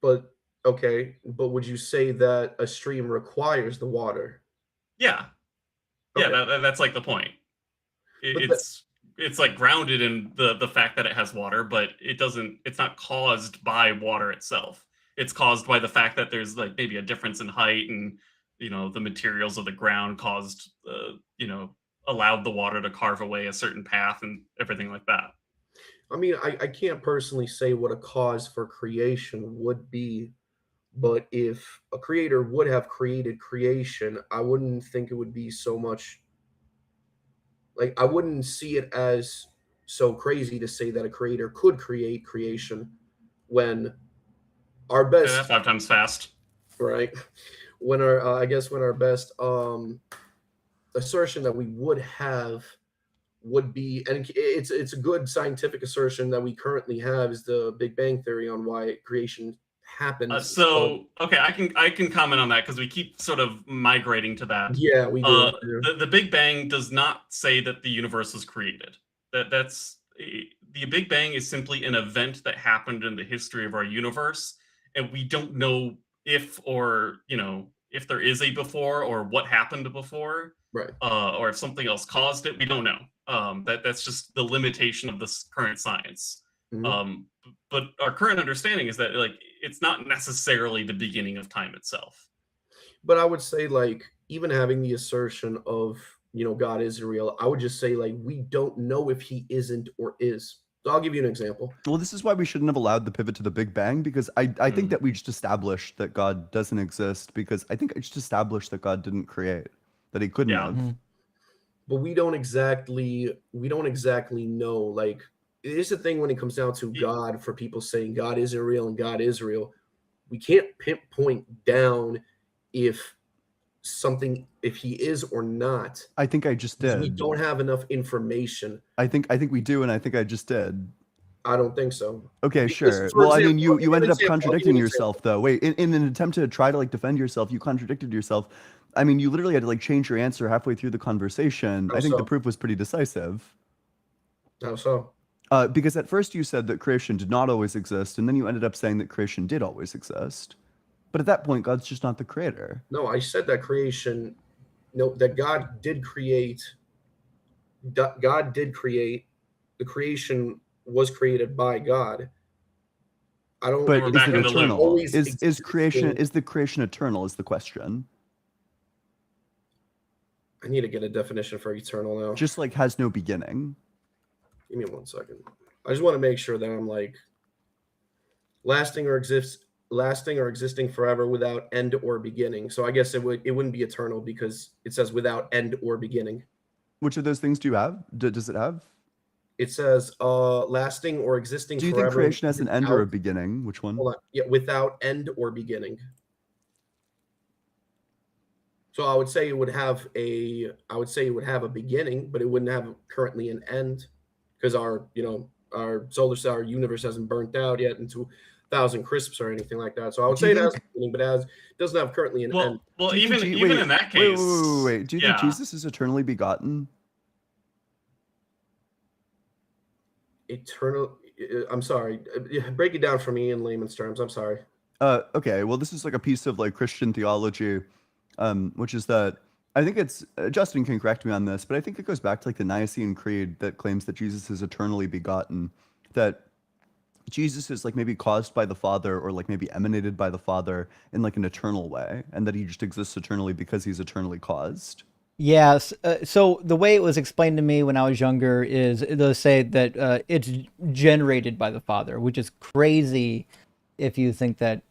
But okay, but would you say that a stream requires the water? Yeah. Okay. Yeah, that's like the point. It's like grounded in the fact that it has water, but it's not caused by water itself. It's caused by the fact that there's like maybe a difference in height, and you know, the materials of the ground caused you know, allowed the water to carve away a certain path and everything like that. I mean, I can't personally say what a cause for creation would be, but if a creator would have created creation, I wouldn't think it would be so much. Like, I wouldn't see it as so crazy to say that a creator could create creation when our best 5 times fast, right? When our best assertion that we would have would be, and it's a good scientific assertion that we currently have, is the Big Bang theory on why creation happens. Okay, I can comment on that because we keep sort of migrating to that. Yeah, we do. The Big Bang does not say that the universe was created. That's the Big Bang is simply an event that happened in the history of our universe, and we don't know if, or you know, if there is a before or what happened before, right? Or if something else caused it, we don't know. That's just the limitation of this current science. Mm-hmm. But our current understanding is that like it's not necessarily the beginning of time itself. But I would say, like, even having the assertion of, you know, God is real, I would just say, like, we don't know if he isn't or is. So I'll give you an example. Well, this is why we shouldn't have allowed the pivot to the Big Bang, because I think that we just established that God doesn't exist, because I think I just established that God didn't create, that he couldn't have. Mm-hmm. But we don't exactly know. Like, it is a thing when it comes down to God, for people saying God isn't real and God is real. We can't pinpoint down if he is or not. I think I just did. We don't have enough information. I think we do, and I think I just did. I don't think so. Okay, Because, sure. for Well, I mean, example, I'll give you you an ended up example. I'll give you contradicting an example. yourself, though. Wait, in an attempt to try to like defend yourself, you contradicted yourself. I mean, you literally had to like change your answer halfway through the conversation. How I think the so? proof was pretty decisive. How so? Because at first you said that creation did not always exist, and then you ended up saying that creation did always exist. But at that point, God's just not the creator. No, I said that creation. No, that God did create. God did create. The creation was created by God. I don't. But we're is back it in the loop. eternal? Always Is creation existing. is the creation eternal? Is the question. I need to get a definition for eternal now. Just like has no beginning. Give me 1 second. I just want to make sure that I'm like lasting or existing forever without end or beginning. So I guess it wouldn't be eternal because it says without end or beginning. Which of those things do you have? Does it have? It says lasting or existing Do you forever. think creation has an end or a without- beginning? Which one? Hold on. Yeah, without end or beginning. So I would say it would have a beginning, but it wouldn't have currently an end because our our universe hasn't burnt out yet into 1,000 crisps or anything like that. So I would Do you say it has think- a beginning, but it doesn't have currently an end. Well, Do you even think even in that case, wait. Do you think Jesus is eternally begotten? Eternal. I'm sorry. Break it down for me in layman's terms. I'm sorry. Okay. Well, this is like a piece of like Christian theology, which is that I think it's Justin can correct me on this, but I think it goes back to like the Nicene Creed that claims that Jesus is eternally begotten, that Jesus is like maybe caused by the Father or like maybe emanated by the Father in like an eternal way, and that he just exists eternally because he's eternally caused. Yes. So the way it was explained to me when I was younger is they'll say that it's generated by the Father, which is crazy if you think that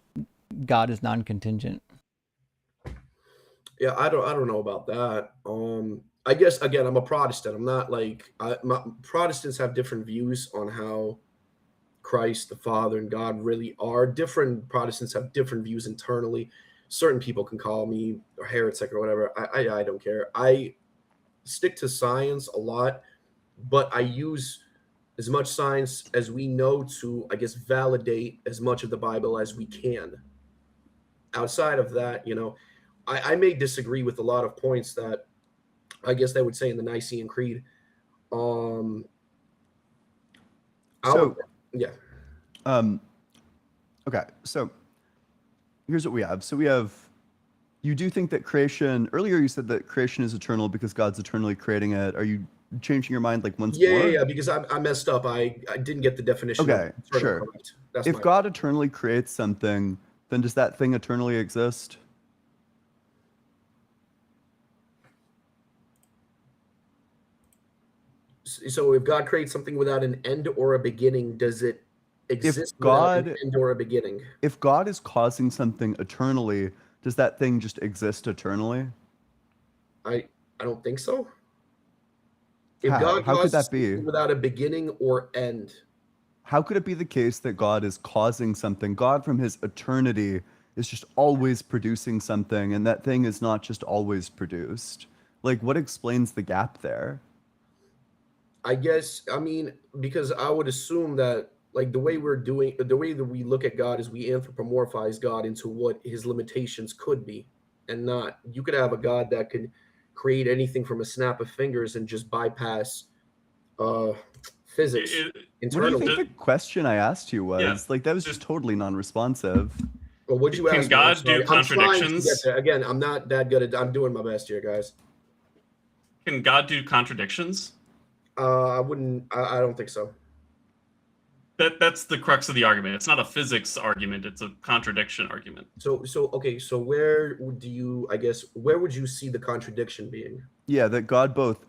God is non-contingent. Yeah, I don't know about that. I guess again, I'm a Protestant. I'm not like Protestants have different views on how Christ, the Father, and God really are. Different Protestants have different views internally. Certain people can call me a heretic or whatever. I don't care. I stick to science a lot, but I use as much science as we know to, I guess, validate as much of the Bible as we can. Outside of that, I may disagree with a lot of points that I guess they would say in the Nicene Creed. Yeah. Okay. So here's what we have. So you do think that creation, earlier you said that creation is eternal because God's eternally creating it. Are you changing your mind like once more? Yeah, because I messed up. I didn't get the definition. Okay, of sure. correct. That's If my God eternally creates something, then does that thing eternally exist? So if God creates something without an end or a beginning, does it exist without an end or a beginning? If God is causing something eternally, does that thing just exist eternally? I don't think so. How could that be? Without a beginning or end? How could it be the case that God is causing something? God from his eternity is just always producing something, and that thing is not just always produced. Like, what explains the gap there? I guess, because I would assume that like the way that we look at God is we anthropomorphize God into what his limitations could be, and not. You could have a God that could create anything from a snap of fingers and just bypass physics internally. What do you think the question I asked you was? Yeah. Like, that was just totally non-responsive. Well, what'd you ask? Can God do contradictions? I'm trying to get there. Again, I'm not that good at. I'm doing my best here, guys. Can God do contradictions? I wouldn't. I don't think so. That's the crux of the argument. It's not a physics argument. It's a contradiction argument. So okay. So where would you see the contradiction being? Yeah, that God both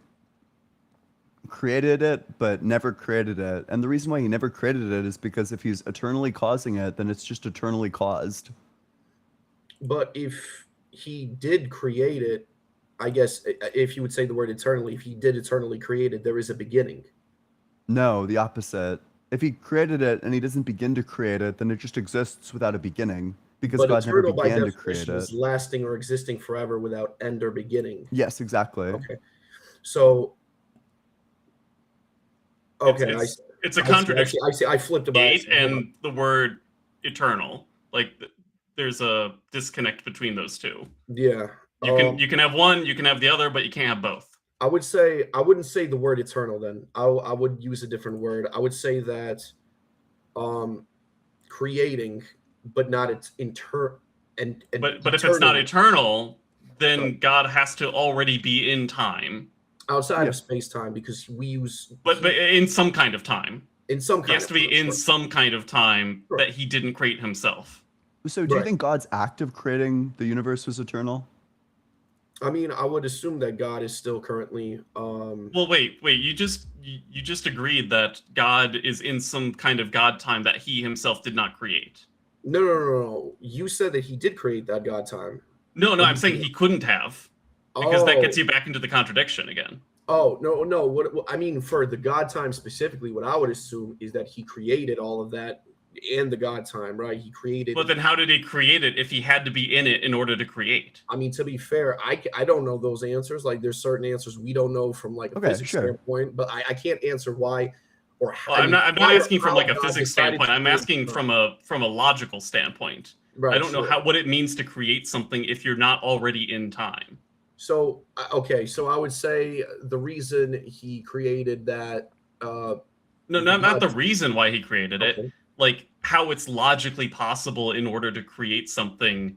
created it but never created it. And the reason why he never created it is because if he's eternally causing it, then it's just eternally caused. But if he did create it, I guess if you would say the word eternally, if he did eternally create it, there is a beginning. No, the opposite. If he created it and he doesn't begin to create it, then it just exists without a beginning because God never began to create it. Is lasting or existing forever without end or beginning. Yes, exactly. Okay. So okay, It's a I see, contradiction. I see. I flipped about Create and the word eternal. Like there's a disconnect between those two. Yeah. You can have one, you can have the other, but you can't have both. I would say I wouldn't say the word eternal. Then I would use a different word. I would say that creating, but not its But if it's not eternal, then God has to already be in time. Outside of space time, because we use but in some kind of time. In some kind he has to be in some kind of time that he didn't create himself. So do you think God's act of creating the universe was eternal? I mean, I would assume that God is still currently Well, wait, you just agreed that God is in some kind of God time that he himself did not create. No. You said that he did create that God time. No, I'm saying he couldn't have. Because that gets you back into the contradiction again. Oh, no. What I mean, for the God time specifically, what I would assume is that he created all of that and the God time, right? He created. But then how did he create it if he had to be in it in order to create? I mean, to be fair, I don't know those answers. Like, there's certain answers we don't know from like a physics standpoint, but I can't answer why or how. Well, I'm not asking from like a physics standpoint. I'm asking from a logical standpoint. Right, I don't know what it means to create something if you're not already in time. So, okay, so I would say the reason he created that. No, not the reason why he created it. Like how it's logically possible in order to create something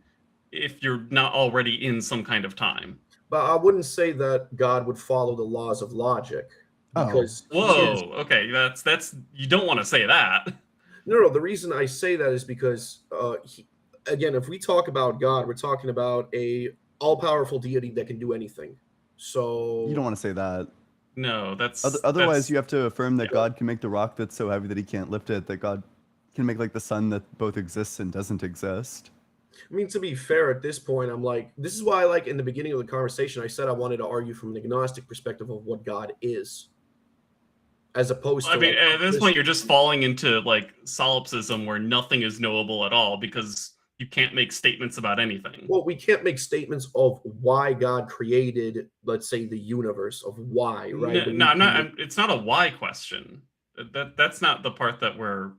if you're not already in some kind of time. But I wouldn't say that God would follow the laws of logic. Because okay, that's you don't want to say that. No, the reason I say that is because again, if we talk about God, we're talking about a all-powerful deity that can do anything. So you don't want to say that. No, that's otherwise you have to affirm that God can make the rock that's so heavy that he can't lift it, that God can make like the sun that both exists and doesn't exist. I mean, to be fair, at this point, I'm like, this is why, like in the beginning of the conversation, I said I wanted to argue from an agnostic perspective of what God is, as opposed to. I mean, at this point, you're just falling into like solipsism, where nothing is knowable at all because you can't make statements about anything. Well, we can't make statements of why God created, let's say, the universe, of why, right? No, I'm not. It's not a why question. That's not the part that we're,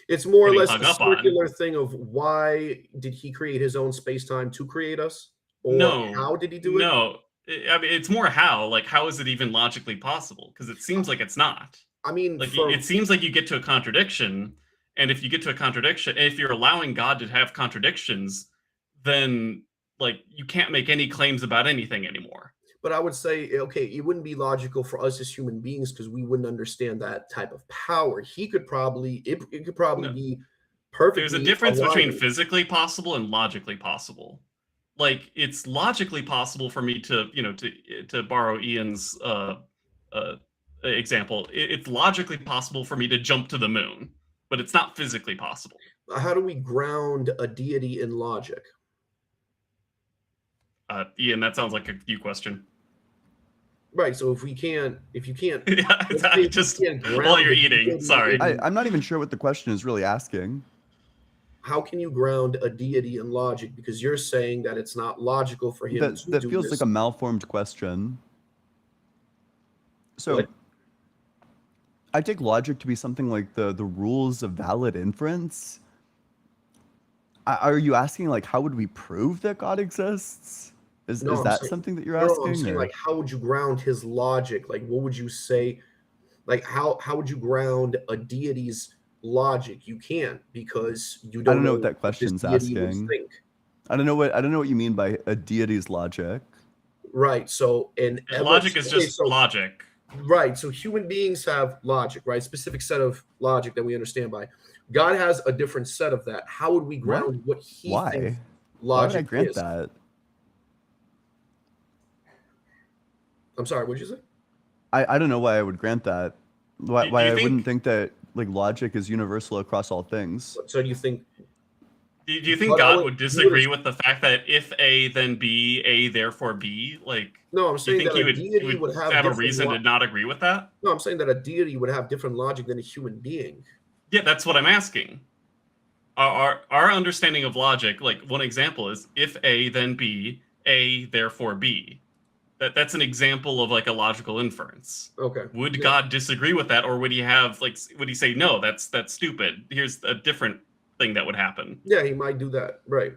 it's more or less a circular thing of why did he create his own space-time to create us? Or how did he do it? No, I mean, it's more how. Like, how is it even logically possible? Because it seems like it's not. I mean, like it seems like you get to a contradiction. And if you get to a contradiction, if you're allowing God to have contradictions, then like you can't make any claims about anything anymore. But I would say, okay, it wouldn't be logical for us as human beings because we wouldn't understand that type of power. He could probably, it could probably be perfectly. There's a difference between physically possible and logically possible. Like it's logically possible for me to, to borrow Ian's example. It's logically possible for me to jump to the moon. But it's not physically possible. How do we ground a deity in logic? Ian, that sounds like a you question. Right. So if you can't, while you're eating, sorry. I'm not even sure what the question is really asking. How can you ground a deity in logic? Because you're saying that it's not logical for him to that do feels this. like a malformed question. So. What? I take logic to be something like the rules of valid inference. Are you asking like how would we prove that God exists? Is that something that you're asking? No, I'm saying like how would you ground his logic? Like what would you say? Like how would you ground a deity's logic? You can't because you don't. I don't know what that question's asking. I don't know what you mean by a deity's logic. Right. So logic is just logic. Right. So human beings have logic, right? Specific set of logic that we understand by. God has a different set of that. How would we ground what he thinks logic Why would I grant is? that? I'm sorry, what did you say? I don't know why I would grant that. Why I wouldn't think that like logic is universal across all things. So do you think Do you think God would disagree with the fact that if A, then B, A, therefore B? Like, no, I'm saying do you think that he would have a reason to not agree with that? No, I'm saying that a deity would have different logic than a human being. Yeah, that's what I'm asking. Our understanding of logic, like one example is if A, then B, A, therefore B. That's an example of like a logical inference. Okay. Would Yeah. God disagree with that, or would he have like would he say no? That's stupid. Here's a different thing that would happen. Yeah, he might do that. Right.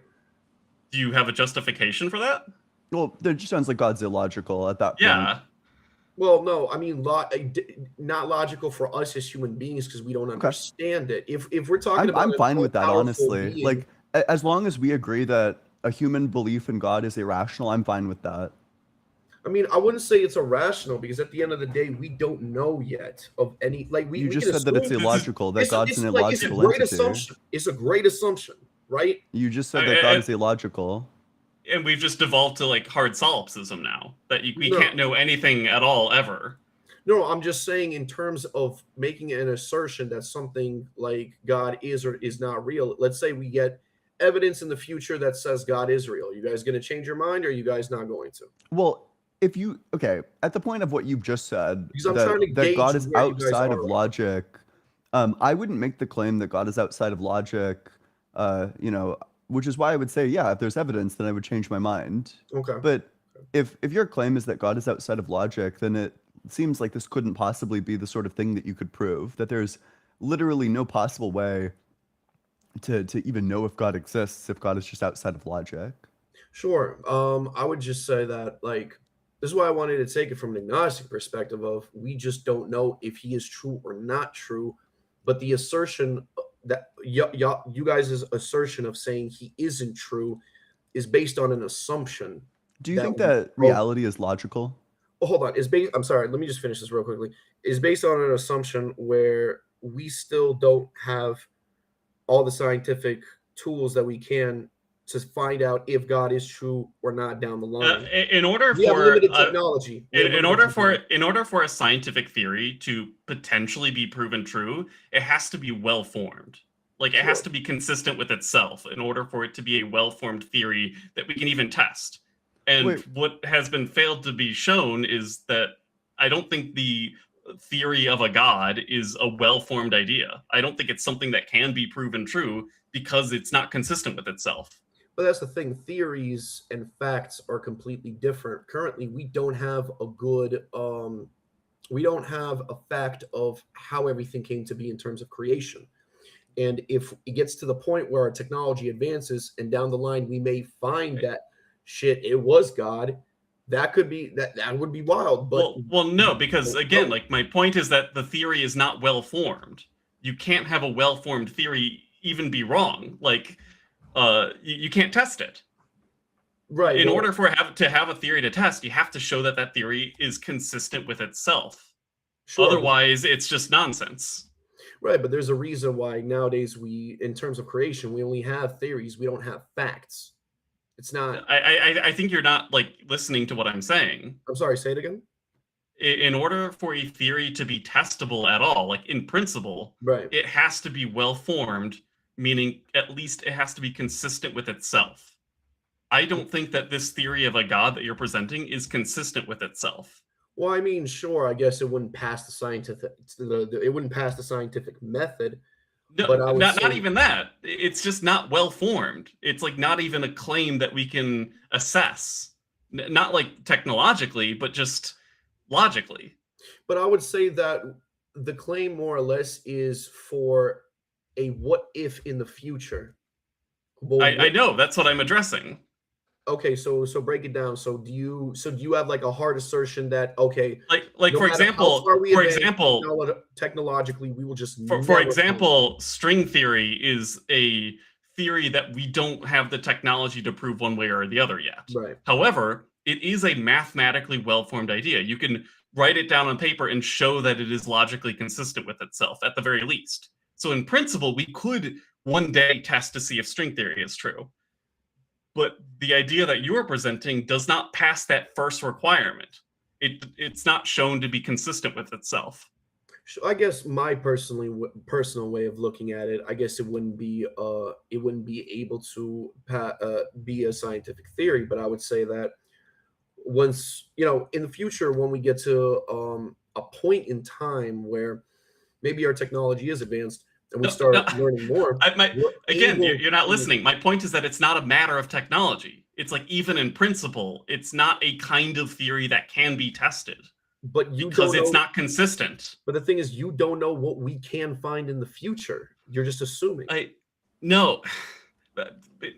Do you have a justification for that? Well, it just sounds like God's illogical at that point. Yeah. Well, no, I mean, not logical for us as human beings because we don't understand it. If we're talking about, I'm fine with that, all-powerful honestly. being- Like, as long as we agree that a human belief in God is irrational, I'm fine with that. I mean, I wouldn't say it's irrational because at the end of the day, we don't know yet of any. Like You we just can said that it's assume- illogical, that God's an it's illogical a great entity. assumption. It's a great assumption, right? You just said that God is illogical. And we've just devolved to like hard solipsism now that we No. can't know anything at all ever. No, I'm just saying in terms of making an assertion that something like God is or is not real. Let's say we get evidence in the future that says God is real. You guys going to change your mind, or are you guys not going to? Well, if you at the point of what you've just said, Because I'm trying to that gauge God is where you guys outside are of right now. logic, I wouldn't make the claim that God is outside of logic. Which is why I would say, yeah, if there's evidence, then I would change my mind. Okay. But if your claim is that God is outside of logic, then it seems like this couldn't possibly be the sort of thing that you could prove. That there's literally no possible way to even know if God exists if God is just outside of logic. Sure. I would just say that, like, this is why I wanted to take it from an agnostic perspective of we just don't know if he is true or not true. But the assertion that you guys' assertion of saying he isn't true is based on an assumption. Do you think that reality is logical? Oh, hold on. I'm sorry. Let me just finish this real quickly. Is based on an assumption where we still don't have all the scientific tools that we can to find out if God is true or not down the line. In order we have for limited technology. in order for a scientific theory to potentially be proven true, it has to be well formed. Like it has to be consistent with itself in order for it to be a well formed theory that we can even test. And what has been failed to be shown is that I don't think the theory of a god is a well formed idea. I don't think it's something that can be proven true because it's not consistent with itself. But that's the thing. Theories and facts are completely different. Currently, we don't have a good, we don't have a fact of how everything came to be in terms of creation. And if it gets to the point where our technology advances and down the line, we may find that shit, it was God, that could be, that would be wild. But well, no, because again, like my point is that the theory is not well formed. You can't have a well formed theory even be wrong. Like, you can't test it. Right. In order for to have a theory to test, you have to show that that theory is consistent with itself. Sure. Otherwise, it's just nonsense. Right, but there's a reason why nowadays in terms of creation, we only have theories. We don't have facts. It's not. I think you're not like listening to what I'm saying. I'm sorry. Say it again. In order for a theory to be testable at all, like in principle, right, it has to be well formed. Meaning, at least it has to be consistent with itself. I don't think that this theory of a god that you're presenting is consistent with itself. Well, I mean, sure, I guess it wouldn't pass the scientific. It wouldn't pass the scientific method. No, but I would not even that. It's just not well formed. It's like not even a claim that we can assess. Not like technologically, but just logically. But I would say that the claim more or less is for a what if in the future. Well, I know, that's what I'm addressing. Okay, so break it down. So do you have like a hard assertion that like no for example, technologically we will just for example, string theory is a theory that we don't have the technology to prove one way or the other yet. Right. However, it is a mathematically well-formed idea. You can write it down on paper and show that it is logically consistent with itself at the very least. So in principle, we could one day test to see if string theory is true. But the idea that you are presenting does not pass that first requirement. It's not shown to be consistent with itself. I guess my personal way of looking at it, I guess it wouldn't be able to be a scientific theory, but I would say that once, in the future, when we get to a point in time where maybe our technology is advanced, and we start learning more. You're not listening. My point is that it's not a matter of technology. it's like even in principle, it's not a kind of theory that can be tested But you because don't it's know. not consistent. But the thing is, you don't know what we can find in the future. You're just assuming. No.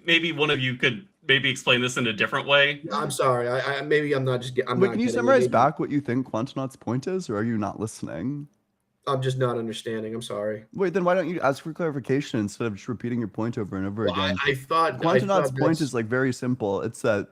Maybe one of you could maybe explain this in a different way. I'm sorry. I maybe I'm not just. I'm Wait, not can you getting it. summarize Maybe back what you think Quantonaut's point is, or are you not listening? I'm just not understanding. I'm sorry. Wait, then why don't you ask for clarification instead of just repeating your point over and over Well, again? I thought Quantonaut's point that's- is like very simple. It's that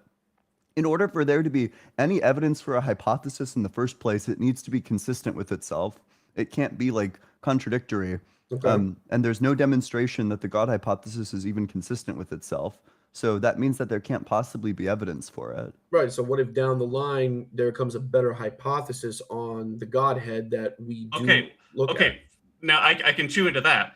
in order for there to be any evidence for a hypothesis in the first place, it needs to be consistent with itself. It can't be like contradictory. Okay. And there's no demonstration that the God hypothesis is even consistent with itself. So that means that there can't possibly be evidence for it. Right. So what if down the line there comes a better hypothesis on the Godhead that we do look at? Now I can chew into that.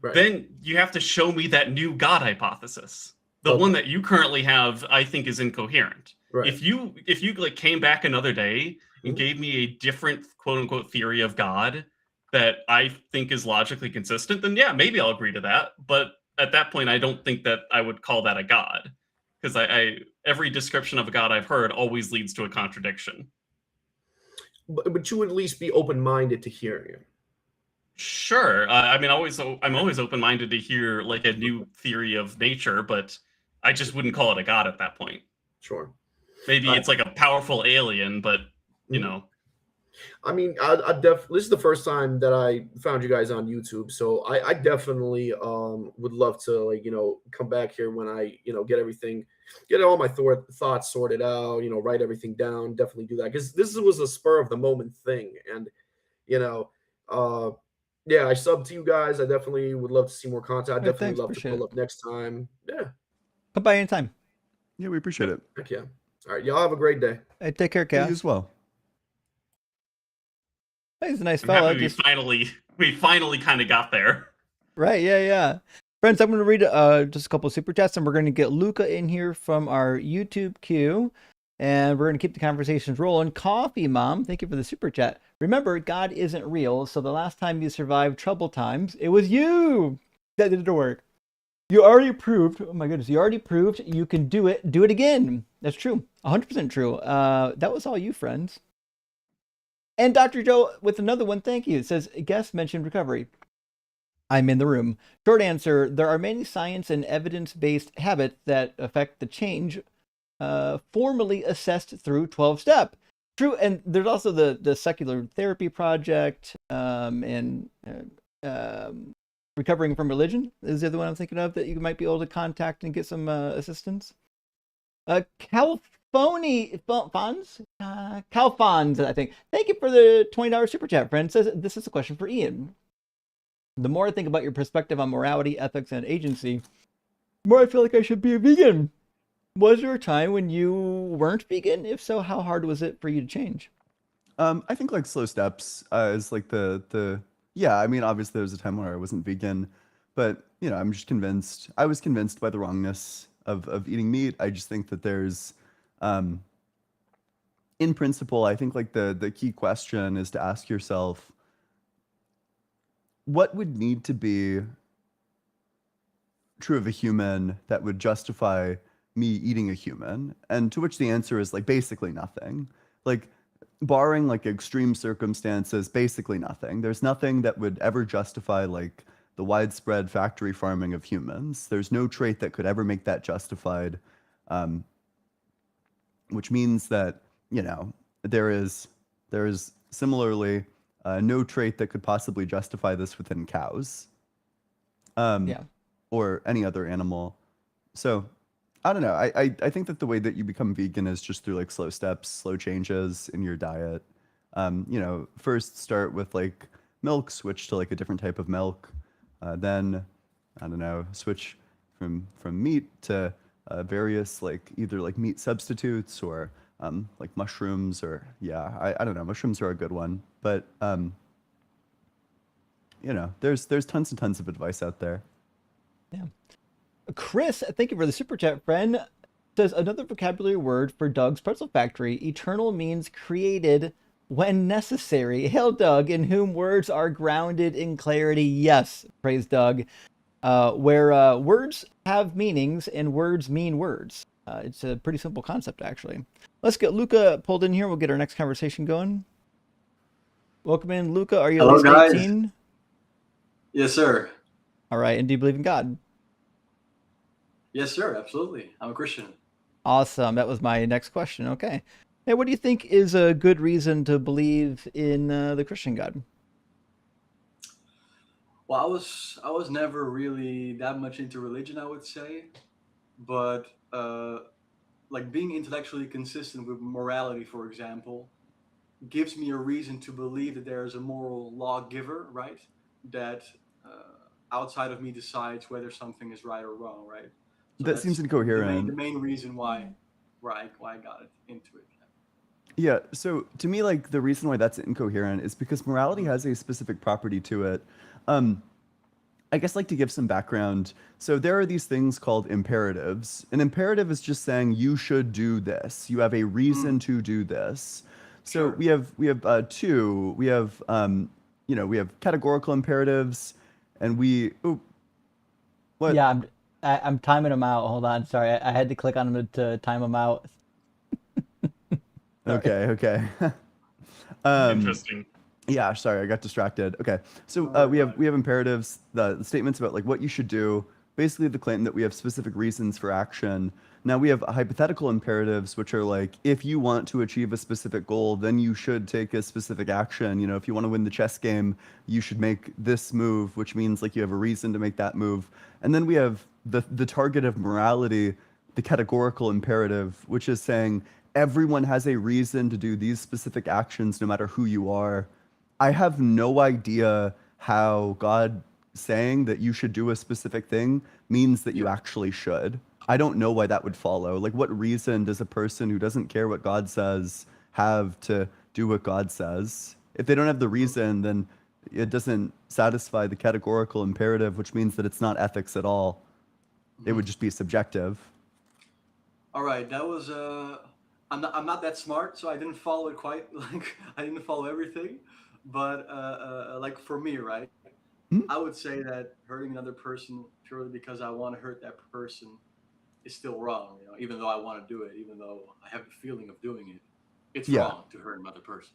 Right. Then you have to show me that new God hypothesis. The one that you currently have, I think, is incoherent. Right. If you like came back another day and Mhm. gave me a different quote unquote theory of God that I think is logically consistent, then yeah, maybe I'll agree to that. But at that point, I don't think that I would call that a God, because I every description of a God I've heard always leads to a contradiction. But you would at least be open-minded to hearing it. Sure. I'm always open-minded to hear like a new theory of nature, but I just wouldn't call it a God at that point. Sure. Maybe it's like a powerful alien, but you know. I mean, this is the first time that I found you guys on YouTube, so I definitely would love to, like, come back here when I get all my thoughts sorted out, write everything down. Definitely do that, because this was a spur of the moment thing, and yeah, I subbed to you guys. I definitely would love to see more content. I'd definitely love to pull up next time. Yeah. Come by anytime. Yeah, we appreciate it. Heck yeah. All right, y'all have a great day. Hey, take care, You Chaos. as well. Hey, he's a nice I'm fella. happy we finally kind of got there. Right, yeah. Friends, I'm going to read just a couple of super chats, and we're going to get Luca in here from our YouTube queue, and we're going to keep the conversations rolling. Coffee Mom, thank you for the super chat. Remember, God isn't real, so the last time you survived troubled times, it was you that did the work. You already proved, oh my goodness, you can do it again. That's true, 100% true. That was all you, friends. And Dr. Joe with another one, thank you. It says, guest mentioned recovery. I'm in the room. Short answer, there are many science and evidence-based habits that affect the change formally assessed through 12-step. True, and there's also the Secular Therapy Project and Recovering from Religion is the other one I'm thinking of that you might be able to contact and get some assistance. Calfons, I think. Thank you for the $20 super chat, friend. Says this is a question for Ian. The more I think about your perspective on morality, ethics, and agency, the more I feel like I should be a vegan. Was there a time when you weren't vegan? If so, how hard was it for you to change? I think like slow steps is like yeah, I mean, obviously there was a time where I wasn't vegan, but I'm just convinced. I was convinced by the wrongness of eating meat. I just think that there's, in principle, I think like the key question is to ask yourself, what would need to be true of a human that would justify me eating a human? And to which the answer is like basically nothing. Like, barring like extreme circumstances, basically nothing. There's nothing that would ever justify like the widespread factory farming of humans. There's no trait that could ever make that justified, which means that there is similarly no trait that could possibly justify this within cows, or any other animal. So I don't know. I think that the way that you become vegan is just through like slow steps, slow changes in your diet. First start with like milk, switch to like a different type of milk. Then, I don't know, switch from meat to various like either like meat substitutes or like mushrooms or I don't know. Mushrooms are a good one, but there's tons and tons of advice out there. Yeah. Chris, thank you for the super chat, friend. Says another vocabulary word for Doug's Pretzel Factory. Eternal means created when necessary. Hail Doug, in whom words are grounded in clarity. Yes, praise Doug. Where words have meanings and words mean words. It's a pretty simple concept, actually. Let's get Luca pulled in here. We'll get our next conversation going. Welcome in, Luca. Are you Hello, at least guys. 18? Yes, sir. All right. And do you believe in God? Yes, sir. Absolutely. I'm a Christian. Awesome. That was my next question. Okay. Hey, what do you think is a good reason to believe in the Christian God? Well, I was never really that much into religion, I would say, but like being intellectually consistent with morality, for example, gives me a reason to believe that there is a moral lawgiver, right? That outside of me decides whether something is right or wrong, right? So That seems that's incoherent. the main reason why I got it into it. Yeah, so to me, like the reason why that's incoherent is because morality has a specific property to it. I guess like to give some background. So there are these things called imperatives. An imperative is just saying you should do this. You have a reason to do this. So Sure. we have two. We have we have categorical imperatives, and what? Yeah, I'm timing them out. Hold on. Sorry. I had to click on them to time them out. Sorry. Okay. Interesting. Yeah, sorry, I got distracted. Okay, so we have imperatives, the statements about like what you should do, basically the claim that we have specific reasons for action. Now we have hypothetical imperatives, which are like if you want to achieve a specific goal, then you should take a specific action. You know, if you want to win the chess game, you should make this move, which means like you have a reason to make that move. And then we have the target of morality, the categorical imperative, which is saying everyone has a reason to do these specific actions no matter who you are. I have no idea how God saying that you should do a specific thing means that you actually should. I don't know why that would follow. Like, what reason does a person who doesn't care what God says have to do what God says? If they don't have the reason, then it doesn't satisfy the categorical imperative, which means that it's not ethics at all. It would just be subjective. All right, that was I'm not that smart, so I didn't follow it quite. Like I didn't follow everything, but like for me, right? I would say that hurting another person purely because I want to hurt that person is still wrong. You know, even though I want to do it, even though I have the feeling of doing it, it's Yeah. wrong to hurt another person.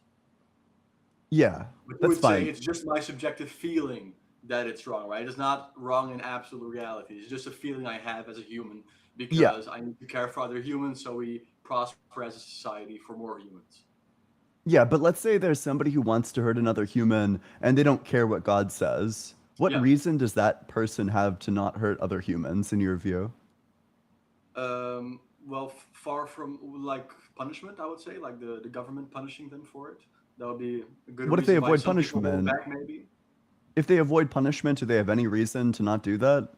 Yeah, But you that's would fine. say it's just my subjective feeling that it's wrong, right? It's not wrong in absolute reality. It's just a feeling I have as a human because I need to care for other humans so we prosper as a society for more humans. Yeah, but let's say there's somebody who wants to hurt another human and they don't care what God says. What Yeah. reason does that person have to not hurt other humans, in your view? Well, far from like punishment, I would say, like the government punishing them for it. That would be a good What if they reason why avoid some people hold punishment? back, maybe. If they avoid punishment, do they have any reason to not do that?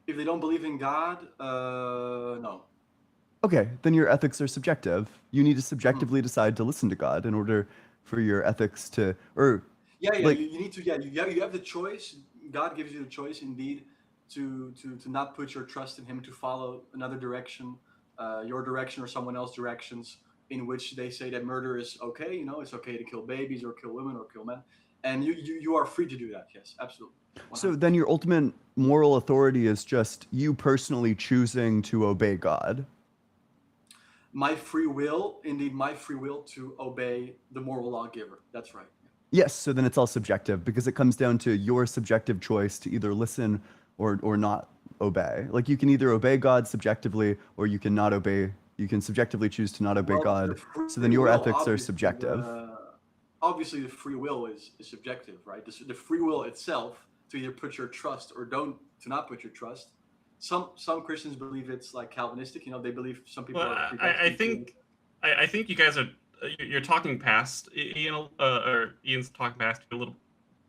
If they don't believe in God, no. Okay, then your ethics are subjective. You need to subjectively decide to listen to God in order for your ethics to, or Yeah, like, you need to. Yeah, you have the choice. God gives you the choice, indeed, to not put your trust in Him, to follow another direction, your direction or someone else's directions, in which they say that murder is okay. You know, it's okay to kill babies or kill women or kill men, and you are free to do that. Yes, absolutely. so then your ultimate moral authority is just you personally choosing to obey God. My free will, indeed, my free will to obey the moral lawgiver. That's right. Yes, so then it's all subjective because it comes down to your subjective choice to either listen or not obey. Like you can either obey God subjectively or you can not obey. You can subjectively choose to not obey Well, God. the So then free your will, ethics are obviously, subjective. Obviously, the free will is subjective, right? The free will itself to either put your trust or to not put your trust. Some Christians believe it's like Calvinistic. You know, they believe some people Well, are I predestined to- think I think you guys are you're talking past Ian, or Ian's talking past you a little,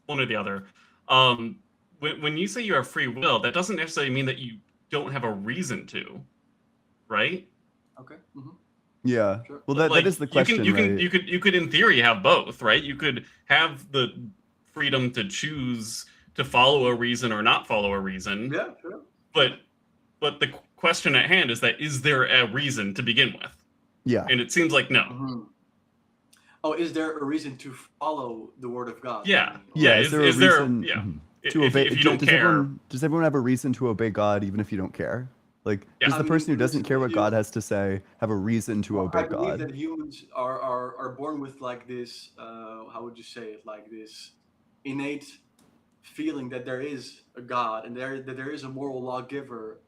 one or the other. When you say you have free will, that doesn't necessarily mean that you don't have a reason to, right? Okay. Yeah. Sure. Well, that is the question, you right? you could in theory have both, right? You could have the freedom to choose to follow a reason or not follow a reason. Yeah, sure. But the question at hand is there a reason to begin with? Yeah. And it seems like no. Mm-hmm. Oh, is there a reason to follow the word of God? Yeah. Yeah. Yeah. Is there a is there reason yeah. to obey? If you don't does care. does everyone have a reason to obey God even if you don't care? Like, Yeah. does I the mean, person who doesn't listen, care if what you, God has to say have a reason to well, obey I believe God? that humans are born with like this, how would you say it, like this innate feeling that there is a God and that there is a moral lawgiver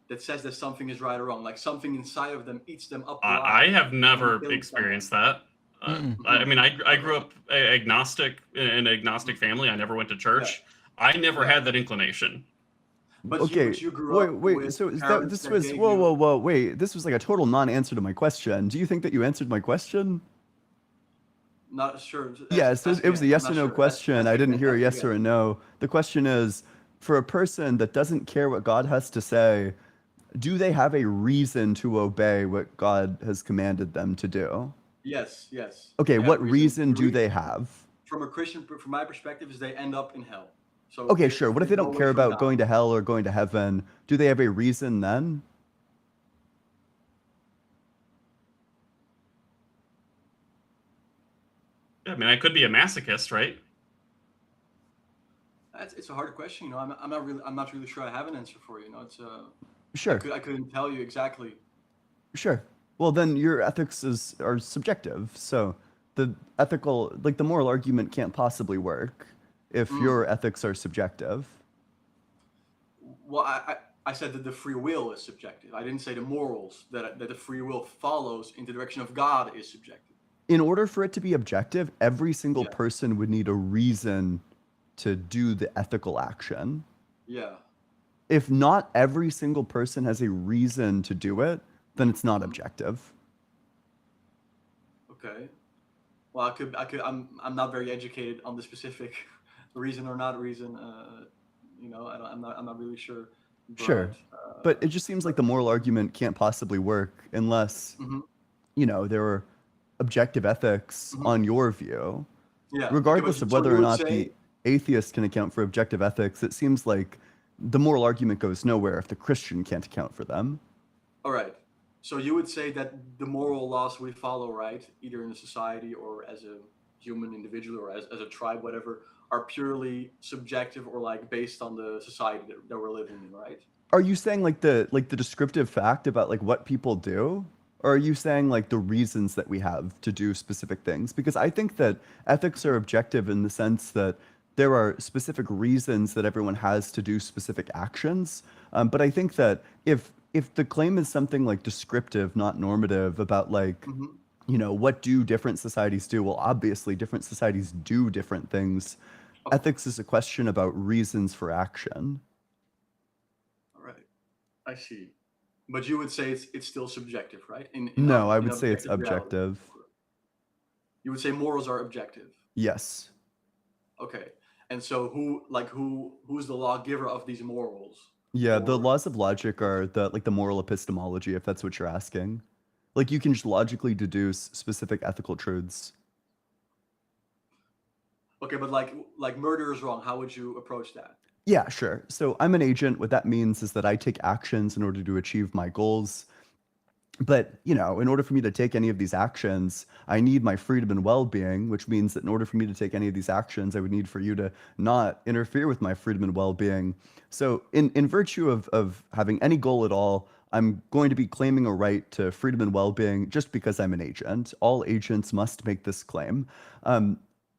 that says that something is right or wrong. Like something inside of them eats them up I alive have when never killing someone. experienced that. Mm-mm. I mean, I grew Okay. up agnostic in an agnostic family. I never went to Yeah. church. I never Yeah. had that inclination. Okay, But you grew up wait. with So is that parents this that was gave whoa, whoa, you whoa, wait. This was like a total non-answer to my question. Do you think that you answered my question? not sure. Yeah, so Ask it was a again. I'm yes or not no sure. question. I didn't hear a Ask yes or a again. no. The question is, for a person that doesn't care what God has to say, do they have a reason to obey what God has commanded them to do? Yes, yes. Okay, They have a what reason. reason do they have? From a Christian, from my perspective, is they end up in hell. So Okay, sure. What if they go don't away care from about God. going to hell or going to heaven? Do they have a reason then? Yeah, I mean, I could be a masochist, right? It's a hard question. You know, I'm not really sure I have an answer for you. You know, Sure. I couldn't tell you exactly. Sure. Well, then your ethics are subjective. So the ethical, like the moral argument can't possibly work if your ethics are subjective. Well, I said that the free will is subjective. I didn't say the morals that the free will follows in the direction of God is subjective. In order for it to be objective, every single Yeah. person would need a reason to do the ethical action. Yeah. If not every single person has a reason to do it, then it's not objective. Okay. Well, I'm not very educated on the specific reason or not reason. You know, I'm not really sure. Sure. But it just seems like the moral argument can't possibly work unless, Mhm. you know, there are objective ethics Mhm. on your view. Yeah. Okay, Regardless but of so whether you or would not say, the atheist can account for objective ethics, it seems like the moral argument goes nowhere if the Christian can't account for them. all right. So you would say that the moral laws we follow, right, either in a society or as a human individual or as a tribe, whatever, are purely subjective or like based on the society that we're living in, right? Are you saying like the descriptive fact about like what people do? Or are you saying like the reasons that we have to do specific things? Because I think that ethics are objective in the sense that there are specific reasons that everyone has to do specific actions. But I think that if the claim is something like descriptive, not normative, about like, Mhm. you know, what do different societies do? Well, obviously, different societies do different things. Okay. Ethics is a question about reasons for action. All right. I see. But you would say it's still subjective, right? No, I In would say it's objective reality. objective. You would say morals are objective. Yes. Okay. And so who's the lawgiver of these morals? Yeah, the Or laws of logic are the moral epistemology, if that's what you're asking. Like you can just logically deduce specific ethical truths. okay, but like murder is wrong. How would you approach that? Yeah, sure. So I'm an agent. What that means is that I take actions in order to achieve my goals. But, you know, in order for me to take any of these actions, I need my freedom and well-being, which means that in order for me to take any of these actions, I would need for you to not interfere with my freedom and well-being. So in virtue of having any goal at all, I'm going to be claiming a right to freedom and well-being just because I'm an agent. All agents must make this claim.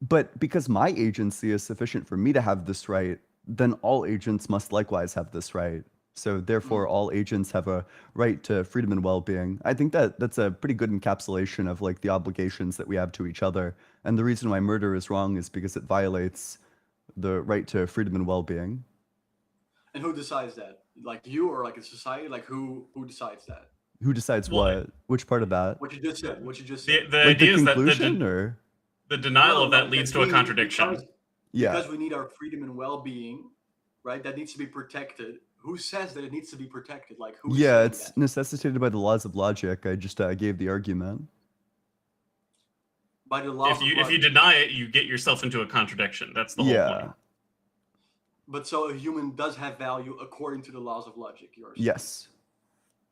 But because my agency is sufficient for me to have this right, then all agents must likewise have this right. So therefore, all agents have a right to freedom and well-being. I think that that's a pretty good encapsulation of like the obligations that we have to each other. And the reason why murder is wrong is because it violates the right to freedom and well-being. And who decides that? Like you or like a society? Like who decides that? Who decides Well, what? Which part of that? What you just said. What you just The said. the Like the idea is that conclusion or? the denial No, of that like leads that to a we- contradiction. Yeah. Because we need our freedom and well-being, right? That needs to be protected. Who says that it needs to be protected? Like who's Yeah, saying it's that? necessitated by the laws of logic. I just gave the argument. By the laws If you of logic. deny it, you get yourself into a contradiction. That's the whole Yeah. point. But so a human does have value according to the laws of logic, you're saying? Yes.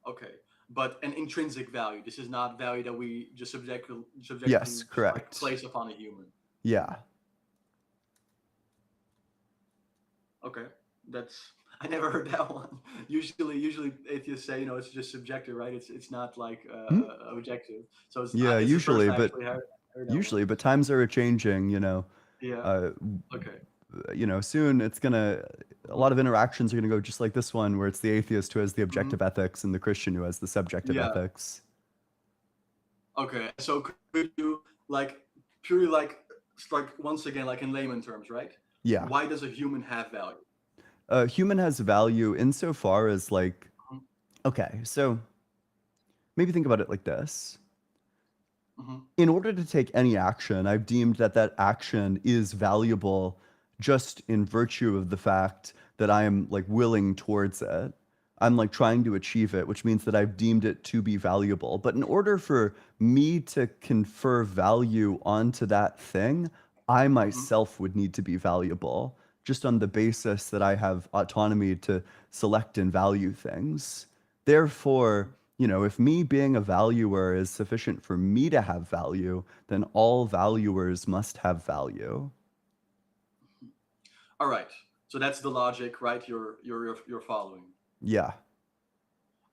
Okay. But an intrinsic value. This is not value that we just subjectively Yes, just, like, correct. place upon a human. Yeah. Okay. That's I never heard that one. Usually atheists say, it's just subjective, right? It's not like Hmm? objective. So Yeah, it's the first usually, I but actually heard that one. but times are changing. Yeah. Uh, Okay. Soon it's gonna. A lot of interactions are gonna go just like this one, where it's the atheist who has the Mhm. objective ethics and the Christian who has the subjective Yeah. ethics. Okay. So could you purely once again like in layman terms, right? Yeah. Why does a human have value? A human has value insofar as like, Mhm. okay, so maybe think about it like this. Mhm. In order to take any action, I've deemed that that action is valuable just in virtue of the fact that I am like willing towards it. I'm like trying to achieve it, which means that I've deemed it to be valuable. But in order for me to confer value onto that thing, I Mhm. myself would need to be valuable just on the basis that I have autonomy to select and value things. Therefore, if me being a valuer is sufficient for me to have value, then all valuers must have value. All right. So that's the logic, right? You're following. Yeah.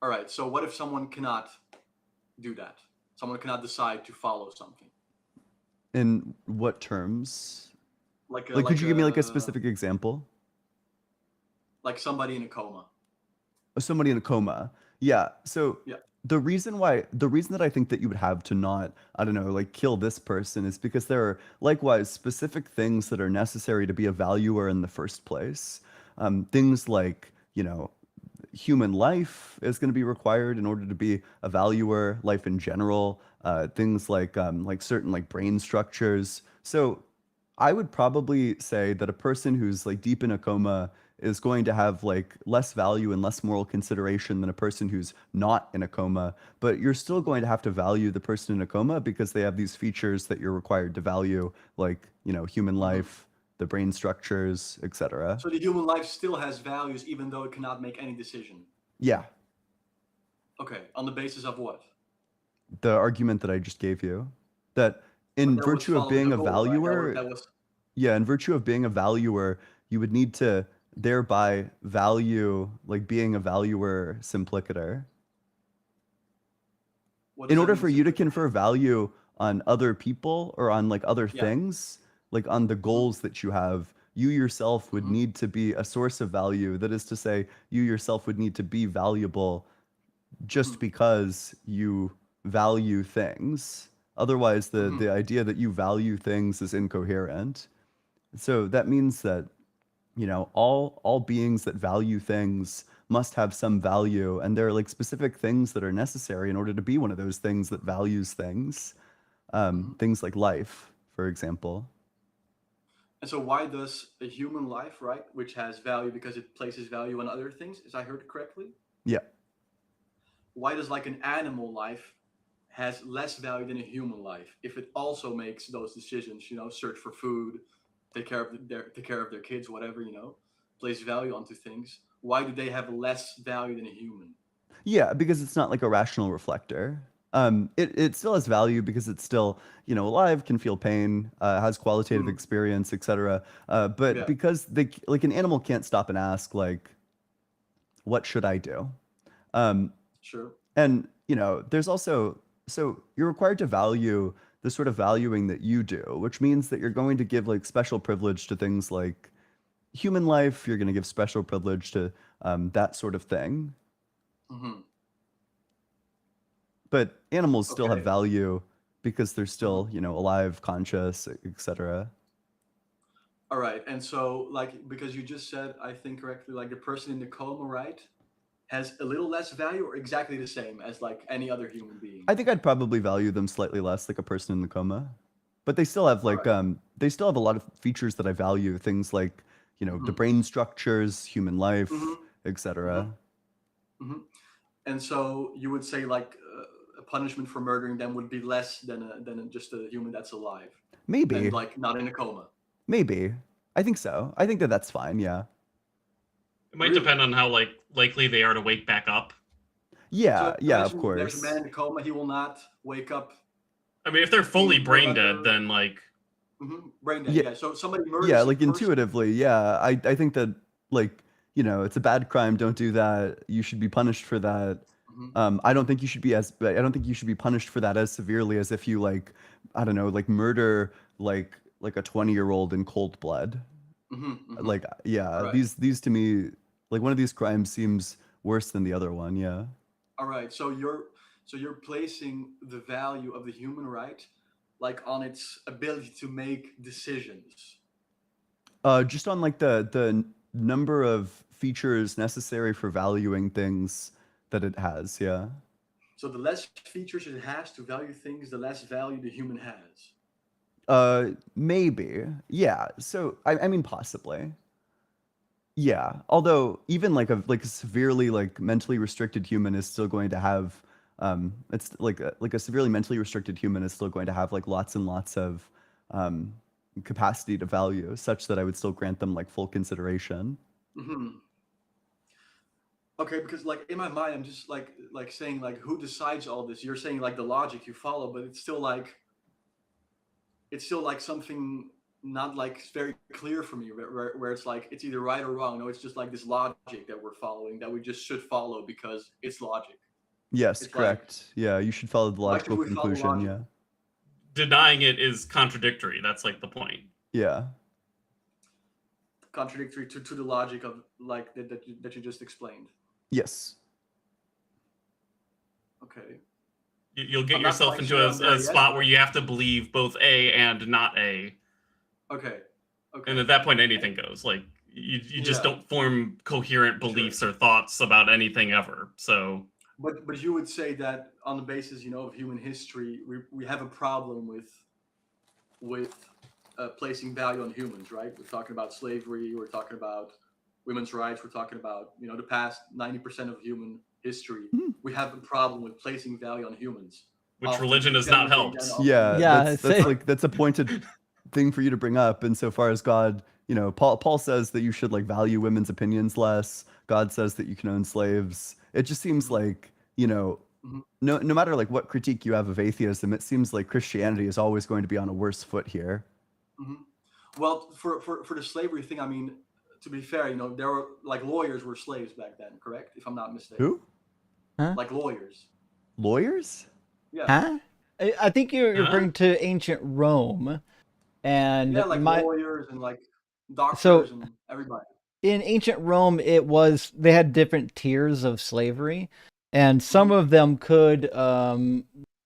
All right. So what if someone cannot do that? Someone cannot decide to follow something. In what terms? Like could you give me like a specific example? Like somebody in a coma. Somebody in a coma. Yeah. So Yeah. the reason that I think that you would have to not, I don't know, like kill this person is because there are likewise specific things that are necessary to be a valuer in the first place. Things like, human life is going to be required in order to be a valuer, life in general, things like certain like brain structures. So I would probably say that a person who's like deep in a coma is going to have like less value and less moral consideration than a person who's not in a coma, but you're still going to have to value the person in a coma because they have these features that you're required to value, like, human life, the brain structures, etc. So the human life still has values even though it cannot make any decision. Yeah. Okay, on the basis of what? The argument that I just gave you, that in That was virtue of following being the a goal, right? valuer, That was yeah, in virtue of being a valuer, you would need to thereby value like being a valuer simplicator. what In does that order mean, for you to simplicator? confer value on other people or on like other Yeah. things, like on the goals that you have, you yourself would Mhm. need to be a source of value. That is to say, you yourself would need to be valuable just Mhm. because you value things. Otherwise, the Mhm. idea that you value things is incoherent. So that means that all beings that value things must have some value, and there are like specific things that are necessary in order to be one of those things that values things. Mhm. Things like life, for example. And so why does a human life, right, which has value because it places value on other things, as I heard correctly, Yeah. why does like an animal life has less value than a human life if it also makes those decisions, search for food, take care of their kids, whatever, place value onto things. Why do they have less value than a human? Yeah, because it's not like a rational reflector. It still has value because it's still, alive, can feel pain, has qualitative Mm, experience, etc. But yeah. because like an animal can't stop and ask like, what should I do? Um, Sure. and there's also, so you're required to value the sort of valuing that you do, which means that you're going to give like special privilege to things like human life. You're going to give special privilege to that sort of thing. Hmm. But animals still have Okay. value because they're still, Mhm. alive, conscious, etc. All right. And so, like, because you just said, I think correctly, like the person in the coma, right, has a little less value or exactly the same as like any other human being? I think I'd probably value them slightly less, like a person in the coma. But they still have All like right. they still have a lot of features that I value, things like, the Hmm. brain structures, human life, Hmm. etc. Hmm. And so you would say like a punishment for murdering them would be less than just a human that's alive and Maybe. like not in a coma. Maybe. I think so. I think that that's fine, yeah. It might Really? depend on how likely they are to wake back up. Yeah, So yeah, of imagine there's a man course. in a coma. He will not wake up. I mean, if they're fully In brain whatever. dead, then like Brain dead. Yeah, Yeah. So somebody yeah, murders a like person. intuitively, yeah. I think that like you know, it's a bad crime. Don't do that. You should be punished for that. I don't think you should be punished for that as severely as if you like, I don't know, like murder like a 20-year-old in cold blood. Like, yeah, Right. these to me, like one of these crimes seems worse than the other one. Yeah. All right. So you're placing the value of the human right like on its ability to make decisions. Just on like the number of features necessary for valuing things that it has. Yeah. So the less features it has to value things, the less value the human has. Maybe. Yeah. So I mean possibly. Yeah. Although even like a severely like mentally restricted human is still going to have it's like a severely mentally restricted human is still going to have like lots and lots of um capacity to value such that I would still grant them like full consideration. Okay, because like in my mind, I'm just like saying like who decides all this? You're saying like the logic you follow, but it's still like something not like very clear for me where it's like it's either right or wrong. No, it's just like this logic that we're following that we just should follow because it's logic. Yes, It's like, correct. Yeah, you should follow the why should logical we follow conclusion. logic? Yeah. Denying it is contradictory. That's like the point. Yeah. Contradictory to the logic of like that you just explained. Yes. Okay. You'll get I'm not yourself quite into sure I'm there a yet, spot but- where you have to believe both A and not A. Okay. And at that point, anything goes. Like you just Yeah. don't form coherent beliefs or thoughts about anything ever. So, But you would say that on the basis of human history, we have a problem with placing value on humans, right? We're talking about slavery. We're talking about women's rights. We're talking about the past 90% of human history. We have a problem with placing value on humans. which Often religion has not generally, helped. and often- Yeah, Yeah, that's say- like that's a pointed thing for you to bring up insofar as God, Paul says that you should like value women's opinions less. God says that you can own slaves. It just seems like, no matter like what critique you have of atheism, it seems like Christianity is always going to be on a worse foot here. Well, for the slavery thing, I mean, to be fair, there were like lawyers were slaves back then, correct? If I'm not mistaken. Who? Huh? Like lawyers. Lawyers? Yeah. Huh? I think you're referring to ancient Rome, and Yeah, like lawyers and like doctors So- and everybody. in ancient Rome, they had different tiers of slavery, and some of them could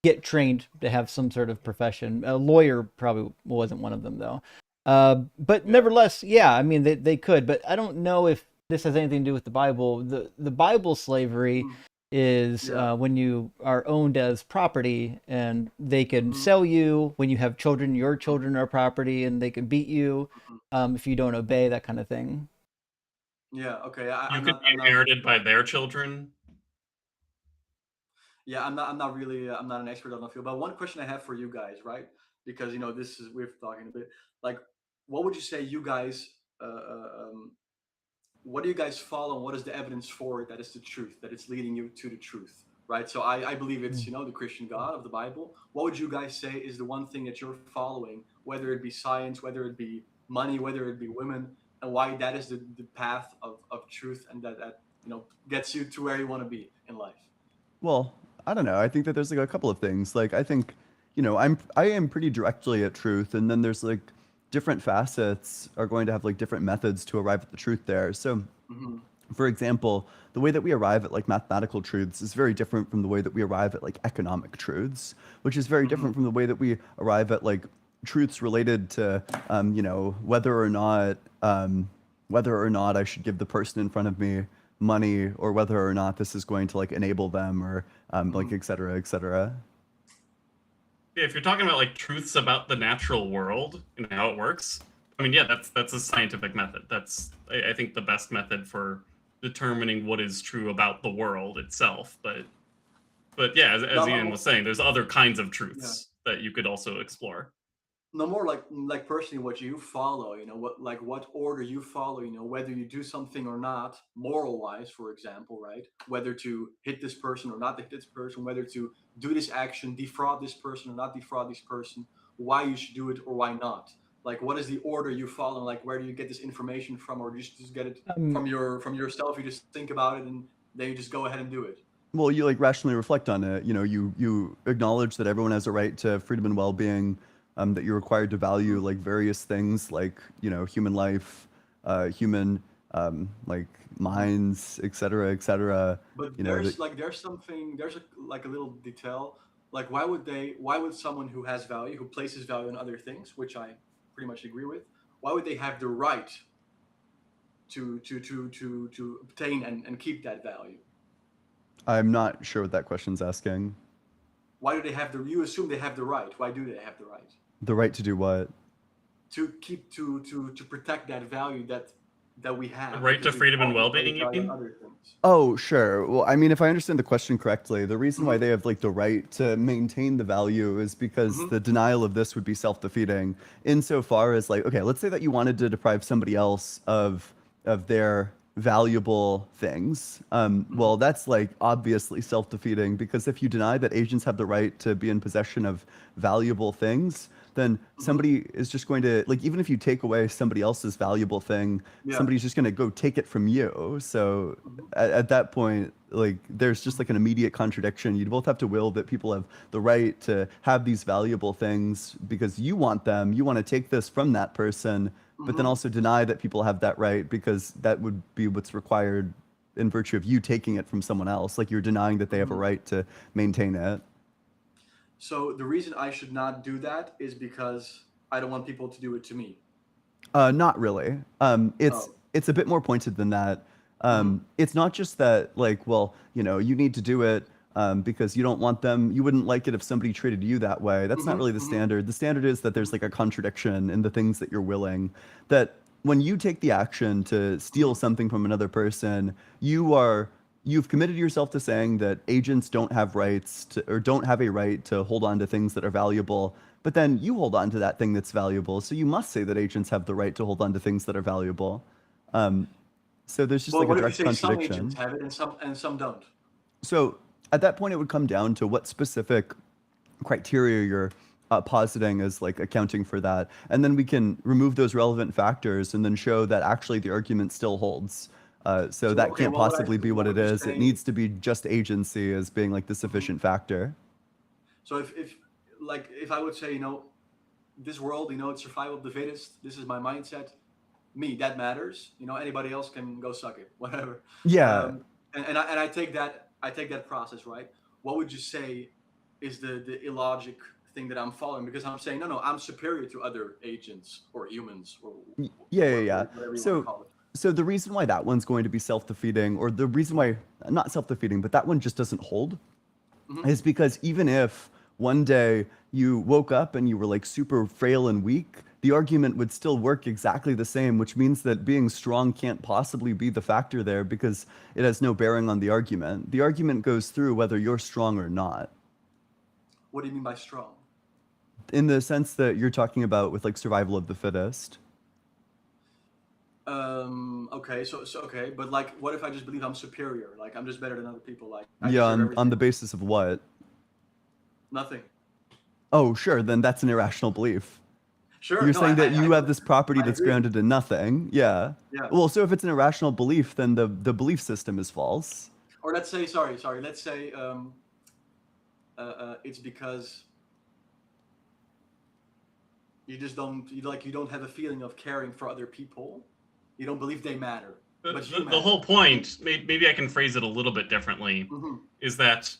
get trained to have some sort of profession. A lawyer probably wasn't one of them, though. But nevertheless, yeah, I mean they could, but I don't know if this has anything to do with the Bible. The Bible slavery is when you are owned as property, and they can sell you when you have children. Your children are property, and they can beat you if you don't obey, that kind of thing. Yeah. Okay. You could be inherited by their children. Yeah, I'm not really I'm not an expert on the field, but one question I have for you guys, right? Because this is we're talking a bit like, what would you say you guys what do you guys follow, and what is the evidence for it that is the truth, that it's leading you to the truth, right? So I believe it's the Christian God of the Bible. What would you guys say is the one thing that you're following, whether it be science, whether it be money, whether it be women, and why that is the path of truth, and that gets you to where you want to be in life? Well, I don't know. I think that there's like a couple of things. Like I think, I am pretty directly at truth, and then there's like different facets are going to have like different methods to arrive at the truth there. So, for example, the way that we arrive at like mathematical truths is very different from the way that we arrive at like economic truths, which is very different from the way that we arrive at like truths related to, whether or not I should give the person in front of me money, or whether or not this is going to like enable them, or like et cetera, et cetera. Yeah, if you're talking about like truths about the natural world and how it works, I mean, yeah, that's a scientific method. That's I think the best method for determining what is true about the world itself. But yeah, as Ian was saying, there's other kinds of truths that you could also explore. No, more like personally what you follow, what order you follow, whether you do something or not, moral wise, for example, right? Whether to hit this person or not hit this person, whether to do this action, defraud this person or not defraud this person, why you should do it or why not. Like, what is the order you follow? Like, where do you get this information from, or just get it Um, from yourself? You just think about it and then you just go ahead and do it. Well, you like rationally reflect on it. You know, you acknowledge that everyone has a right to freedom and well-being, that you're required to value like various things, like human life, human like minds, etc., etc. But You know that. there's a little detail. Like, why would someone who has value, who places value on other things, which I pretty much agree with, why would they have the right to obtain and keep that value? I'm not sure what that question's asking. Why do they have you assume they have the right? Why do they have the right? The right to do what? To keep to protect that value that we have. The right to because we freedom and always place well-being, you value on mean? other things. Oh, sure. Well, I mean, if I understand the question correctly, the reason why they have like the right to maintain the value is because the denial of this would be self-defeating insofar as like, okay, let's say that you wanted to deprive somebody else of their valuable things. Well, that's like obviously self-defeating because if you deny that agents have the right to be in possession of valuable things, then somebody is just going to like even if you take away somebody else's valuable thing, Yeah. somebody's just going to go take it from you. So at that point, like there's just like an immediate contradiction. You'd both have to will that people have the right to have these valuable things because you want them. You want to take this from that person, but then also deny that people have that right because that would be what's required in virtue of you taking it from someone else. Like you're denying that they have a right to maintain it. So the reason I should not do that is because I don't want people to do it to me. Not really. It's Oh. it's a bit more pointed than that. It's not just that, like, well, you need to do it because you don't want them. You wouldn't like it if somebody treated you that way. That's not really the standard. The standard is that there's like a contradiction in the things that you're willing. That when you take the action to steal something from another person, you've committed yourself to saying that agents don't have rights to, or don't have a right to hold on to things that are valuable. But then you hold on to that thing that's valuable. So you must say that agents have the right to hold on to things that are valuable. So there's just Well, like a what if you direct say some contradiction. agents have it and some don't? So at that point, it would come down to what specific criteria you're positing as like accounting for that. And then we can remove those relevant factors and then show that actually the argument still holds. So that okay, can't well, what possibly be what what it you're is. It saying- needs to be just agency as being like the sufficient factor. So if I would say, this world, it's survival of the fittest. This is my mindset. Me, that matters. Anybody else can go suck it, whatever. Yeah. And I take that process, right? What would you say is the illogic thing that I'm following? Because I'm saying, no, I'm superior to other agents or humans or Yeah. whatever you want to So, call it. so the reason why that one's going to be self-defeating, or the reason why not self-defeating, but that one just doesn't hold, is because even if one day you woke up and you were like super frail and weak, the argument would still work exactly the same, which means that being strong can't possibly be the factor there because it has no bearing on the argument. The argument goes through whether you're strong or not. What do you mean by strong? In the sense that you're talking about with like survival of the fittest. Okay, so okay, but like, what if I just believe I'm superior? Like, I'm just better than other people. Like, I Yeah, deserve on everything. the basis of what? Nothing. Oh, sure, then that's an irrational belief. Sure. You're no, saying that you I- have this property I that's agree. grounded in nothing. Yeah. Yeah. Well, so if it's an irrational belief, then the belief system is false. Or let's say, sorry. Let's say it's because you just don't you don't have a feeling of caring for other people. You don't believe they matter. But you The matter. whole point, maybe I can phrase it a little bit differently, Mhm. is that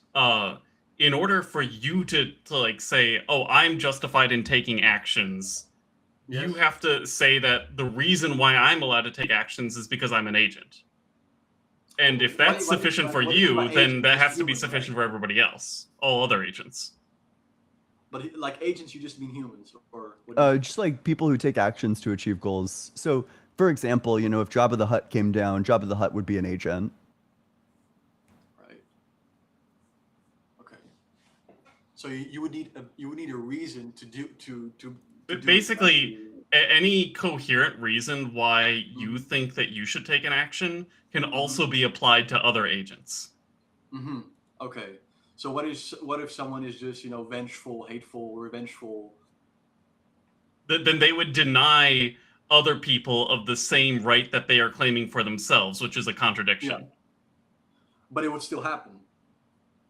in order for you to like say, oh, I'm justified in taking actions, you Yes. have to say that the reason why I'm allowed to take actions is because I'm an agent. And if What- that's what- sufficient for what do you mean you, by then agent? that Just has to be humans, sufficient right? for everybody else, all other agents. But like agents, you just mean humans, or what do you mean? Just like people who take actions to achieve goals. So, for example, if Jabba the Hutt came down, Jabba the Hutt would be an agent. Right. Okay. So you would need a reason to do But do basically, any coherent reason why you Mm-hmm. think that you should take an action can also be applied to other agents. Mm-hmm. Okay. So what if someone is just vengeful, hateful, revengeful? then they would deny other people of the same right that they are claiming for themselves, which is a contradiction. Yeah. But it would still happen.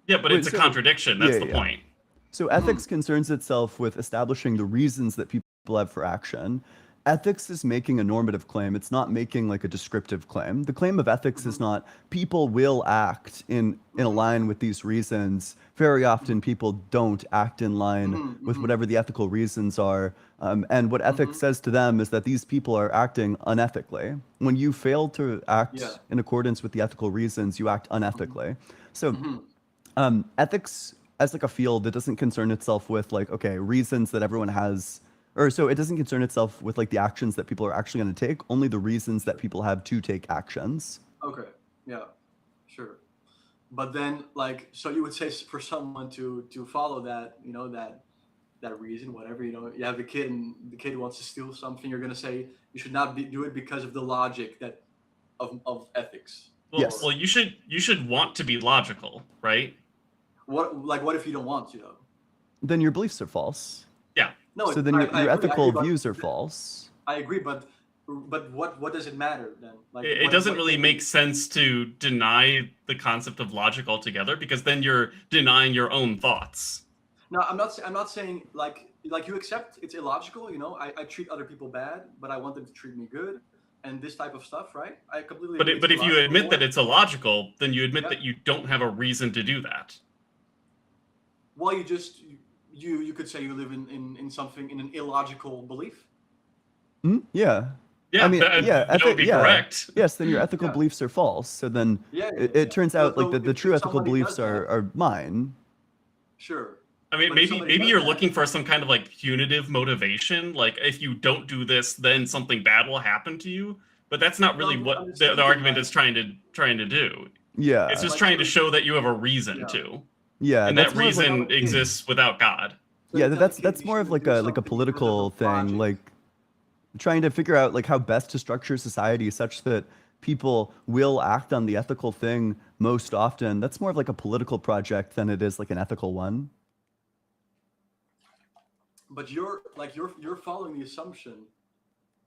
Yeah, but Wait, it's a so- contradiction. That's yeah, the yeah. point. So ethics concerns itself with establishing the reasons that people have for action. Ethics is making a normative claim. It's not making like a descriptive claim. The claim of ethics is not people will act in a line with these reasons. Very often people don't act in line with whatever the ethical reasons are. And what ethics says to them is that these people are acting unethically. When you fail to act Yeah. in accordance with the ethical reasons, you act unethically. So ethics as like a field, it doesn't concern itself with like, okay, reasons that everyone has, or so it doesn't concern itself with like the actions that people are actually going to take, only the reasons that people have to take actions. Okay. Yeah. Sure. But then, like, so you would say for someone to follow that, you know, that reason, whatever, you know, you have a kid and the kid wants to steal something, you're gonna say you should not do it because of the logic that of ethics. Well, Yes. well, you should want to be logical, right? What if you don't want to though? Then your beliefs are false. Yeah. No. So then I your agree, ethical but views are false. I agree, but what does it matter then? Like, It doesn't really make sense to deny the concept of logic altogether, because then you're denying your own thoughts. No, I'm not saying like you accept it's illogical. You know, I treat other people bad, but I want them to treat me good, and this type of stuff, right? I completely. But agree but it's if you illogical. admit that it's illogical, then you admit Yeah. that you don't have a reason to do that. Well, you could say you live in something in an illogical belief. Yeah. Yeah, I mean, that would be correct. Yes, then your ethical beliefs are false. So then Yeah, it turns out like So the if true ethical somebody beliefs does that- are mine. Sure. I mean, But if maybe somebody does you're that- looking for some kind of like punitive motivation, like if you don't do this, then something bad will happen to you. But that's not really I'm what just the thinking, argument like- is trying to do. Yeah. It's just Like, trying to for- show that you have a reason Yeah. to, Yeah, and that's that more of like- reason exists without God. So yeah, you tell that's the kid you more of shouldn't like do a something because political of thing, logic. like trying to figure out like how best to structure society such that people will act on the ethical thing most often. That's more of like a political project than it is like an ethical one. But you're following the assumption,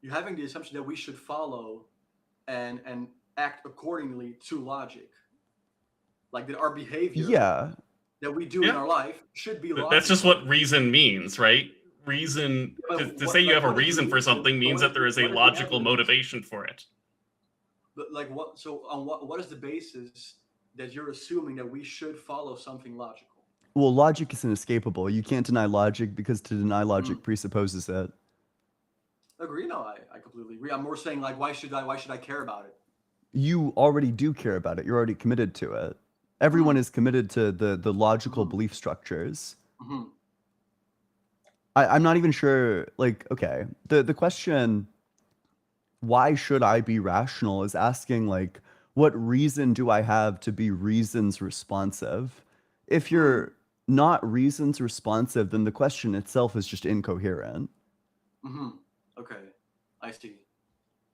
you're having the assumption that we should follow and act accordingly to logic, like that our behavior Yeah. that we do in Yeah. our life should be logical. That's just what reason means, right? Reason Yeah, to but say you like, have a what if reason you- for something but means what that there if- is a what if the logical evidence- motivation for it. But like what? So on what is the basis that you're assuming that we should follow something logical? Well, logic is inescapable. You can't deny logic because to deny logic presupposes it. Agree? No, I completely agree. I'm more saying like why should I care about it? You already do care about it. You're already committed to it. Everyone is committed to the logical belief structures. Hmm. I'm not even sure, like, okay, the question, why should I be rational, is asking, like, what reason do I have to be reasons responsive? If you're not reasons responsive, then the question itself is just incoherent. Hmm. Okay, I see.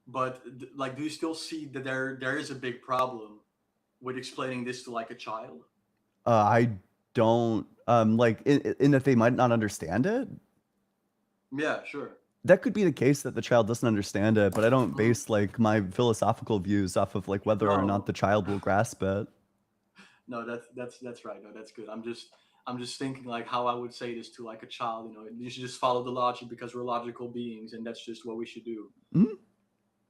But like, do you still see that there is a big problem with explaining this to like a child? I don't, like, in that they might not understand it. Yeah, sure. That could be the case that the child doesn't understand it, but I don't base like my philosophical views off of like whether or No. not the child will grasp it. No, that's right. No, that's good. I'm just thinking like how I would say this to like a child. You know, you should just follow the logic because we're logical beings, and that's just what we should do. Mhm.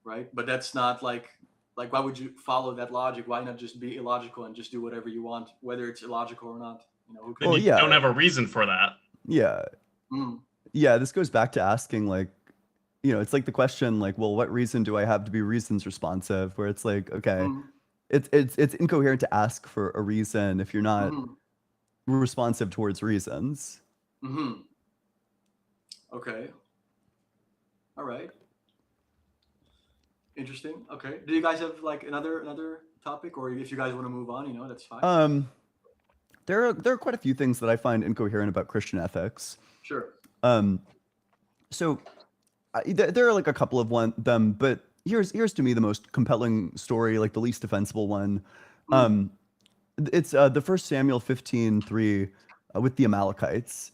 Right? But that's not like why would you follow that logic? Why not just be illogical and just do whatever you want, whether it's illogical or not? You know, who Then Well, you yeah. don't have a reason for that. Yeah. Mm. Yeah, this goes back to asking like, it's like the question like, well, what reason do I have to be reasons responsive? Where it's like, okay, Mm. it's incoherent to ask for a reason if you're not Mhm. responsive towards reasons. Mm-hmm. Okay. All right. Interesting. Okay. Do you guys have like another topic, or if you guys want to move on, that's fine. There are quite a few things that I find incoherent about Christian ethics. Sure. So there are like a couple of them, but here's to me the most compelling story, like the least defensible one. It's the 1 Samuel 15:3 with the Amalekites.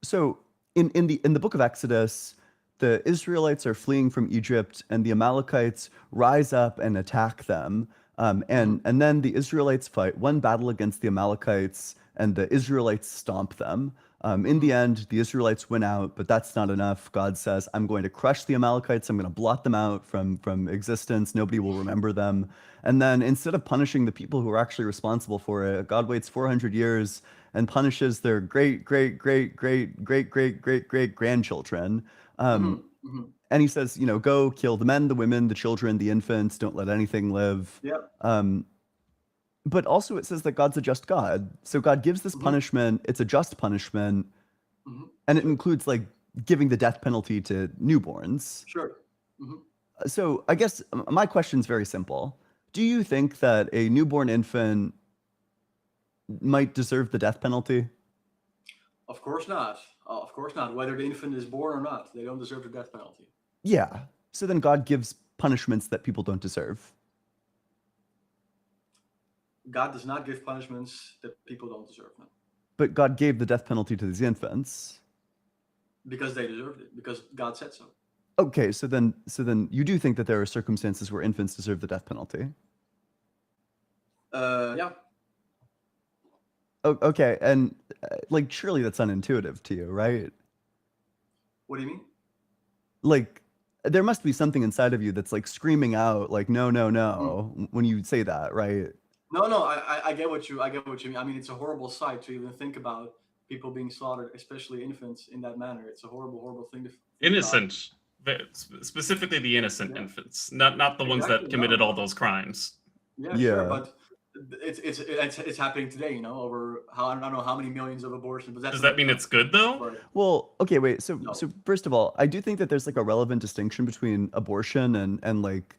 So in the book of Exodus, the Israelites are fleeing from Egypt, and the Amalekites rise up and attack them. And then the Israelites fight one battle against the Amalekites, and the Israelites stomp them. In the end, the Israelites win out, but that's not enough. God says, I'm going to crush the Amalekites. I'm going to blot them out from existence. Nobody will remember them. And then instead of punishing the people who are actually responsible for it, God waits 400 years and punishes their great, great, great, great, great, great, great, great grandchildren. And he says, you know, go kill the men, the women, the children, the infants. Don't let anything live. But also it says that God's a just God. So God gives this punishment. It's a just punishment. And it includes like giving the death penalty to newborns. Sure. So I guess my question is very simple. Do you think that a newborn infant might deserve the death penalty? Of course not. Of course not. Whether the infant is born or not, they don't deserve the death penalty. Yeah. So then God gives punishments that people don't deserve. God does not give punishments that people don't deserve. No. But God gave the death penalty to these infants. Because they deserved it. Because God said so. Okay, so then you do think that there are circumstances where infants deserve the death penalty? Yeah. Okay, and like surely that's unintuitive to you, right? What do you mean? Like there must be something inside of you that's like screaming out like no, no, no when you say that, right? No, I get what you mean. I mean, it's a horrible sight to even think about people being slaughtered, especially infants, in that manner. It's a horrible, horrible thing to think innocent, specifically the innocent infants, not the ones that committed all those crimes. Yeah, sure, but it's happening today. You know, over I don't know how many millions of abortions. But does that mean it's good though? Well, okay, wait. So first of all, I do think that there's like a relevant distinction between abortion and like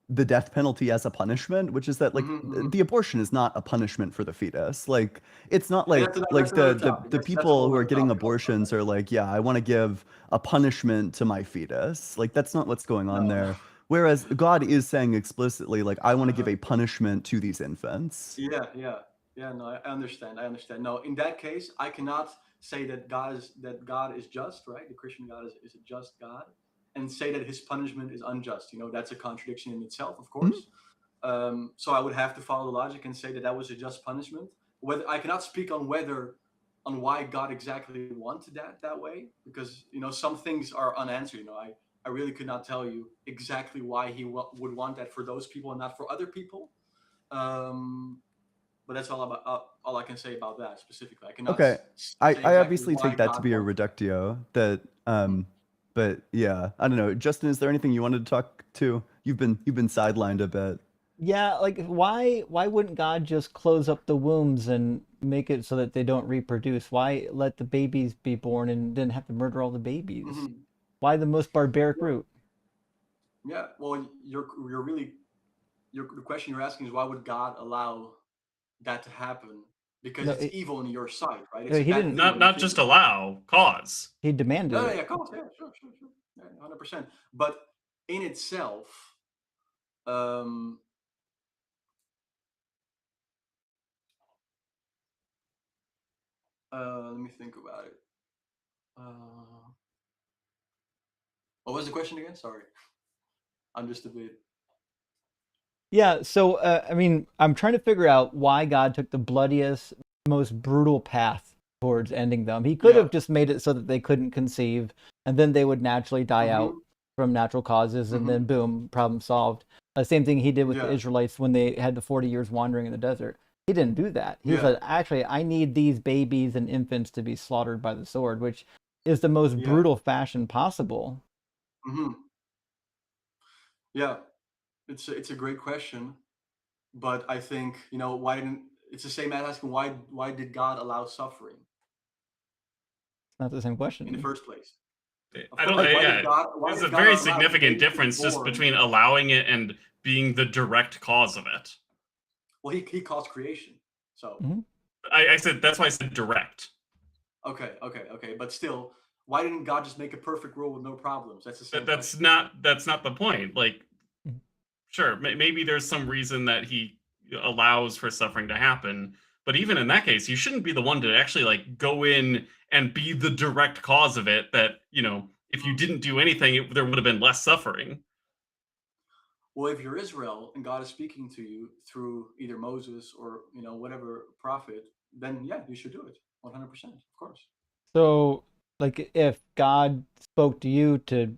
the death penalty as a punishment, which is that like the abortion is not a punishment for the fetus. Like it's not like the people who are getting abortions are like, yeah, I want to give a punishment to my fetus. Like that's not what's going on there. Whereas God is saying explicitly, like, I want to give a punishment to these infants. Yeah. No, I understand. No, in that case, I cannot say that God is just, right? The Christian God is a just God, and say that his punishment is unjust. You know, that's a contradiction in itself, of course. So I would have to follow the logic and say that was a just punishment. Whether I cannot speak on why God exactly wanted that way, because you know some things are unanswered. You know, I really could not tell you exactly why he would want that for those people and not for other people. But that's all I can say about that specifically. I cannot. Okay, I obviously take that to be a reductio. That but yeah, I don't know. Justin, is there anything you wanted to talk to? You've been sidelined a bit. Yeah, like why wouldn't God just close up the wombs and make it so that they don't reproduce? Why let the babies be born and then have to murder all the babies? Why the most barbaric route? Yeah, well, the question you're asking is why would God allow that to happen? Because it's evil in your sight, right? It's he didn't not just allow, cause. He demanded it. Yeah, cause. Yeah, sure. Yeah, 100%. But in itself, let me think about it. What was the question again? Sorry. I'm just a bit. Yeah, so I mean, I'm trying to figure out why God took the bloodiest, most brutal path towards ending them. He could have just made it so that they couldn't conceive, and then they would naturally die out from natural causes, and then boom, problem solved. Same thing he did with the Israelites when they had the 40 years wandering in the desert. He didn't do that. He said, actually, I need these babies and infants to be slaughtered by the sword, which is the most brutal fashion possible. Yeah, it's a great question, but I think it's the same as asking why did God allow suffering? It's not the same question in the first place. I don't. There's a very significant difference just between allowing it and being the direct cause of it. Well, he caused creation, so I said that's why I said direct. Okay, but still, why didn't God just make a perfect world with no problems? That's the same. That's not the point. Like, sure, maybe there's some reason that he allows for suffering to happen, But even in that case, you shouldn't be the one to actually like go in and be the direct cause of it. That, you know, if you didn't do anything, there would have been less suffering. Well, if you're Israel and God is speaking to you through either Moses or, you know, whatever prophet, then yeah, you should do it 100%, of course. So, like, if God spoke to you to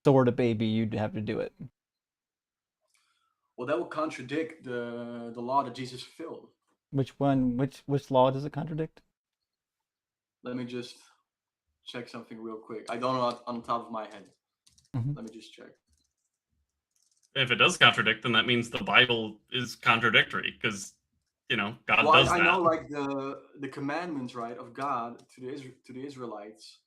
sword a baby, you'd have to do it. Well, that will contradict the law that Jesus fulfilled. Which one? Which law does it contradict? Let me just check something real quick. I don't know on the top of my head. Mhm. Let me just check. If it does contradict, then that means the Bible is contradictory, because, you know, God Well, does I that. know like the commandments, right, of God to the Israelites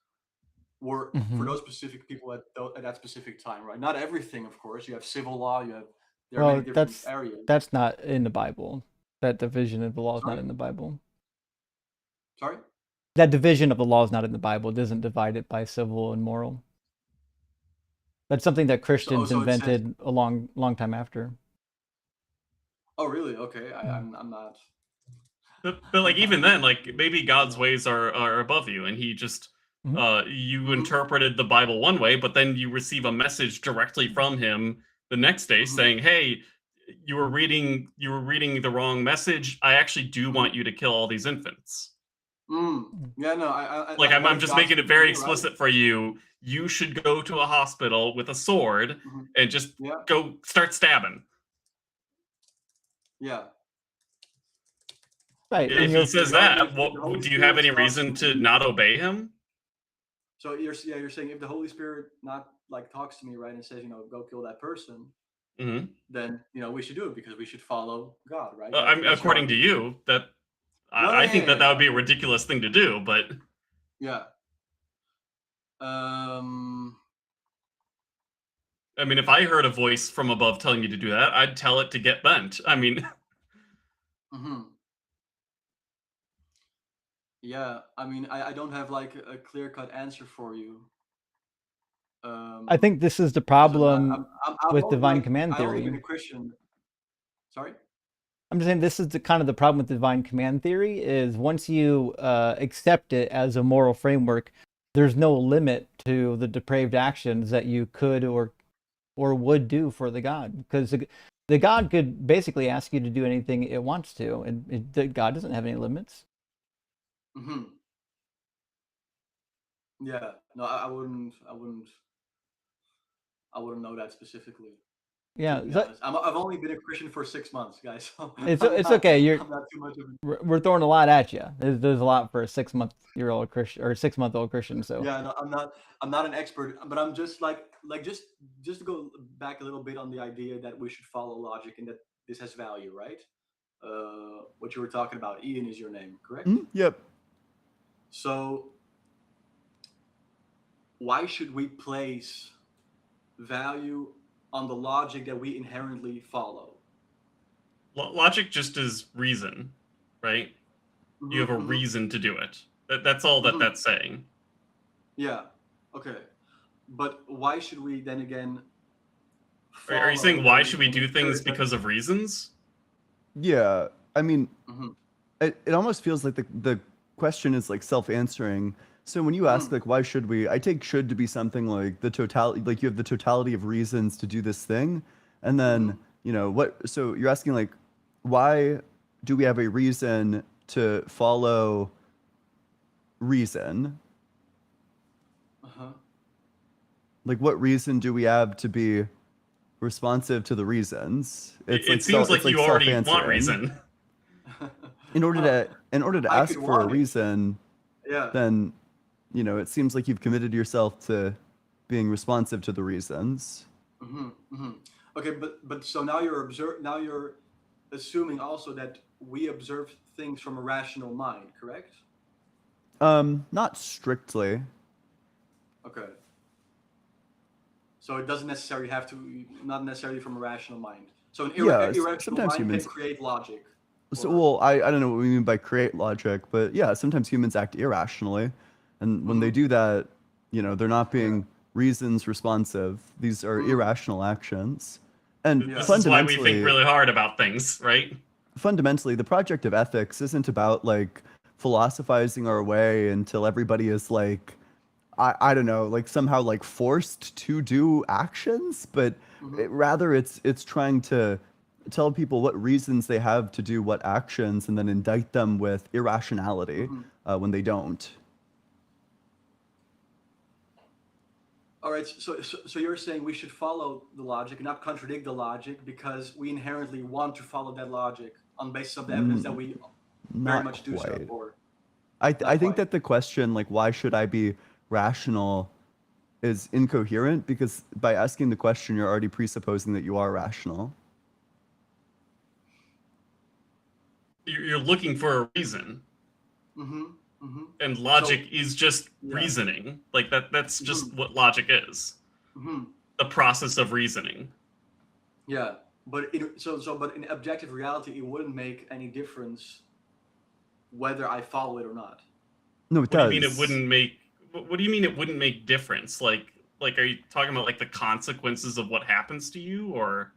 were for Mhm. those specific people at that specific time, right? Not everything, of course. You have civil law. There are Well, many different areas. that's not in the Bible. That division of the law is not Sorry? in the Bible. Sorry? That division of the law is not in the Bible. It doesn't divide it by civil and moral. That's something that Christians So it says. invented a long time after. Oh, really? Okay, I'm not. But like even then, like maybe God's ways are above you, and he just Mhm. you interpreted the Bible one way, but then you receive a message directly from him the next day saying, "Hey, you were reading the wrong message. I actually do want you to kill all these infants." Yeah, no, I Like what I'm if just God making it speaks to very me, right? explicit for you. You should go to a hospital with a sword and just Yeah, go start stabbing. yeah. Right, and If he you're says You know, that, if the Holy do you have Spirit any talks reason to to me, not obey him? so you're saying if the Holy Spirit not like talks to me, right, and says, you know, go kill that person, then you know we should do it because we should follow God, right? I'm That's your according to argument. you that No, I think that would be a okay. ridiculous thing to do, but Yeah. I mean, if I heard a voice from above telling me to do that, I'd tell it to get bent. I mean, Yeah, I mean, I don't have like a clear-cut answer for you. I think this is the 'Cause problem I've with only, divine like command I've only been theory. a Christian. Sorry? I'm just saying this is the kind of the problem with divine command theory is once you accept it as a moral framework, there's no limit to the depraved actions that you could or would do for the God, because the God could basically ask you to do anything it wants to, and the God doesn't have any limits. Yeah. No, I wouldn't know that specifically, to Yeah, be so honest. I've only been a Christian for 6 months, guys. So it's okay. I'm not too much of a We're throwing a lot at you. There's a lot for a 6-month-old Christian or 6-month-old Christian. So Yeah, no, I'm not an expert, but I'm just just to go back a little bit on the idea that we should follow logic and that this has value, right? What you were talking about, Ian is your name, correct? Yep. So why should we place value on the logic that we inherently follow? logic just is reason, right? You have a reason to do it. That's all that's saying. Yeah. Okay. But why should we then again Are you saying why should we follow do the things spirit that- because of reasons? Yeah. I mean, it almost feels like the question is like self-answering. So when you ask like why should we, I take should to be something like the totality, like you have the totality of reasons to do this thing, and then you know what. So you're asking like why do we have a reason to follow reason? Like what reason do we have to be responsive to the reasons? It like seems like you already want self-answering. reason. In order to I ask could for a want it. reason, Yeah. then you know it seems like you've committed yourself to being responsive to the reasons. Okay, but so now you're assuming also that we observe things from a rational mind, correct? Not strictly. Okay. So it doesn't necessarily have to, not necessarily from a rational mind. So an irrational sometimes mind humans. can create logic. So well, I don't know what we mean by create logic, but yeah, sometimes humans act irrationally, and when they do that, you know, they're not being reasons responsive. These are irrational actions, and This is why we think fundamentally, really hard about things, right? fundamentally, the project of ethics isn't about like philosophizing our way until everybody is like, I don't know, like somehow like forced to do actions, but rather it's trying to tell people what reasons they have to do what actions and then indict them with irrationality when they don't. All right, so you're saying we should follow the logic and not contradict the logic because we inherently want to follow that logic on basis of the evidence that we very Not much do so, quite. or I not think quite. that the question like why should I be rational is incoherent because by asking the question you're already presupposing that you are rational. You're looking for a reason. And So, logic is just yeah. reasoning. Like that's just what logic is. The process of reasoning. Yeah, but but in objective reality, it wouldn't make any difference whether I follow it or not. No, it What does. do you mean it wouldn't make? What do you mean it wouldn't make difference? Like are you talking about like the consequences of what happens to you, or?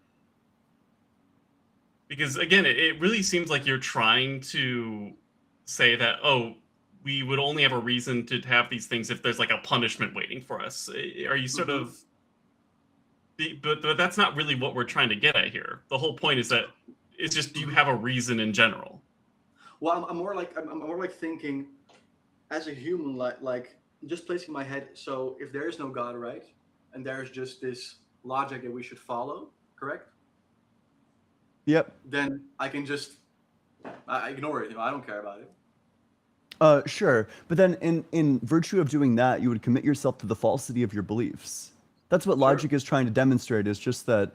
Because again, it really seems like you're trying to say that we would only have a reason to have these things if there's like a punishment waiting for us. Are you sort of? But that's not really what we're trying to get at here. The whole point is that it's just do you have a reason in general? Well, I'm more like thinking as a human, like just placing my head. So if there is no God, right, and there's just this logic that we should follow, correct? Yep. Then I can just I ignore it. I don't care about it. Sure, but then in virtue of doing that, you would commit yourself to the falsity of your beliefs. That's what logic is trying to demonstrate. Is just that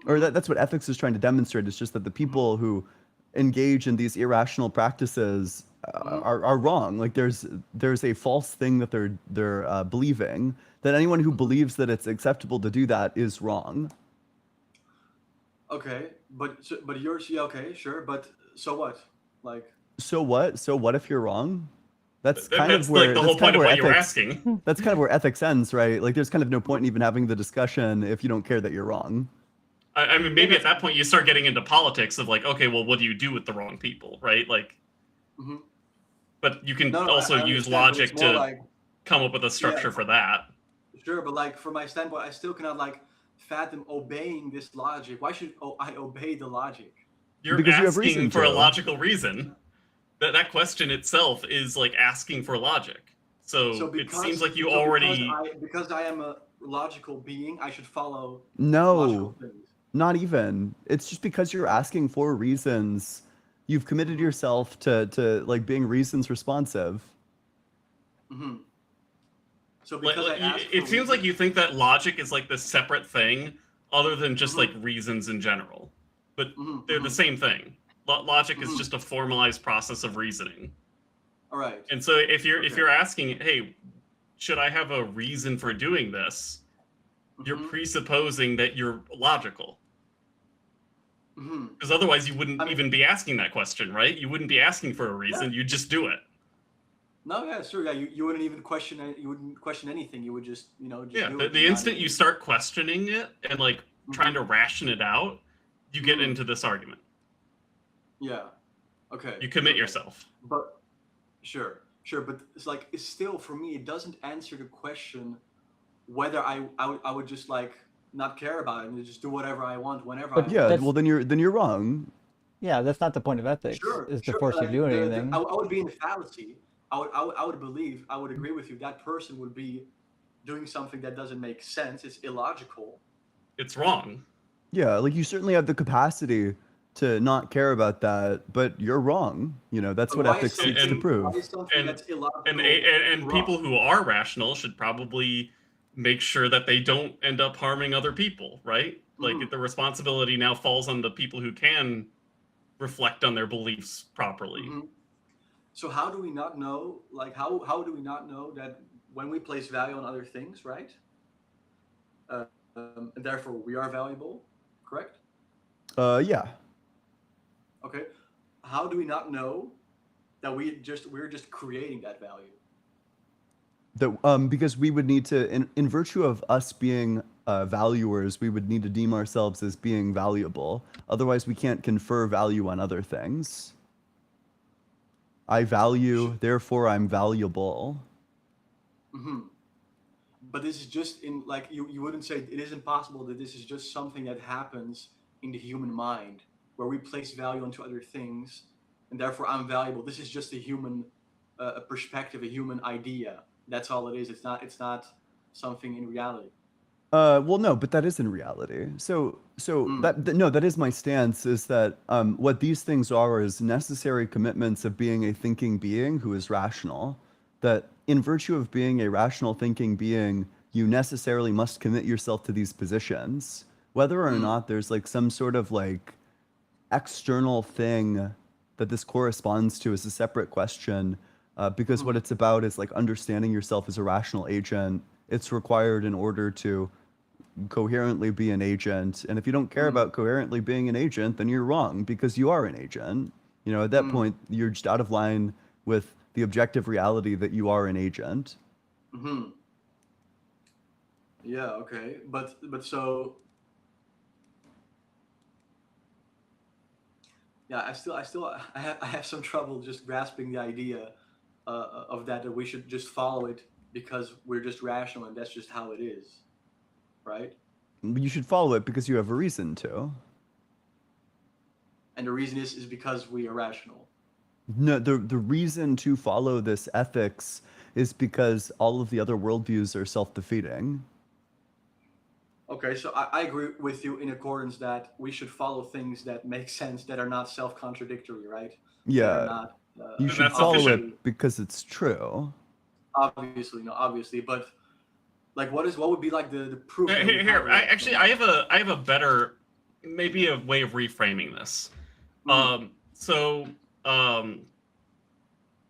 or that's what ethics is trying to demonstrate. Is just that the people who engage in these irrational practices are wrong. Like there's a false thing that they're believing. That anyone who believes that it's acceptable to do that is wrong. Okay, but yours, yeah, okay, sure, but so what? Like. So what? So what if you're wrong? That's kind That's of where like the whole point of what you were asking. That's kind of where ethics ends, right? Like there's kind of no point in even having the discussion if you don't care that you're wrong. I mean, maybe at that point you start getting into politics of like, okay, well, what do you do with the wrong people, right? Like, but you can also use logic to like, come up with a structure for that. Sure, but like from my standpoint, I still cannot like fathom obeying this logic. Why should I obey the logic? You're asking for a logical reason. That question itself is like asking for logic. So it seems like you already because I am a logical being, I should follow logical things. Not even. It's just because you're asking for reasons. You've committed yourself to like being reasons responsive. So because it seems like you think that logic is like this separate thing other than just like reasons in general. But they're the same thing. Logic is just a formalized process of reasoning. All right. And so if you're asking, hey, should I have a reason for doing this? You're presupposing that you're logical. Because otherwise you wouldn't even be asking that question, right? You wouldn't be asking for a reason. You'd just do it. No, yeah, sure. Yeah, you wouldn't even question it. You wouldn't question anything. You would just, just do it. The instant you start questioning it and like trying to ration it out, you get into this argument. Yeah. Okay. You commit yourself. But sure, but it's like it's still for me. It doesn't answer the question whether I would just like not care about it and just do whatever I want whenever. But well then you're wrong. Yeah, that's not the point of ethics. Is to force you to do anything. I would be in a fallacy. I would agree with you. That person would be doing something that doesn't make sense. It's illogical. It's wrong. Yeah, like you certainly have the capacity to not care about that, but you're wrong. That's what ethics seeks to prove. And people who are rational should probably make sure that they don't end up harming other people, right? Like the responsibility now falls on the people who can reflect on their beliefs properly. So how do we not know, like how do we not know that when we place value on other things, right? And therefore we are valuable, correct? Yeah. Okay. How do we not know that we're just creating that value? Because we would need to, in virtue of us being valuers, we would need to deem ourselves as being valuable. Otherwise, we can't confer value on other things. I value, therefore I'm valuable. Mm-hmm. But this is just in like you wouldn't say it isn't possible that this is just something that happens in the human mind where we place value onto other things and therefore I'm valuable. This is just a human a perspective, a human idea. That's all it is. It's not something in reality. Well, no, but that is in reality. So no, that is my stance. Is that what these things are is necessary commitments of being a thinking being who is rational. That in virtue of being a rational thinking being, you necessarily must commit yourself to these positions, whether or not there's like some sort of like external thing that this corresponds to is a separate question. Because what it's about is like understanding yourself as a rational agent. It's required in order to coherently be an agent. And if you don't care about coherently being an agent, then you're wrong because you are an agent. You know, at that point, you're just out of line with the objective reality that you are an agent. Mm-hmm. Yeah. Okay. But so. Yeah, I have some trouble just grasping the idea of that we should just follow it because we're just rational and that's just how it is, right? You should follow it because you have a reason to. And the reason is because we are rational. No, the reason to follow this ethics is because all of the other worldviews are self-defeating. Okay, so I agree with you in accordance that we should follow things that make sense that are not self-contradictory, right? That are Yeah, not. you should follow it because it's true. Obviously, no, obviously, but like, what would be like the proof? That we Here, have I have a better, maybe a way of reframing this. So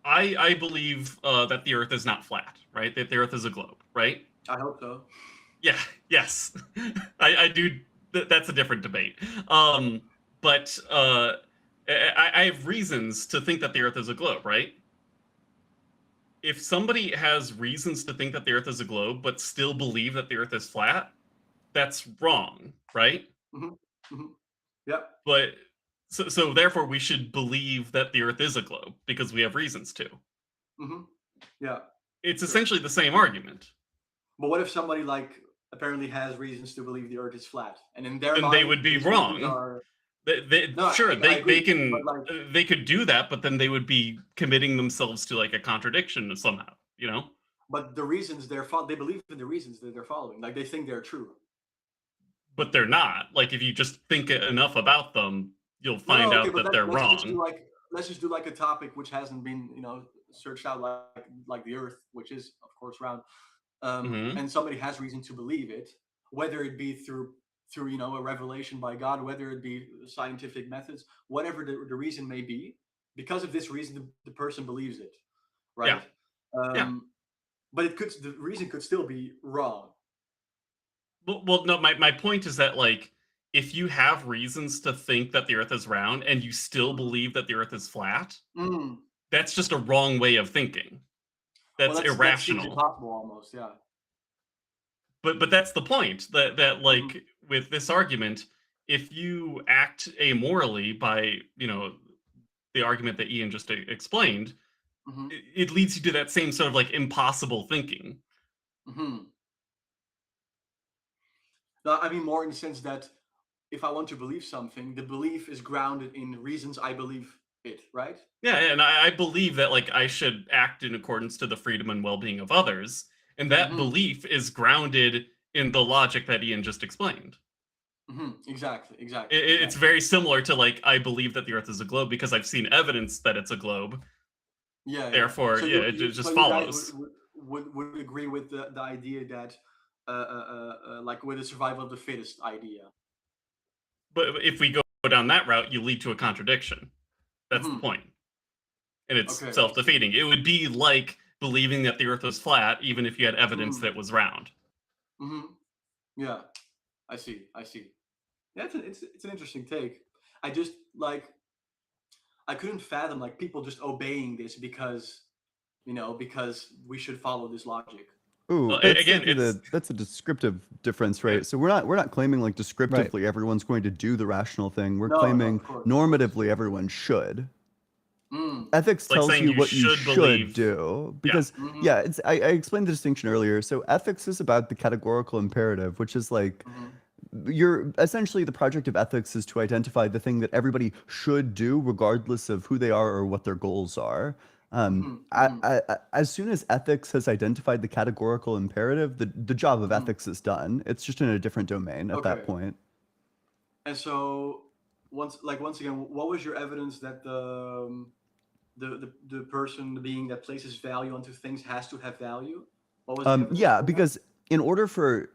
I believe that the Earth is not flat, right? That the Earth is a globe, right? I hope so. Yeah. Yes. I do. That's a different debate. But I have reasons to think that the Earth is a globe, right? If somebody has reasons to think that the Earth is a globe, but still believe that the Earth is flat, that's wrong, right? Mm-hmm. Mm-hmm. Yep. But so therefore, we should believe that the Earth is a globe because we have reasons to. Mm-hmm. Yeah. It's essentially the same argument. But what if somebody like apparently has reasons to believe the Earth is flat, and in their Then mind, they would be these reasons wrong. are- Sure, I they agree, can but like, they could do that, but then they would be committing themselves to like a contradiction somehow, you know? but the reasons they believe in the reasons that they're following, like they think they're true. But they're not. Like if you just think enough about them, you'll find No, okay, out but that they're wrong. let's just do like a topic which hasn't been searched out like the Earth, which is of course round, Mhm. and somebody has reason to believe it, whether it be through a revelation by God, whether it be scientific methods, whatever the reason may be. Because of this reason, the person believes it, right? Yeah. But the reason could still be wrong. Well, no, my point is that like if you have reasons to think that the Earth is round and you still believe that the Earth is flat, that's just a wrong way of thinking. That's That seems irrational. impossible almost, yeah. But that's the point that like with this argument, if you act amorally by the argument that Ian just explained, it leads you to that same sort of like impossible thinking. No, I mean more in the sense that if I want to believe something, the belief is grounded in reasons I believe it, right? Yeah, and I believe that like I should act in accordance to the freedom and well-being of others, and that belief is grounded in the logic that Ian just explained. Exactly. It's very similar to like I believe that the Earth is a globe because I've seen evidence that it's a globe. Yeah. Therefore, So it just follows. You guys would agree with the idea that like with the survival of the fittest idea. But if we go down that route, you lead to a contradiction. That's the point. And it's self-defeating. It would be like believing that the Earth was flat, even if you had evidence that it was round. Yeah, I see. Yeah, it's an interesting take. I just I couldn't fathom like people just obeying this because because we should follow this logic. Ooh, Well, that's again, like that's a descriptive difference, right? So we're not claiming like descriptively everyone's going to do the rational thing. We're No, claiming of course. normatively everyone should. Mm. Ethics like tells saying you you what you should should believe. do Yeah. because Mhm. yeah, it's I explained the distinction earlier. So ethics is about the categorical imperative, which is like Mhm. you're essentially the project of ethics is to identify the thing that everybody should do regardless of who they are or what their goals are. Mhm. Mhm. As soon as ethics has identified the categorical imperative, the job of Mhm. ethics is done. It's just in a different domain at that Okay. point. And so once again, what was your evidence that the person, the being that places value onto things has to have value? What was the evidence Yeah, for that? because in order for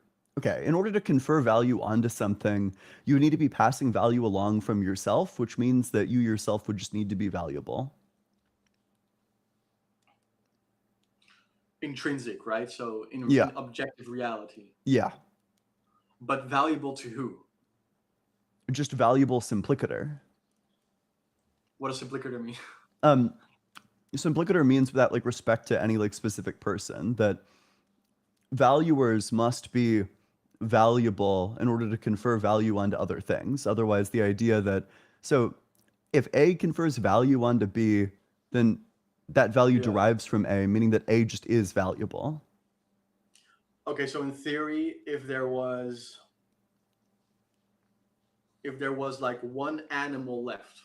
in order to confer value onto something, you need to be passing value along from yourself, which means that you yourself would just need to be valuable. Intrinsic, right? So Yeah. in objective reality. Yeah. But valuable to who? Just valuable simplicator. What does simplicator mean? Simplicator means without like respect to any like specific person that valuers must be valuable in order to confer value onto other things. Otherwise, the idea that so if A confers value onto B, then that value Yeah. derives from A, meaning that A just is valuable. Okay, so in theory, if there was like one animal left,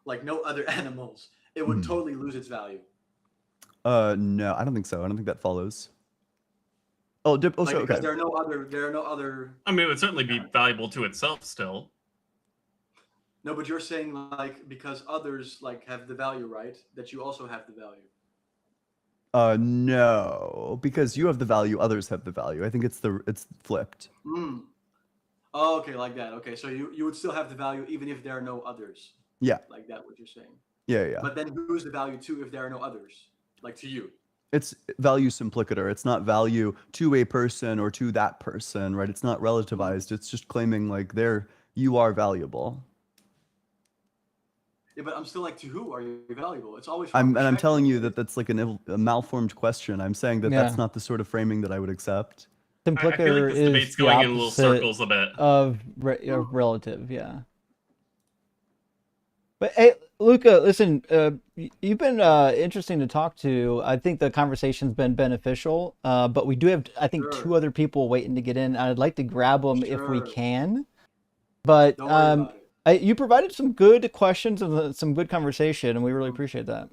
like no other animals, it would totally lose its value. No, I don't think so. I don't think that follows. Oh, Like, also because okay. there are no other. I mean, it would certainly be valuable to itself still. No, but you're saying like because others like have the value, right? That you also have the value. No, because you have the value, others have the value. I think it's flipped. Mm. Oh, okay, like that. Okay, so you would still have the value even if there are no others. Yeah. Like that, what you're saying. Yeah. But then who's the value to if there are no others? Like to you. It's value simplicator. It's not value to a person or to that person, right? It's not relativized. It's just claiming like you are valuable. Yeah, but I'm still like, to who are you valuable? It's always. I'm telling you that that's like a malformed question. I'm saying that that's not the sort of framing that I would accept. I feel like this debate's is the going in little opposite circles a bit. of relative, yeah. But hey, Luca, listen, you've been interesting to talk to. I think the conversation's been beneficial, but we do have, I think, two other people waiting to get in. I'd like to grab them if we can. But Don't worry about it. you provided some good questions and some good conversation, and we really appreciate that.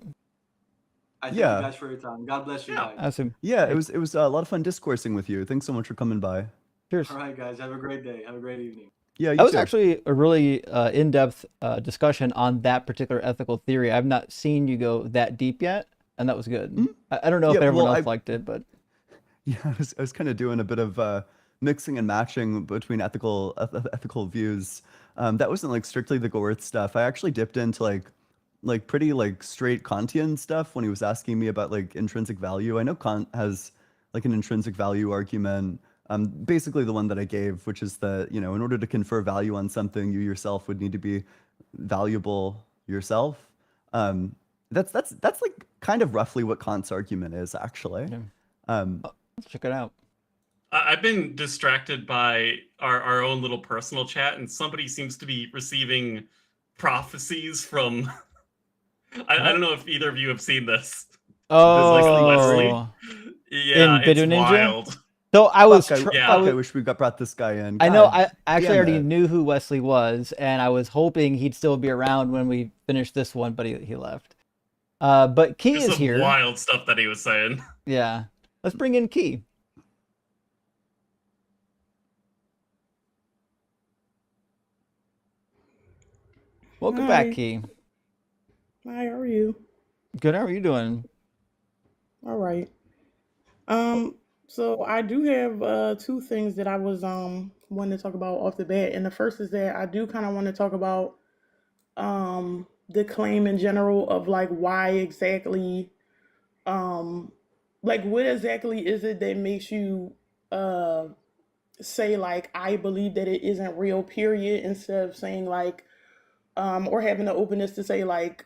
I thank you guys for your time. God bless you guys. Awesome. Yeah, it was a lot of fun discoursing with you. Thanks so much for coming by. Cheers. All right, guys. Have a great day. Have a great evening. Yeah, that was actually a really in-depth discussion on that particular ethical theory. I've not seen you go that deep yet, and that was good. I don't know if everyone else liked it, but yeah, I was kind of doing a bit of mixing and matching between ethical views. That wasn't like strictly the Gorth stuff. I actually dipped into like pretty like straight Kantian stuff when he was asking me about like intrinsic value. I know Kant has like an intrinsic value argument. Basically the one that I gave, which is that, in order to confer value on something, you yourself would need to be valuable yourself. That's like kind of roughly what Kant's argument is, actually. Let's check it out. I've been distracted by our own little personal chat, and somebody seems to be receiving prophecies from. I don't know if either of you have seen this. Oh, Wesley. Yeah, in Video it's Ninja? wild. So I was. I wish we got brought this guy in. I know. God I actually damn already it. knew who Wesley was, and I was hoping he'd still be around when we finished this one, but he left. But Key There's is some here. wild stuff that he was saying. Yeah, let's bring in Key. Welcome back, Key. Hi, how are you? Good. How are you doing? All right. So I do have two things that I was wanting to talk about off the bat. And the first is that I do kind of want to talk about the claim in general of like why exactly like what exactly is it that makes you say like I believe that it isn't real, period, instead of saying like or having the openness to say like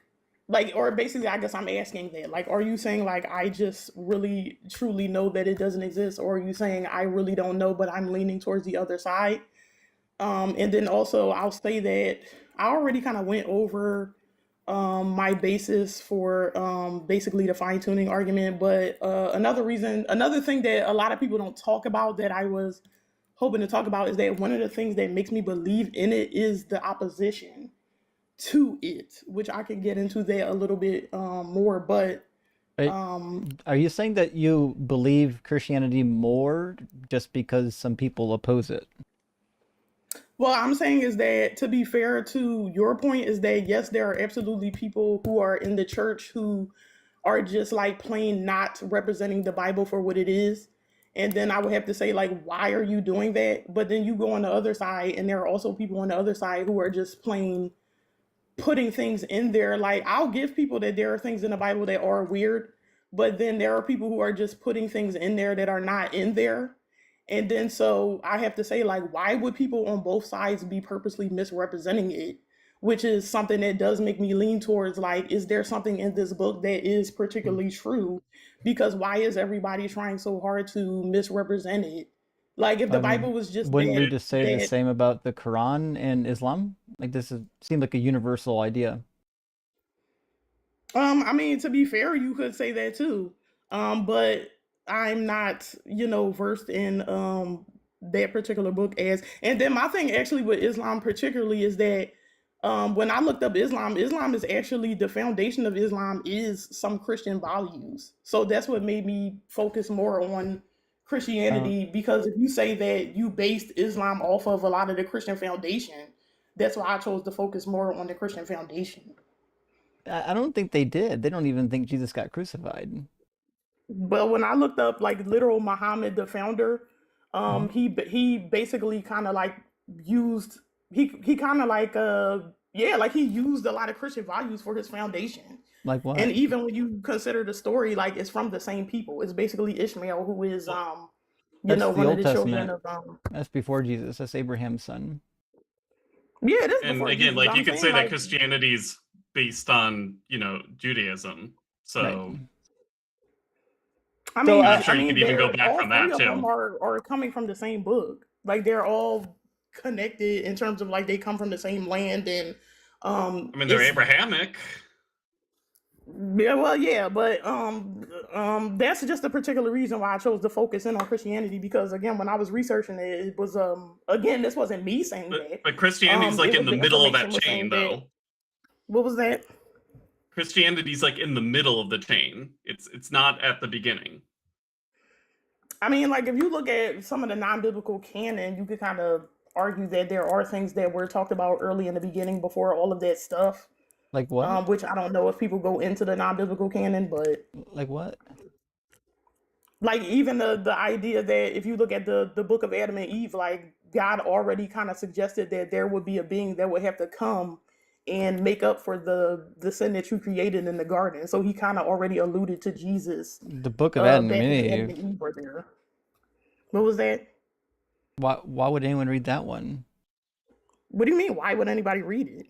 like, or basically, I guess I'm asking that. Like, are you saying like I just really truly know that it doesn't exist, or are you saying I really don't know, but I'm leaning towards the other side? And then also, I'll say that I already kind of went over my basis for basically the fine tuning argument. But another thing that a lot of people don't talk about that I was hoping to talk about is that one of the things that makes me believe in it is the opposition to it, which I can get into that a little bit more. But Right. um, Are you saying that you believe Christianity more just because some people oppose it? well, I'm saying is that to be fair to your point, is that yes, there are absolutely people who are in the church who are just like plain not representing the Bible for what it is. And then I would have to say, like, why are you doing that? But then you go on the other side, and there are also people on the other side who are just plain putting things in there. Like, I'll give people that there are things in the Bible that are weird, but then there are people who are just putting things in there that are not in there. And then so I have to say, like, why would people on both sides be purposely misrepresenting it? Which is something that does make me lean towards, like, is there something in this book that is particularly true? Because why is everybody trying so hard to misrepresent it? Like, if the I Bible mean, was just wouldn't we just say the that same about the Quran and Islam? Like seemed like a universal idea. I mean, to be fair, you could say that too. But I'm not, versed in that particular book as. And then my thing actually with Islam particularly is that when I looked up Islam, Islam is actually the foundation of Islam is some Christian values. So that's what made me focus more on Uh, Christianity, because if you say that you based Islam off of a lot of the Christian foundation, that's why I chose to focus more on the Christian foundation. I don't think they did. They don't even think Jesus got crucified. But when I looked up like literal Muhammad, the founder, Mhm. he basically kind of like used he kind of like yeah, like he used a lot of Christian values for his foundation. Like And what? even when you consider the story, like it's from the same people. It's basically Ishmael, who is That's the one of Old the children Testament. of That's before Jesus. That's Abraham's son. yeah, it is And before again, Jesus. like you I'm could saying say that like Christianity's based on, Judaism. Right. So, I So and mean, I'm I sure you mean, could even go they're back all from three that of them too. are coming from the same book. Like they're all connected in terms of like they come from the same land, and I mean, they're it's Abrahamic. yeah, well, yeah, but that's just a particular reason why I chose to focus in on Christianity, because again, when I was researching it, it was again, this wasn't me saying that. But Christianity's like It in was the the middle of that information was chain, saying that. though. What was that? Christianity's like in the middle of the chain. It's not at the beginning. I mean, like if you look at some of the non-biblical canon, you could kind of argue that there are things that were talked about early in the beginning before all of that stuff. like what? Which I don't know if people go into the non-biblical canon, but Like what? like even the idea that if you look at the book of Adam and Eve, like God already kind of suggested that there would be a being that would have to come and make up for the sin that you created in the garden. So he kind of already alluded to Jesus The Book of Adam and back when Adam and Eve. Eve were there. What was that? Why would anyone read that one? What do you mean? Why would anybody read it?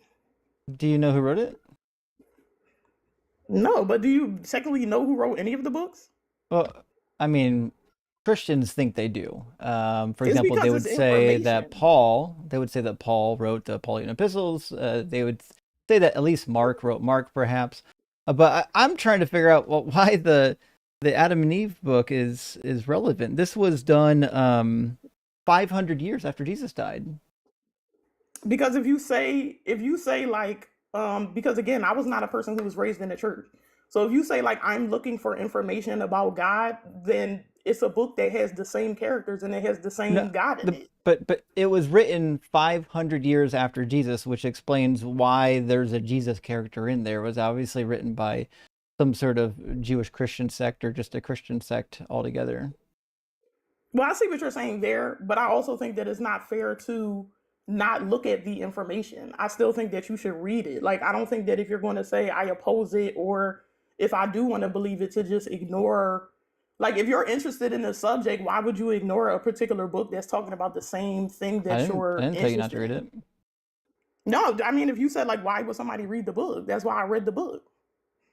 Do you know who wrote it? No, but do you secondly know who wrote any of the books? Well, I mean, Christians think they do. For It's example, they because would it's say that information. Paul wrote the Pauline epistles. They would say that at least Mark wrote Mark, perhaps. But I'm trying to figure out, well, why the Adam and Eve book is relevant. This was done 500 years after Jesus died. Because if you say like because again, I was not a person who was raised in the church. So if you say like I'm looking for information about God, then it's a book that has the same characters and it has the No, same God in it. but it was written 500 years after Jesus, which explains why there's a Jesus character in there. It was obviously written by some sort of Jewish Christian sect or just a Christian sect altogether. Well, I see what you're saying there, but I also think that it's not fair to not look at the information. I still think that you should read it. Like, I don't think that if you're going to say I oppose it, or if I do want to believe it, to just ignore. Like, if you're interested in the subject, why would you ignore a particular book that's talking about the same thing I that didn't I you're didn't tell you not to interested read in? it. No, I mean, if you said like, why would somebody read the book? That's why I read the book.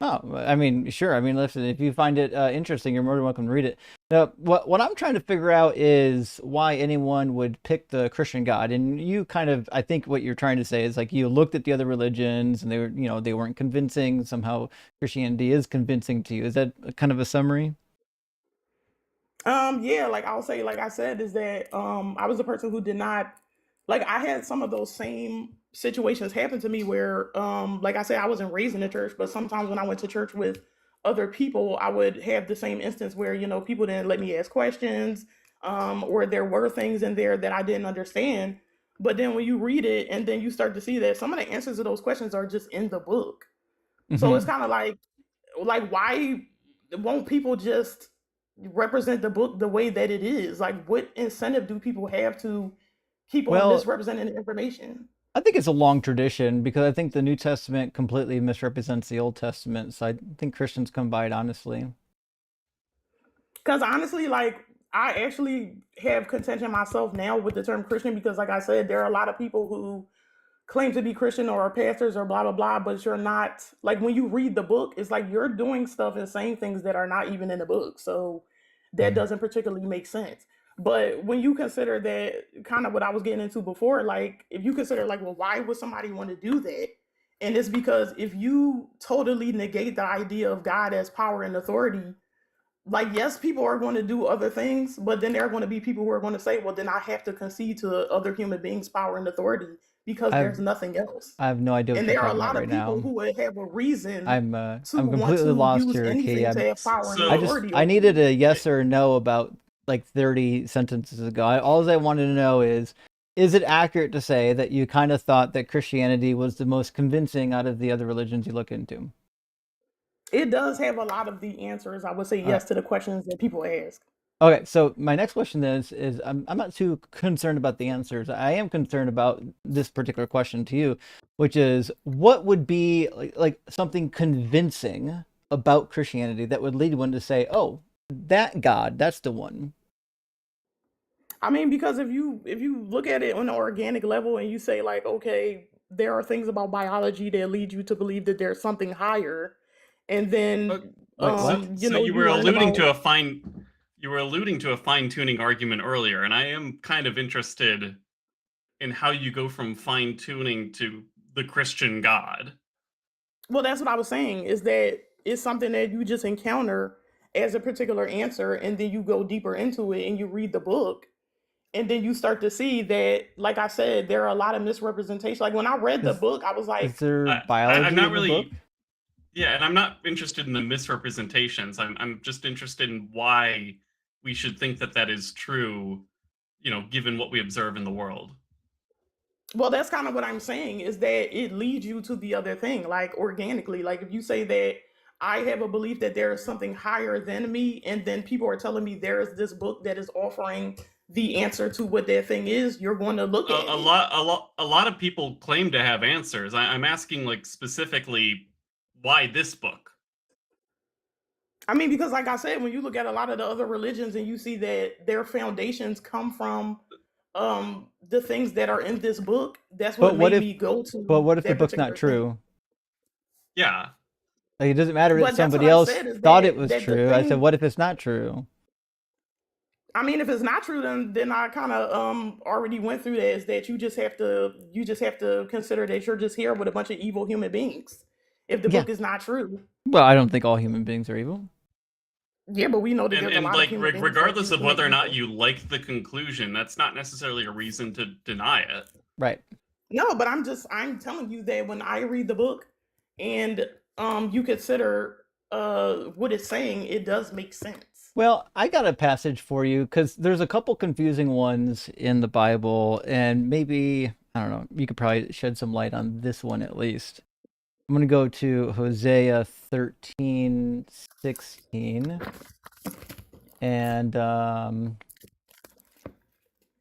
Oh, I mean, sure. I mean, listen, if you find it interesting, you're more than welcome to read it. Now, what I'm trying to figure out is why anyone would pick the Christian God. And you kind of, I think what you're trying to say is like you looked at the other religions and they were, they weren't convincing. Somehow Christianity is convincing to you. Is that kind of a summary? Yeah, like I'll say, like I said, is that I was a person who did not like I had some of those same situations happen to me where like I said, I wasn't raised in the church, but sometimes when I went to church with other people, I would have the same instance where, people didn't let me ask questions, or there were things in there that I didn't understand. But then when you read it and then you start to see that some of the answers to those questions are just in the book. So it's Hmm. kind of like why won't people just represent the book the way that it is? Like what incentive do people have to keep on Well, misrepresenting the information? I think it's a long tradition because I think the New Testament completely misrepresents the Old Testament. So I think Christians come by it honestly. Because honestly, like I actually have contention myself now with the term Christian because like I said, there are a lot of people who claim to be Christian or are pastors or blah blah blah, but you're not. Like when you read the book, it's like you're doing stuff and saying things that are not even in the book. So that doesn't particularly make sense. But when you consider that kind of what I was getting into before, like if you consider like, well, why would somebody want to do that? And it's because if you totally negate the idea of God as power and authority, like yes, people are going to do other things, but then there are going to be people who are going to say, well, then I have to concede to other human beings power and authority because I've there's nothing else. I have no idea what And you're there are a talking about lot of right people now. who would have a reason to I'm want completely to lost use here, Key. anything to have power and So authority I over you. needed a yes or no about like 30 sentences ago. All I wanted to know is it accurate to say that you kind of thought that Christianity was the most convincing out of the other religions you look into? It does have a lot of the answers. I would say All right. yes to the questions that people ask. Okay, so my next question then is I'm not too concerned about the answers. I am concerned about this particular question to you, which is what would be like something convincing about Christianity that would lead one to say, "Oh, that God, that's the one." I mean, because if you look at it on an organic level and you say like, okay, there are things about biology that lead you to believe that there's something higher, and Uh, then Wait, what? so you you were learn alluding about. to a fine tuning argument earlier, and I am kind of interested in how you go from fine tuning to the Christian God. Well, that's what I was saying, is that it's something that you just encounter as a particular answer, and then you go deeper into it and you read the book, and then you start to see that, like I said, there are a lot of misrepresentation. Like when I read the Is book, I was is like, there I'm biology not in the book? really, yeah, and I'm not interested in the misrepresentations. I'm just interested in why we should think that that is true, given what we observe in the world. well, that's kind of what I'm saying, is that it leads you to the other thing, like organically. Like if you say that I have a belief that there is something higher than me, and then people are telling me there is this book that is offering the answer to what that thing is, you're going to look at it. A lot of people claim to have answers. I'm asking, like, specifically, why this book? I mean, because like I said, when you look at a lot of the other religions and you see that their foundations come from the things that are in this book, that's But what what made if me go but to what if the that book's not particular thing. true? Yeah. Like it doesn't matter that But that's what somebody I else said, is thought it that was the true. I said, thing. what if it's not true? I mean, if it's not true, then I kind of already went through that. Is that you just have to consider that you're just here with a bunch of evil human beings. If the Yeah. book is not true, Well, I don't think all human beings are evil. yeah, but we know that there's a And lot of like, human beings that regardless can of commit whether or not evil. you like the conclusion, that's not necessarily a reason to deny it. Right. No, but I'm telling you that when I read the book and you consider what it's saying, it does make sense. Well, I got a passage for you because there's a couple confusing ones in the Bible, and maybe, I don't know, you could probably shed some light on this one at least. I'm going to go to Hosea 13:16. And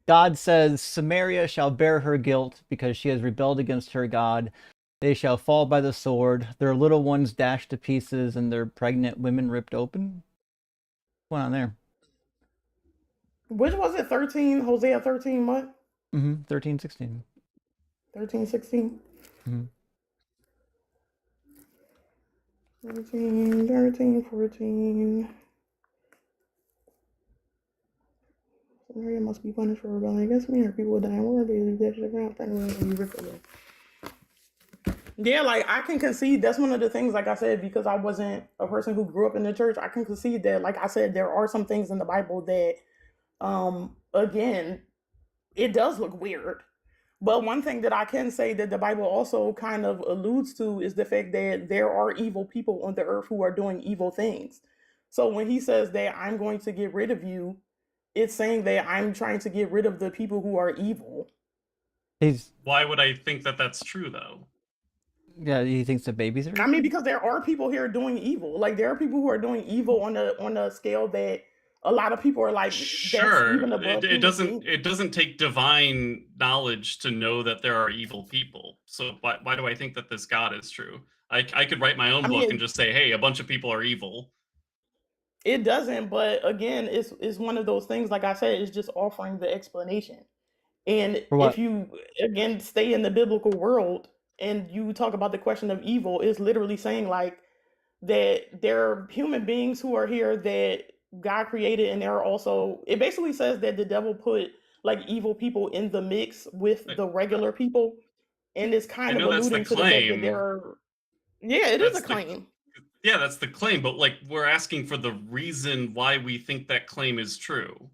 God says, Samaria shall bear her guilt because she has rebelled against her God. They shall fall by the sword, their little ones dashed to pieces, and their pregnant women ripped open. What's going on there? Which was it? 13, Hosea 13, what? 13:16. 13, 16. Mm-hmm. 13, 13, 14. Samaria must be punished for rebelling against me, or people will die in war. They leave dead to the ground. Yeah, like I can concede that's one of the things, like I said, because I wasn't a person who grew up in the church, I can concede that, like I said, there are some things in the Bible that, again, it does look weird. But one thing that I can say that the Bible also kind of alludes to is the fact that there are evil people on the earth who are doing evil things. So when he says that I'm going to get rid of you, it's saying that I'm trying to get rid of the people who are evil. Why would I think that that's true, though? Yeah, he thinks the babies are. I mean, because there are people here doing evil. Like there are people who are doing evil on a scale that a lot of people are like, that's Sure, even above it doesn't take divine knowledge to know that there are evil people. So why do I think that this God is true? I could write my own book and just say, hey, a bunch of people are evil. It doesn't, but again, it's one of those things. Like I said, it's just offering the explanation. And For what? if you again stay in the biblical world and you talk about the question of evil, it's literally saying like that there are human beings who are here that God created, and there are also, it basically says that the devil put like evil people in the mix with the regular people, and it's I kind of know that's the alluding to the fact that there claim. are, yeah, it is That's a claim. Yeah, that's the claim, but like we're asking for the reason why we think that claim is true.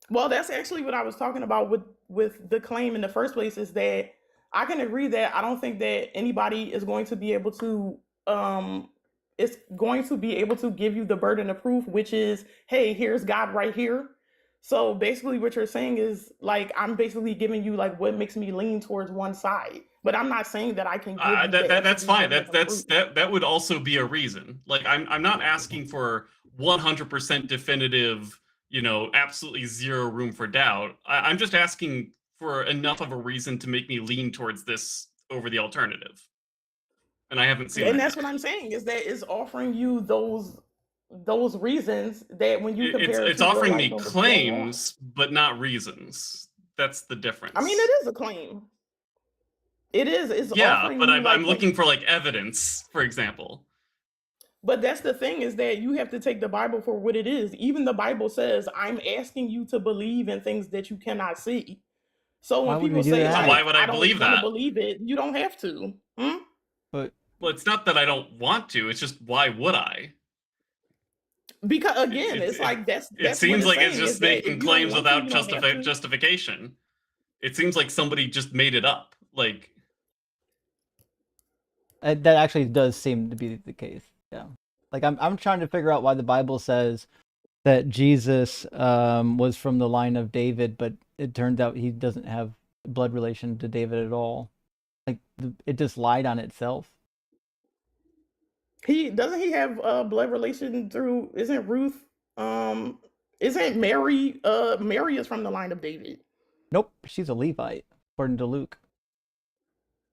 Well, that's actually what I was talking about with the claim in the first place, is that I can agree that I don't think that anybody is going to be able to it's going to be able to give you the burden of proof, which is, hey, here's God right here. So basically what you're saying is like I'm basically giving you like what makes me lean towards one side. But I'm not saying that I can give you That's fine. burden of proof. That would also be a reason. Like I'm not asking for 100% definitive, absolutely zero room for doubt. I'm just asking for enough of a reason to make me lean towards this over the alternative. And I haven't seen And that that's yet. what I'm saying, is that it's offering you those reasons that when you compare it It's to real offering life me and what's going on. claims, but not reasons. That's the difference. I mean, it is a claim. It is. It's Yeah, offering but you I'm looking for like evidence, for example. But that's the thing, is that you have to take the Bible for what it is. Even the Bible says, I'm asking you to believe in things that you cannot see. So Why when would we people do say that? So like, why would I I don't believe want to that? believe it, you don't have to. But Well, it's not that I don't want to. It's just why would I? Because again, it's like It that's what seems it's like it's saying, is just that if making you don't claims want to, without you don't have to. justification. It seems like somebody just made it up. Like that actually does seem to be the case. Yeah. Like I'm trying to figure out why the Bible says that Jesus was from the line of David, but it turns out he doesn't have blood relation to David at all. Like it just lied on itself. He doesn't he have blood relation through, isn't Ruth isn't Mary Mary is from the line of David. Nope, she's a Levite, according to Luke.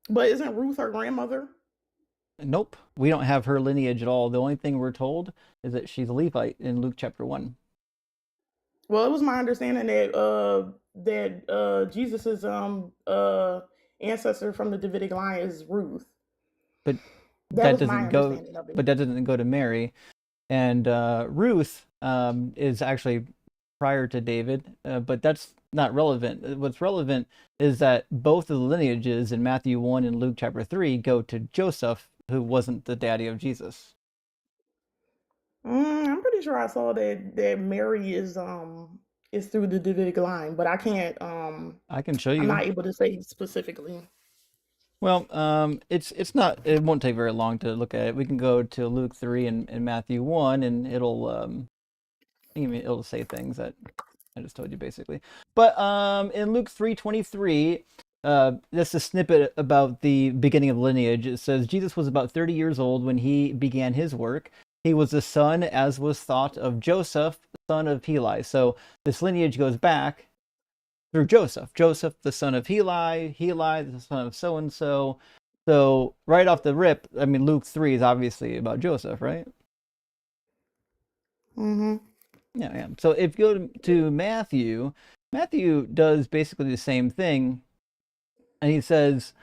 But isn't Ruth her grandmother? Nope, we don't have her lineage at all. The only thing we're told is that she's a Levite in Luke chapter 1. Well, it was my understanding that Jesus's ancestor from the Davidic line is Ruth. But that was my understanding of it. But that doesn't go to Mary. And Ruth is actually prior to David, but that's not relevant. What's relevant is that both of the lineages in Matthew 1 and Luke chapter 3 go to Joseph, who wasn't the daddy of Jesus. I'm pretty sure I saw that Mary is through the Davidic line, but I can't I can show you. I'm not able to say specifically. Well, it's not. It won't take very long to look at it. We can go to Luke 3 and Matthew 1, and it'll say things that I just told you basically. But in Luke 3:23, that's a snippet about the beginning of lineage. It says Jesus was about 30 years old when he began his work. He was the son, as was thought, of Joseph, son of Heli. So this lineage goes back through Joseph. Joseph, the son of Heli. Heli, the son of so-and-so. So right off the rip, I mean, Luke 3 is obviously about Joseph, right? Mm-hmm. Yeah. So if you go to Matthew, Matthew does basically the same thing. And he says,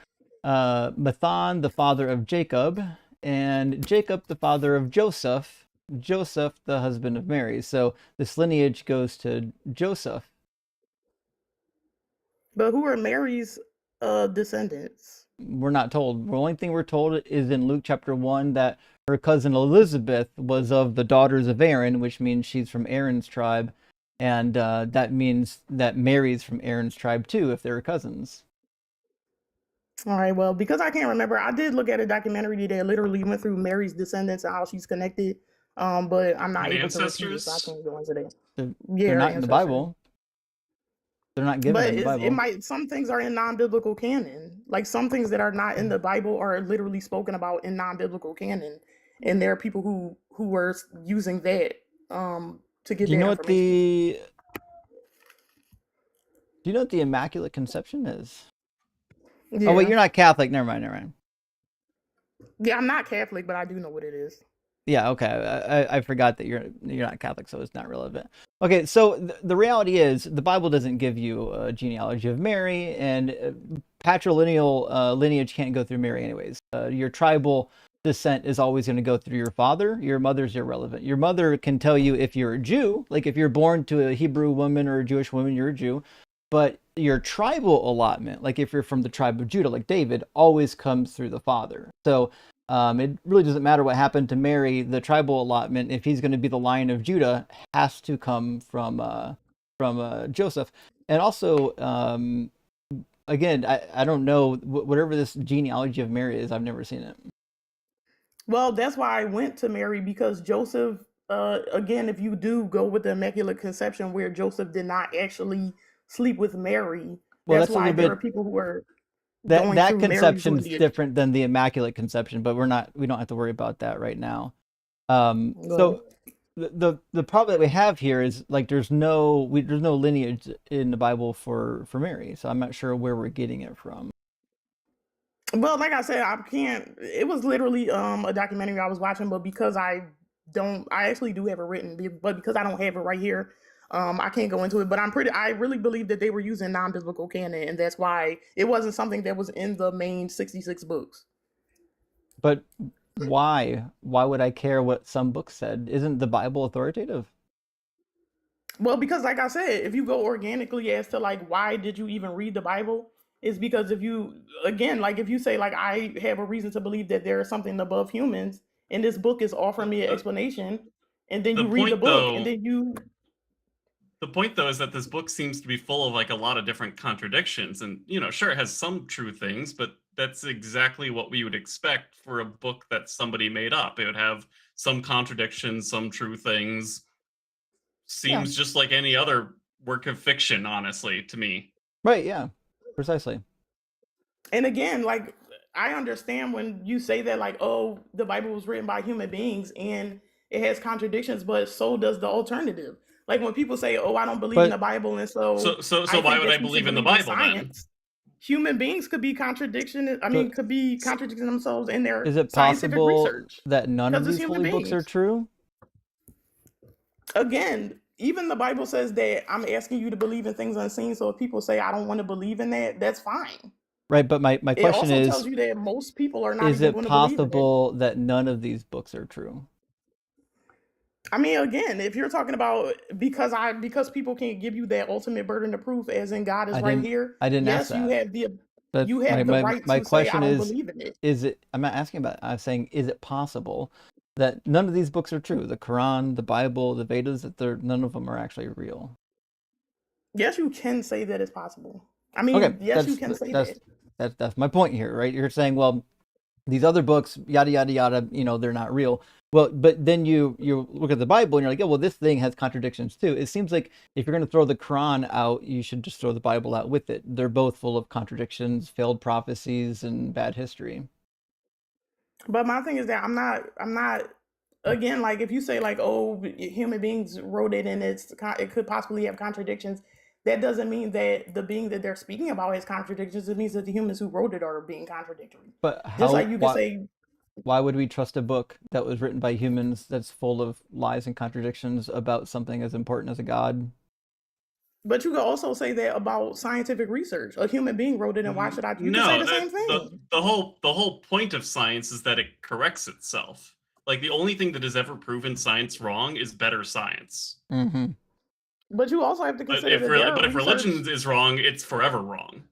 Mathan, the father of Jacob, and Jacob the father of Joseph, Joseph the husband of Mary. So this lineage goes to Joseph. But who are Mary's descendants? We're not told. The only thing we're told is in Luke chapter 1 that her cousin Elizabeth was of the daughters of Aaron, which means she's from Aaron's tribe. And that means that Mary's from Aaron's tribe too, if they're cousins. All right, well, because I can't remember, I did look at a documentary that literally went through Mary's descendants and how she's connected. But I'm not And able to repeat it, so I ancestors? can't go into that. They're her not in the ancestors. Bible. They're not given But in the Bible. it might, some things are in non-biblical canon. Like some things that are not in the Bible are literally spoken about in non-biblical canon, and there are people who were using that to get Do you that know what information. Do you know what the Immaculate Conception is? Yeah. Oh wait, you're not Catholic. Never mind. Never mind. Yeah, I'm not Catholic, but I do know what it is. Yeah, okay. I forgot that you're not Catholic, so it's not relevant. Okay, so the reality is the Bible doesn't give you a genealogy of Mary, and patrilineal lineage can't go through Mary anyways. Your tribal descent is always going to go through your father. Your mother's irrelevant. Your mother can tell you if you're a Jew, like if you're born to a Hebrew woman or a Jewish woman, you're a Jew. But your tribal allotment, like if you're from the tribe of Judah, like David, always comes through the father. So it really doesn't matter what happened to Mary. The tribal allotment, if he's going to be the Lion of Judah, has to come from Joseph. And also, again, I don't know, whatever this genealogy of Mary is, I've never seen it. Well, that's why I went to Mary, because Joseph, again, if you do go with the Immaculate Conception where Joseph did not actually sleep with Mary, Well, that's that's a why little there bit. are people who are That going through Mary's conception's lineage. different than the Immaculate Conception, but we don't have to worry about that right now. Go So the problem that we have here is like there's no lineage in the Bible for Mary, so I'm not sure where we're getting it from. Well, like I said, I can't. It was literally a documentary I was watching, but because I actually do have it written, but because I don't have it right here, I can't go into it. But I really believe that they were using non-biblical canon, and that's why it wasn't something that was in the main 66 books. But why? Why would I care what some books said? Isn't the Bible authoritative? Well, because like I said, if you go organically as to like why did you even read the Bible, is because if you, again, like if you say like I have a reason to believe that there is something above humans, and this book is offering me an explanation, and then The you read the point, book, though, and then you the point though is that this book seems to be full of like a lot of different contradictions, and sure, it has some true things, but that's exactly what we would expect for a book that somebody made up. It would have some contradictions, some true things. Seems just like any other work of fiction, honestly, to me. Right, yeah. Precisely. And again, like I understand when you say that, like, oh, the Bible was written by human beings and it has contradictions, but so does the alternative. Like when people say, "Oh, I don't believe in the Bible," and So why would I believe in the Bible then? Human beings could be contradiction. I mean, could be contradicting themselves in their Is it scientific possible research. that none of Because it's these human holy books are beings. true? Again, even the Bible says that I'm asking you to believe in things unseen. So if people say I don't want to believe in that, that's fine. Right, but my It question also is, tells you that most people are not is even it going to believe in it. possible that none of these books are true? I mean, again, if you're talking about because people can't give you that ultimate burden of proof, as in God is right here. I didn't ask Yes, you that. have the But you have the right my to say I question don't believe in it. is it? I'm not asking about it. I'm saying, is it possible that none of these books are true? The Quran, the Bible, the Vedas, that none of them are actually real. Yes, you can say that it's possible. I mean, Okay, yes, you can say that. That's my point here, right? You're saying, well, these other books, yada yada yada, they're not real. Well, but then you look at the Bible and you're like, oh, well, this thing has contradictions too. It seems like if you're going to throw the Quran out, you should just throw the Bible out with it. They're both full of contradictions, failed prophecies, and bad history. But my thing is that I'm not. Again, like if you say like, oh, human beings wrote it and it could possibly have contradictions, that doesn't mean that the being that they're speaking about has contradictions. It means that the humans who wrote it are being contradictory. But just like you could say, why would we trust a book that was written by humans that's full of lies and contradictions about something as important as a god? But you could also say that about scientific research. A human being wrote it, and why should I? You could say No, the same thing. the whole point of science is that it corrects itself. Like the only thing that has ever proven science wrong is better science. Mm-hmm. But you also have to But consider that if religion is wrong, it's forever wrong.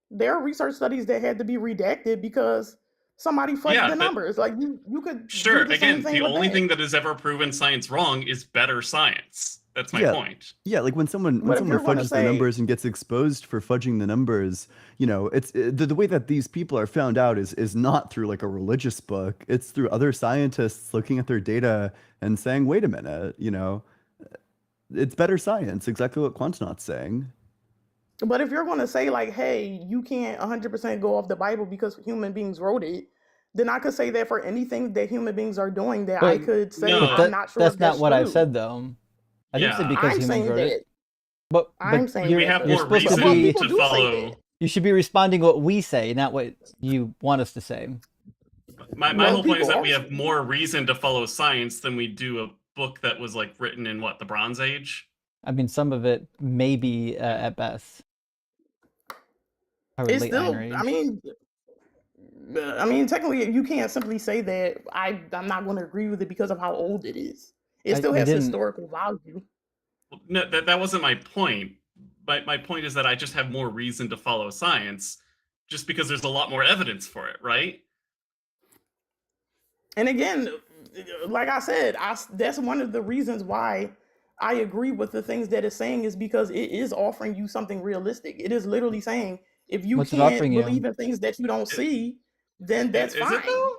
there are research studies that had to be redacted because somebody fudged the numbers. Like you could Sure. do the same Again, thing the with only that. thing that has ever proven science wrong is better science. That's my point. Yeah, like when someone But if you're gonna fudges the say- numbers and gets exposed for fudging the numbers, you know, it's the way that these people are found out is not through like a religious book. It's through other scientists looking at their data and saying, "Wait a minute, you know, it's better science." Exactly what Quantinaut's saying. But if you're going to say like, hey, you can't 100% go off the Bible because human beings wrote it, then I could say that for anything that human beings are doing that I could say I'm not sure that's if not what I true. said though. I didn't say because I'm humans saying wrote that. it. But I'm saying you're, we have you're more supposed reason to be to follow. You should be responding what we say, not what you want us to say. My whole point is that we have more reason to follow science than we do a book that was like written in what, the Bronze Age? I mean, some of it may be at best. It's still, I mean, technically, you can't simply say that I'm not going to agree with it because of how old it is. It still has historical value. No, that wasn't my point. My point is that I just have more reason to follow science just because there's a lot more evidence for it, right? And again, like I said, that's one of the reasons why I agree with the things that it's saying is because it is offering you something realistic. It is literally saying if you can't believe in things that you don't see, then that's fine. It though?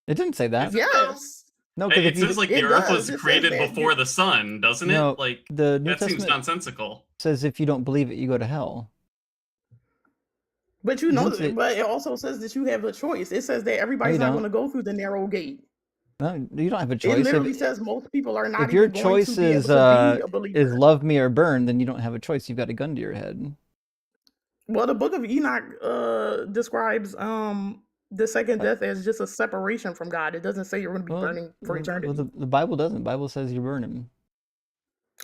It didn't say that. Yes. No, because it says like the Earth was created before the sun, doesn't it? Like the New that Testament seems nonsensical. Says if you don't believe it, you go to hell. But you know, but it also says that you have a choice. It says that everybody's not going to go through the narrow gate. No, you don't have a choice. It literally says most people are not. If your even going choice to be able to be a believer. is love me or burn, then you don't have a choice. You've got a gun to your head. Well, the Book of Enoch describes the second death as just a separation from God. It doesn't say you're going to be burning for eternity. Well, the Bible doesn't. The Bible says you burn him.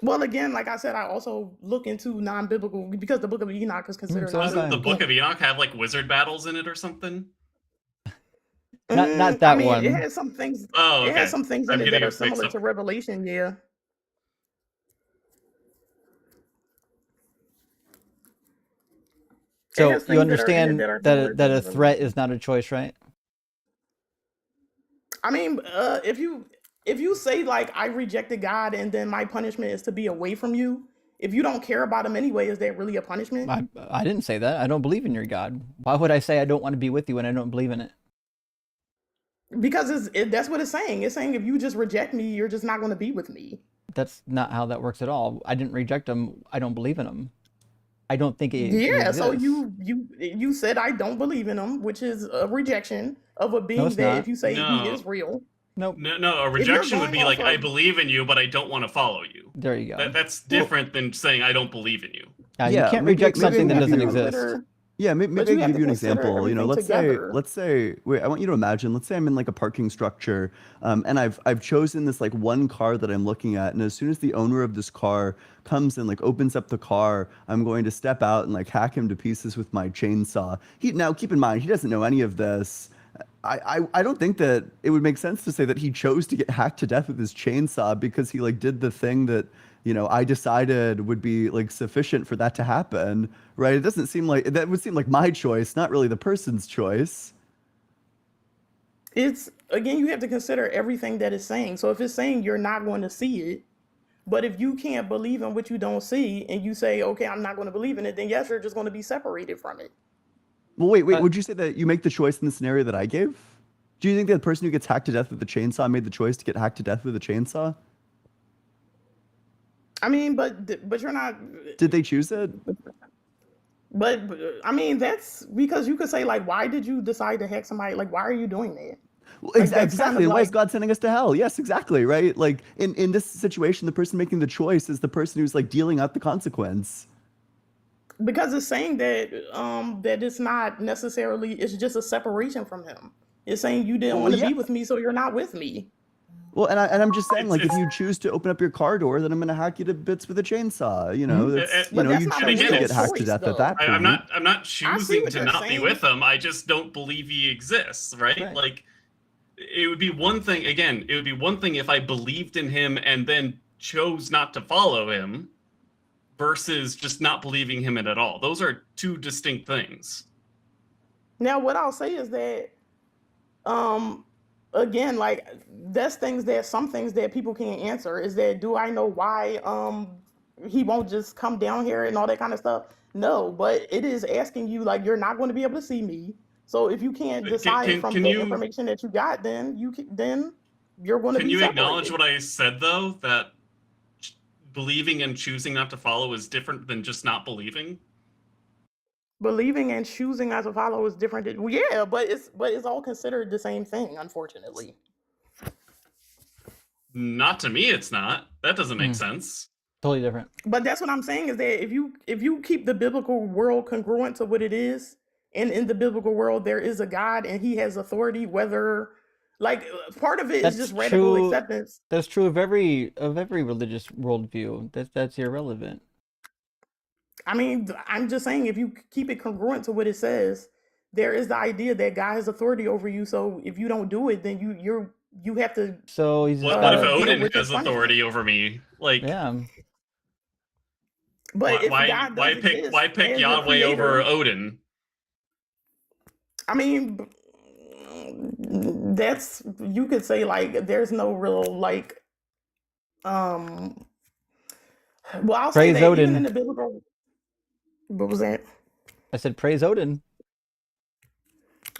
Well, again, like I said, I also look into non-biblical because the Book of Enoch is considered. Doesn't the Book of Enoch have like wizard battles in it or something? Not that one. It has some things. Oh, okay. It has some things in it that are similar to Revelation. Yeah. So you understand that a threat is not a choice, right? I mean, if you say like I rejected God and then my punishment is to be away from you, if you don't care about him anyway, is that really a punishment? I didn't say that. I don't believe in your God. Why would I say I don't want to be with you when I don't believe in it? Because that's what it's saying. It's saying if you just reject me, you're just not going to be with me. That's not how that works at all. I didn't reject him. I don't believe in him. I don't think it Yeah, exists. so you said I don't believe in him, which is a rejection of a being it's that not. if you say he is real. Nope. No, a rejection would be like I believe in you, but I don't want to follow you. There you go. That's different than saying I don't believe in you. You can't reject something that doesn't exist. Yeah, maybe I can give you an example. You know, let's together. say, wait, I want you to imagine, let's say I'm in like a parking structure, and I've chosen this like one car that I'm looking at, and as soon as the owner of this car comes and like opens up the car, I'm going to step out and like hack him to pieces with my chainsaw. Now keep in mind, he doesn't know any of this. I don't think that it would make sense to say that he chose to get hacked to death with his chainsaw because he like did the thing that, you know, I decided would be like sufficient for that to happen, right? It doesn't seem like that would seem like my choice, not really the person's choice. It's again, you have to consider everything that it's saying. So if it's saying you're not going to see it, but if you can't believe in what you don't see and you say, okay, I'm not going to believe in it, then yes, you're just going to be separated from it. Well, wait, would you say that you make the choice in the scenario that I gave? Do you think that the person who gets hacked to death with the chainsaw made the choice to get hacked to death with a chainsaw? I mean, but you're not. Did they choose it? But I mean, that's because you could say like, why did you decide to hack somebody? Like, why are you doing that? Well, Like, exactly. kind of Why is like- God sending us to hell? Yes, exactly. Right. Like in this situation, the person making the choice is the person who's like dealing out the consequence. Because it's saying that that it's not necessarily, it's just a separation from him. It's saying you didn't Well, want to yeah. be with me, so you're not with me. Well, and I'm just saying, It's- like, if it's- you choose to open up your car door, then I'm gonna hack you to bits with a chainsaw. You know, that's But that's you not a choose to real get hacked to choice, death at though. that point. I'm not I see choosing what to you're not be saying. with him. I just don't believe he exists, right? Like, it would be one thing, again, it would be one thing if I believed in him and then chose not to follow him versus just not believing him at all. Those are two distinct things. Now, what I'll say is that, again, like that's some things that people can't answer. Is that, do I know why he won't just come down here and all that kind of stuff? No, but it is asking you, like, you're not going to be able to see me. So if you can't decide from Can the you information that you got, then you're going to can be you separated. acknowledge what I said though, that believing and choosing not to follow is different than just not believing? Believing and choosing not to follow is different. Yeah, but it's all considered the same thing, unfortunately. Not to me, it's not. That doesn't make sense. Totally different. But that's what I'm saying, is that if you keep the biblical world congruent to what it is, and in the biblical world there is a God and he has authority, whether like part of it is just radical acceptance. That's true of every religious worldview. That's irrelevant. I mean, I'm just saying, if you keep it congruent to what it says, there is the idea that God has authority over you. So if you don't do it, then you have to. So he's what if deal Odin with has his authority over me? Like, yeah. But if God does exist why pick as Yahweh the over creator, Odin? I mean, that's, you could say, like, there's no real, like, well, I'll say Praise that Odin. even in the biblical, what was that? I said praise Odin.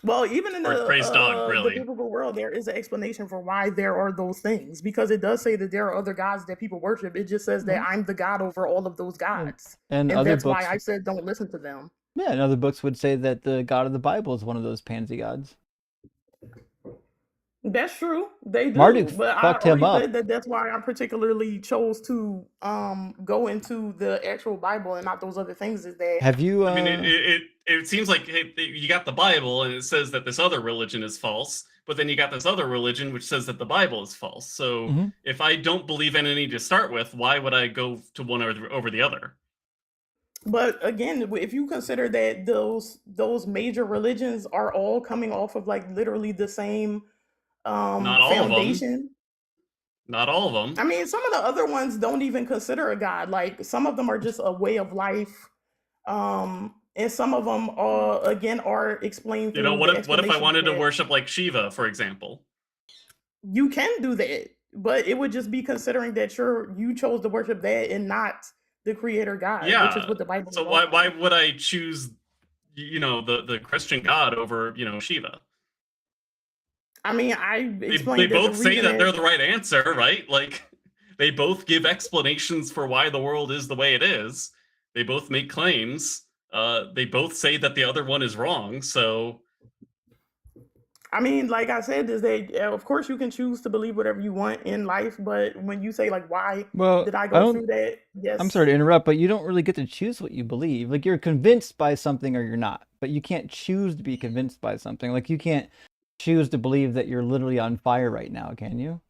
Well, even in Or praise dog, the really. biblical world, there is an explanation for why there are those things, because it does say that there are other gods that people worship. It just says that I'm the God over all of those gods, And and other that's books, why I said don't listen to them. yeah, and other books would say that the God of the Bible is one of those pansy gods. That's true, they do. Marduk But I fucked him already up. said that that's why I particularly chose to go into the actual Bible and not those other things. Is that, Have you? I mean, it seems like, hey, you got the Bible and it says that this other religion is false, but then you got this other religion which says that the Bible is false. So if I don't believe in any to start with, why would I go to one over the other? But again, if you consider that those major religions are all coming off of, like, literally the same Not all foundation. of them. Not all of them. I mean, some of the other ones don't even consider a god. Like, some of them are just a way of life, and some of them are explained through. You know, what if I explanations wanted to that worship like Shiva, for example? you can do that, but it would just be considering that you chose to worship that and not the creator God, which Yeah. is what the Bible. So is all why would I choose, the Christian God over, Shiva? I mean, I They explained that both the say reason that they're the right answer, right? Like, they both give explanations for why the world is the way it is. They both make claims. They both say that the other one is wrong. So, I mean, like I said, is that of course you can choose to believe whatever you want in life, but when you say, like, why Well, did I I go don't. through that? Yes. I'm sorry to interrupt, but you don't really get to choose what you believe. Like, you're convinced by something or you're not, but you can't choose to be convinced by something. Like, you can't choose to believe that you're literally on fire right now, can you?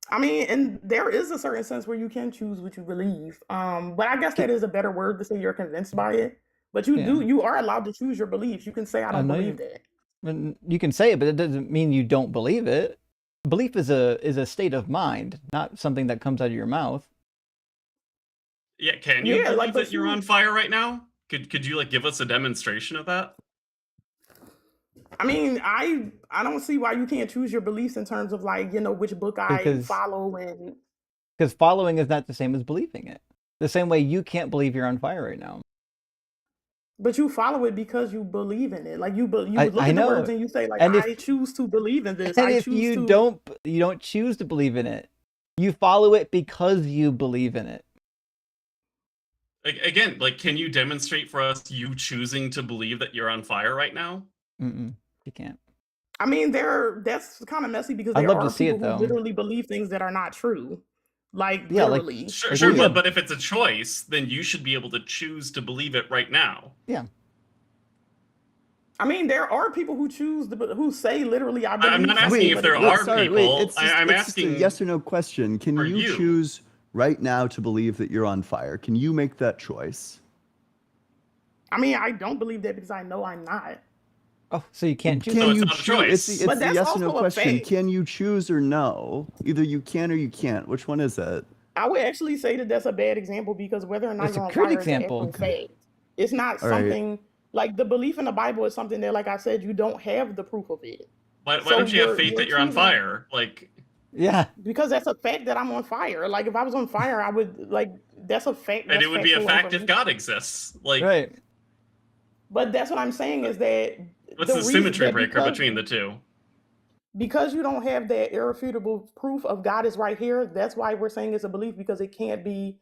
I mean, and there is a certain sense where you can choose what you believe. But I guess that is a better word to say you're convinced by it. But you are allowed to choose your beliefs. You can say, I don't believe that. You can say it, but it doesn't mean you don't believe it. Belief is a state of mind, not something that comes out of your mouth. yeah, can you believe that you're on fire right now? Could you, like, give us a demonstration of that? I mean, I don't see why you can't choose your beliefs in terms of, like, which book I Because- follow. And Because following is not the same as believing it. The same way you can't believe you're on fire right now. but you follow it because you believe in it. Like, you look I at the know. words and you say, like, And if- I choose to believe in this. And I if choose you to. don't choose to believe in it, you follow it because you believe in it. Again, like, can you demonstrate for us you choosing to believe that you're on fire right now? You can't. I mean, that's kind of messy because I'd there love to are see people it, though. who literally believe things that are not true. Like, Yeah, like- literally. Sure, yeah. but if it's a choice, then you should be able to choose to believe it right now. Yeah. I mean, there are people who who say literally, "I believe." I'm not asking something, if but there it- are sorry, people. it's just, I'm it's just a asking yes or no question. Can for you you. choose right now to believe that you're on fire? Can you make that choice? I mean, I don't believe that because I know I'm not. Oh, so you can't choose. So Can it's you not a choose? It's choice. the, But it's the that's yes or no also a question. fact. Can you choose or no? Either you can or you can't. Which one is it? I would actually say that that's a bad example because whether or not It's a you're on great fire is an example. actual fact. It's not All right. something like the belief in the Bible is something that, like I said, you don't have the proof of it. Why So don't you have faith you're that you're on choosing fire? Like, Yeah. because that's a fact that I'm on fire. Like if I was on fire, I would like that's a fact. and That's it would be a factual fact if information. God exists. Like, Right. But that's what I'm saying is that what's the reason symmetry that breaker between the two? because you don't have that irrefutable proof of God is right here, that's why we're saying it's a belief because it can't be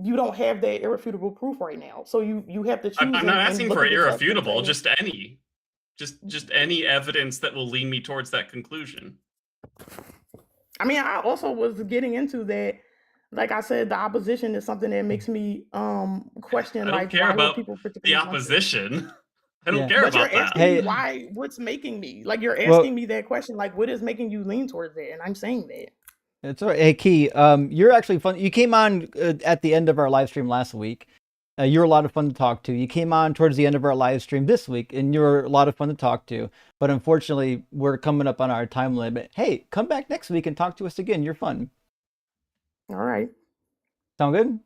you don't have that irrefutable proof right now. So you have to choose I'm not and asking look for at the text and irrefutable, say, just any. Just any evidence that will lead me towards that conclusion. I mean, I also was getting into that, like I said, the opposition is something that makes me question I don't like care why would about people the particularly want this? opposition. I don't Yeah. care But you're about that. asking me Hey, why what's making me like you're well, asking me that question, like what is making you lean towards that? And I'm saying that. it's all right. Hey, Key, you're actually fun. You came on at the end of our live stream last week. You're a lot of fun to talk to. You came on towards the end of our live stream this week, and you're a lot of fun to talk to. But unfortunately, we're coming up on our time limit. Hey, come back next week and talk to us again. You're fun. All right. Sound good?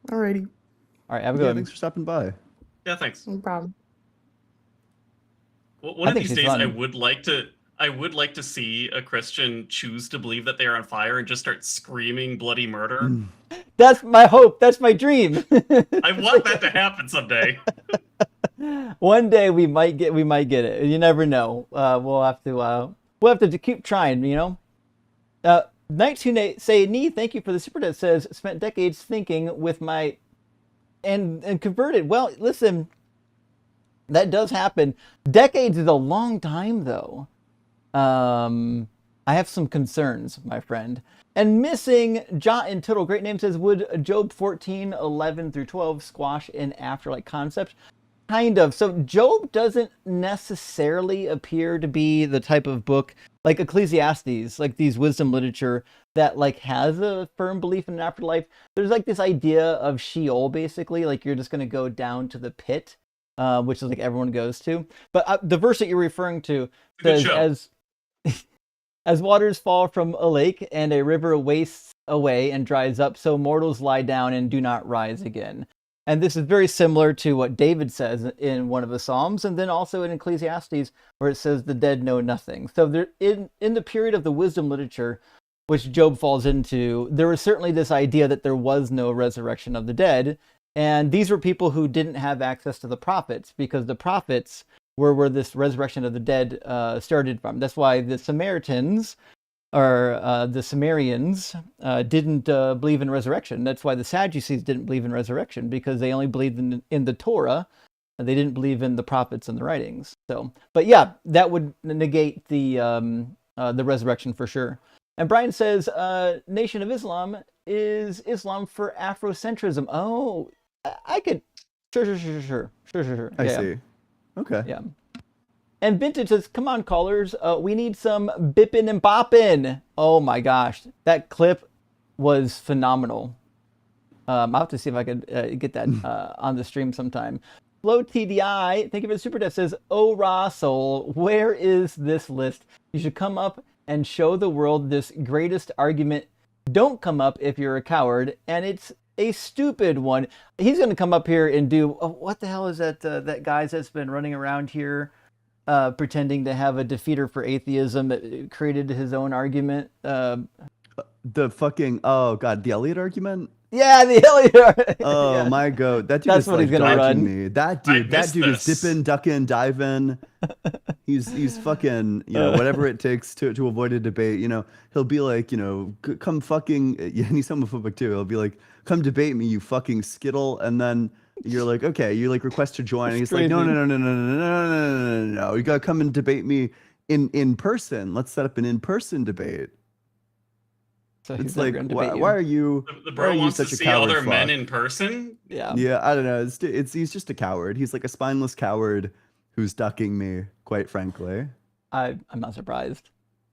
Alrighty. All right, have a good Yeah, one. thanks for stopping by. Yeah, thanks. No problem. Well, I one of think these she's days, fun. I would like to see a Christian choose to believe that they are on fire and just start screaming bloody murder. That's my hope. That's my dream. I want that to happen someday. One day we might get it. You never know. We'll have to keep trying. You know. Knights who say knee. Thank you for the super chat. Says spent decades thinking with my and converted. Well, listen, that does happen. Decades is a long time though. I have some concerns, my friend. And missing Jot and Tittle, great name, says, would Job 14:11-12 squash an afterlife concept? Kind of. So Job doesn't necessarily appear to be the type of book like Ecclesiastes, like these wisdom literature that like has a firm belief in an afterlife. There's like this idea of Sheol, basically, like you're just going to go down to the pit, which is like everyone goes to. But the verse that you're referring to says, as waters fall from a lake and a river wastes away and dries up, so mortals lie down and do not rise again. And this is very similar to what David says in one of the Psalms, and then also in Ecclesiastes, where it says the dead know nothing. So there, in the period of the wisdom literature, which Job falls into, there was certainly this idea that there was no resurrection of the dead. And these were people who didn't have access to the prophets, because the prophets were where this resurrection of the dead started from. That's why the Samaritans, or the Sumerians, didn't believe in resurrection. That's why the Sadducees didn't believe in resurrection, because they only believed in the Torah, and they didn't believe in the prophets and the writings. So, but yeah, that would negate the resurrection for sure. And Brian says, Nation of Islam is Islam for Afrocentrism. Oh, I could, sure. I see. Okay. Yeah. And Vintage says, come on, callers. We need some bippin' and boppin'. Oh my gosh. That clip was phenomenal. I'll have to see if I could get that on the stream sometime. Flow TDI, thank you for the super chat, says, oh, Russell, where is this list? You should come up and show the world this greatest argument. Don't come up if you're a coward. And it's a stupid one. He's going to come up here and do, what the hell is that that guy that's been running around here pretending to have a defeater for atheism that created his own argument? The fucking, oh god, the Elliot argument? Yeah, the Elliot. Oh Yeah. my god, that dude That's is what like he's gonna dodging run. me. That I dude missed is this. dipping, ducking, diving. He's fucking, you know, whatever it takes to avoid a debate. You know, he'll be like, you know, come fucking. Yeah, and he's homophobic too. He'll be like, come debate me, you fucking skittle, and then you're like, okay, you like request to join, and he's like, no, you gotta come and debate me in person. Let's set up an in-person debate. So he's It's never like, going to debate why you. are you The why are bro you wants to such a see coward other men fuck? in person. Yeah. Yeah, I don't know. He's just a coward. He's like a spineless coward who's ducking me, quite frankly. I'm not surprised.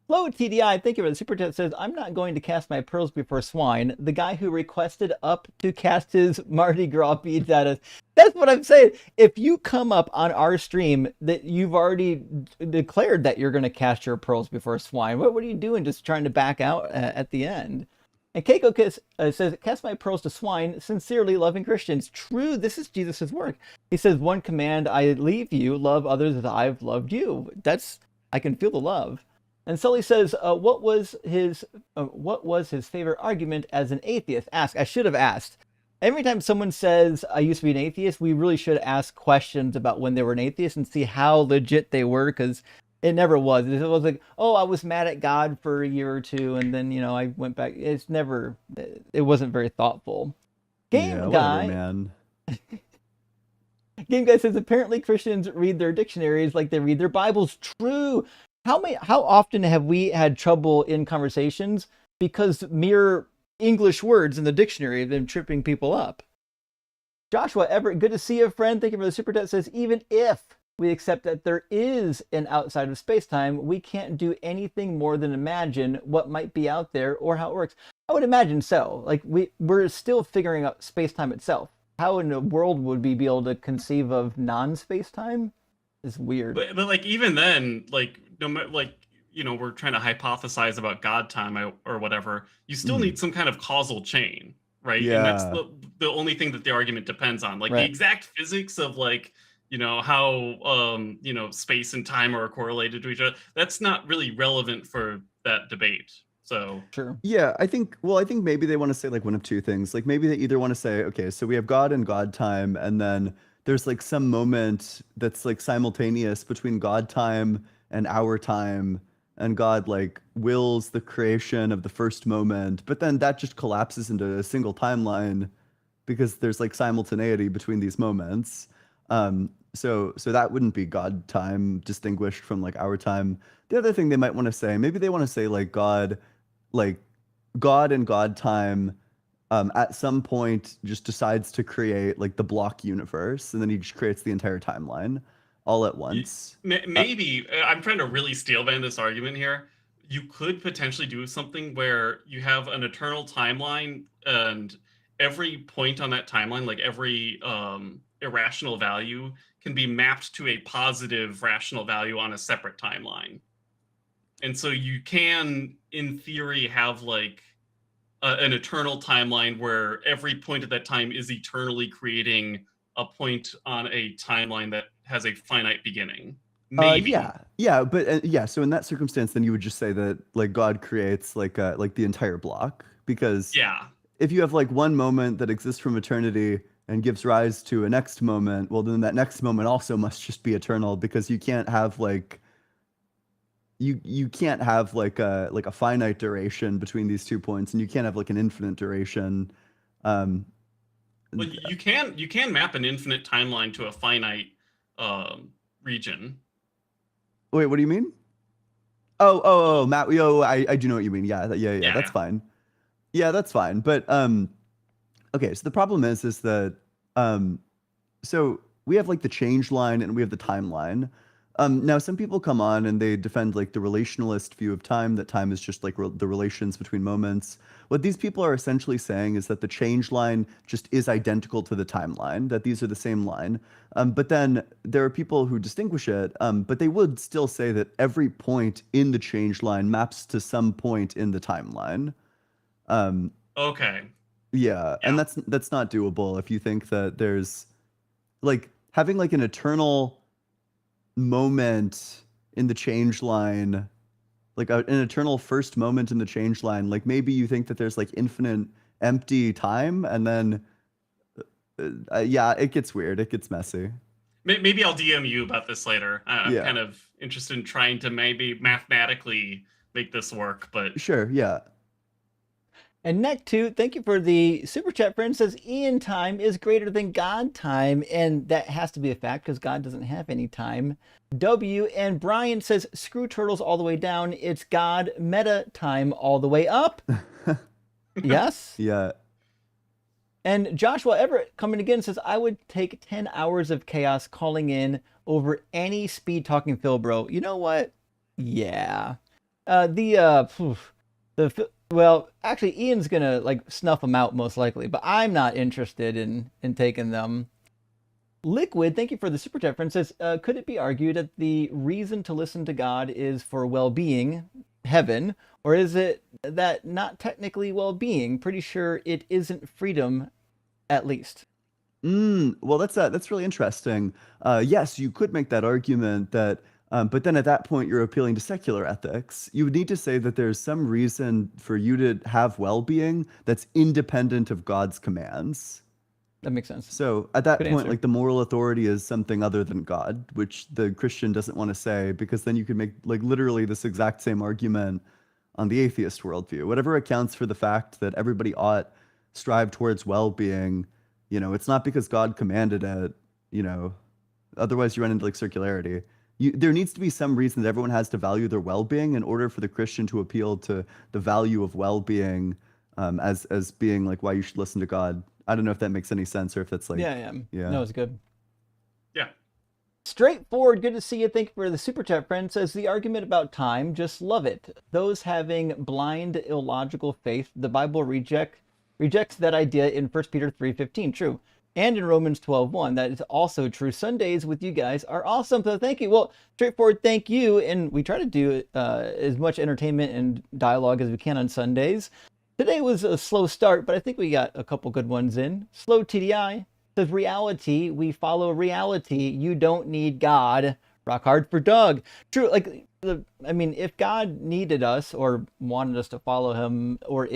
Flo TDI, thank you for the super chat. Says, I'm not going to cast my pearls before swine. The guy who requested up to cast his Mardi Gras beads at us. That's what I'm saying. If you come up on our stream that you've already declared that you're going to cast your pearls before swine, what are you doing? Just trying to back out at the end? And Keiko Kiss says, cast my pearls to swine, sincerely loving Christians. True, this is Jesus' work. He says, one command I leave you, love others as I've loved you. I can feel the love. And Sully says, what was his favorite argument as an atheist? Ask. I should have asked. Every time someone says, I used to be an atheist, we really should ask questions about when they were an atheist and see how legit they were, because it never was. It was like, oh, I was mad at God for a year or two, and then, I went back. It wasn't very thoughtful. Yeah, whatever, man. Game Guy says, apparently Christians read their dictionaries like they read their Bibles. True. How often have we had trouble in conversations because mere English words in the dictionary have been tripping people up? Joshua Everett, good to see you, friend. Thank you for the super chat. Says, even if we accept that there is an outside of space-time, we can't do anything more than imagine what might be out there or how it works. I would imagine so. Like we're still figuring out space-time itself. How in the world would we be able to conceive of non-space-time? It's weird. But like even then, like no matter we're trying to hypothesize about God time or whatever. You still need some kind of causal chain, right? And that's Yeah. the only thing that the argument depends on. Like the Right. exact physics of how space and time are correlated to each other. That's not really relevant for that debate. So Sure. Yeah, I think maybe they want to say like one of two things. Like maybe they either want to say, okay, so we have God and God time, and then there's like some moment that's like simultaneous between God time and our time, and God like wills the creation of the first moment, but then that just collapses into a single timeline because there's like simultaneity between these moments. So that wouldn't be God time distinguished from like our time. The other thing they might want to say, maybe they want to say like God and God time at some point just decides to create like the block universe, and then he just creates the entire timeline all at once. maybe I'm trying to really steelman this argument here. You could potentially do something where you have an eternal timeline, and every point on that timeline, like every irrational value, can be mapped to a positive rational value on a separate timeline. And so you can, in theory, have like an eternal timeline where every point at that time is eternally creating a point on a timeline that has a finite beginning. Maybe. Yeah, but yeah. So in that circumstance, then you would just say that like God creates like the entire block, because if you have like one moment that exists from eternity and gives rise to a next moment, well, then that next moment also must just be eternal, because you can't have like you can't have like a finite duration between these 2 points, and you can't have like an infinite duration. Well, you can map an infinite timeline to a finite region. Wait, what do you mean? Oh, Matt. I do know what you mean. Yeah, that's fine. Yeah, that's fine. But okay. So the problem is that so we have like the change line and we have the timeline. Now some people come on and they defend like the relationalist view of time, that time is just like the relations between moments. What these people are essentially saying is that the change line just is identical to the timeline, that these are the same line. But then there are people who distinguish it, but they would still say that every point in the change line maps to some point in the timeline. Okay. Yeah, and that's not doable if you think that there's like having like an eternal moment in the change line, like an eternal first moment in the change line. Like maybe you think that there's like infinite empty time, and then it gets weird, it gets messy. Maybe I'll DM you about this later. I'm Yeah. kind of interested in trying to maybe mathematically make this work, but Sure, yeah. And Neck2, thank you for the super chat, friend. Says Ian time is greater than God time, and that has to be a fact because God doesn't have any time. W and Brian says screw turtles all the way down. It's God meta time all the way up. Yes. Yeah. And Joshua Everett coming again says, I would take 10 hours of chaos calling in over any speed talking Phil, bro. You know what? Yeah. Well, actually, Ian's gonna like snuff them out most likely, but I'm not interested in taking them. Liquid, thank you for the super chat, friend. Says, could it be argued that the reason to listen to God is for well-being, heaven, or is it that not technically well-being? Pretty sure it isn't freedom, at least. Well, that's really interesting. Yes, you could make that argument that, but then at that point you're appealing to secular ethics. You would need to say that there's some reason for you to have well-being that's independent of God's commands. That makes sense. So at that Good point, answer. like the moral authority is something other than God, which the Christian doesn't want to say, because then you could make like literally this exact same argument on the atheist worldview. Whatever accounts for the fact that everybody ought strive towards well-being, it's not because God commanded it, otherwise you run into like circularity. There needs to be some reason that everyone has to value their well-being in order for the Christian to appeal to the value of well-being as being like why you should listen to God. I don't know if that makes any sense or if that's like Yeah. No, it's good. Yeah. Straightforward, good to see you. Thank you for the super chat, friend. Says the argument about time, just love it. Those having blind, illogical faith, the Bible rejects that idea in 1 Peter 3:15. True. And in Romans 12:1, that is also true. Sundays with you guys are awesome. So thank you. Well, straightforward, thank you. And we try to do as much entertainment and dialogue as we can on Sundays. Today was a slow start, but I think we got a couple good ones in. Slow TDI says reality, we follow reality. You don't need God. Rock hard for Doug. True, if God needed us or wanted us to follow him or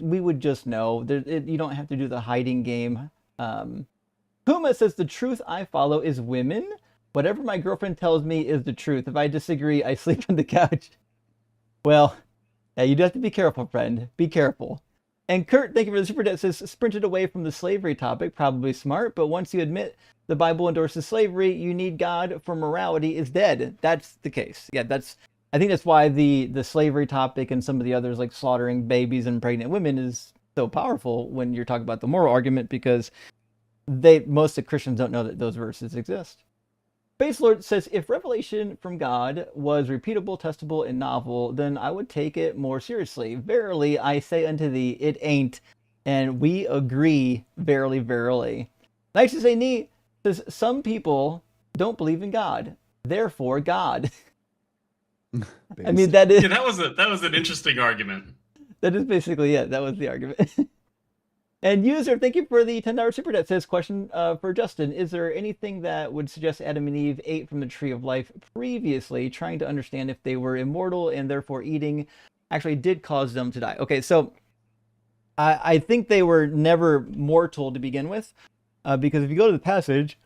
we would just know. You don't have to do the hiding game. Puma says the truth I follow is women. Whatever my girlfriend tells me is the truth. If I disagree, I sleep on the couch. Well, yeah, you do have to be careful, friend. Be careful. And Kurt, thank you for the super chat, says sprinted away from the slavery topic. Probably smart, but once you admit the Bible endorses slavery, you need God for morality is dead. That's the case. Yeah, I think that's why the slavery topic and some of the others like slaughtering babies and pregnant women is so powerful when you're talking about the moral argument, because most of Christians don't know that those verses exist. Space Lord says, if revelation from God was repeatable, testable, and novel, then I would take it more seriously. Verily, I say unto thee, it ain't. And we agree, verily, verily. Nice to say, Nee says, some people don't believe in God. Therefore, God. I mean, that is... Yeah, that was an interesting argument. That is basically it. That was the argument. And user, thank you for the $10 super chat. Says, question for Justin. Is there anything that would suggest Adam and Eve ate from the tree of life previously, trying to understand if they were immortal and therefore eating actually did cause them to die? Okay, so I think they were never mortal to begin with, because if you go to the passage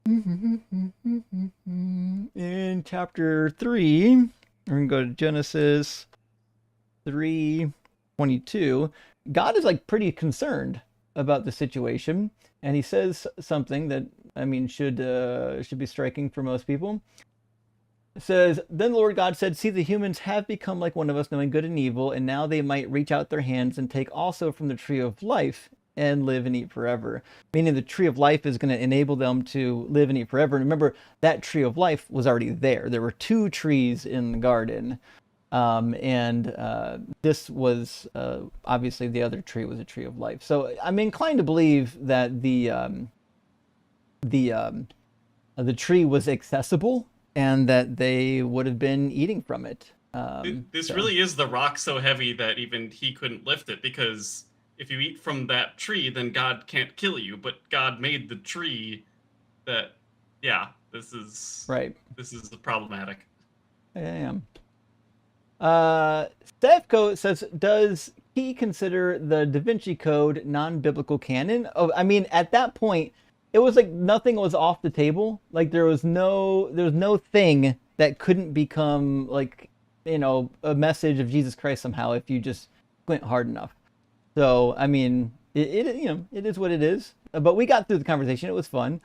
in chapter 3, we're going to go to Genesis 3:22. God is like pretty concerned about the situation, and he says something that should be striking for most people. It says, then the Lord God said, see, the humans have become like one of us, knowing good and evil, and now they might reach out their hands and take also from the tree of life and live and eat forever. Meaning the tree of life is going to enable them to live and eat forever. And remember, that tree of life was already there. There were 2 trees in the garden. This was obviously the other tree was a tree of life. So I'm inclined to believe that the tree was accessible and that they would have been eating from it. This really is the rock so heavy that even he couldn't lift it, because if you eat from that tree, then God can't kill you. But God made the tree this is right. This is problematic. I am. Stefko says, does he consider the Da Vinci Code non-biblical canon? Oh, I mean, at that point, it was like nothing was off the table. Like there was no thing that couldn't become like, a message of Jesus Christ somehow if you just went hard enough. So, I mean, it is what it is. But we got through the conversation. It was fun.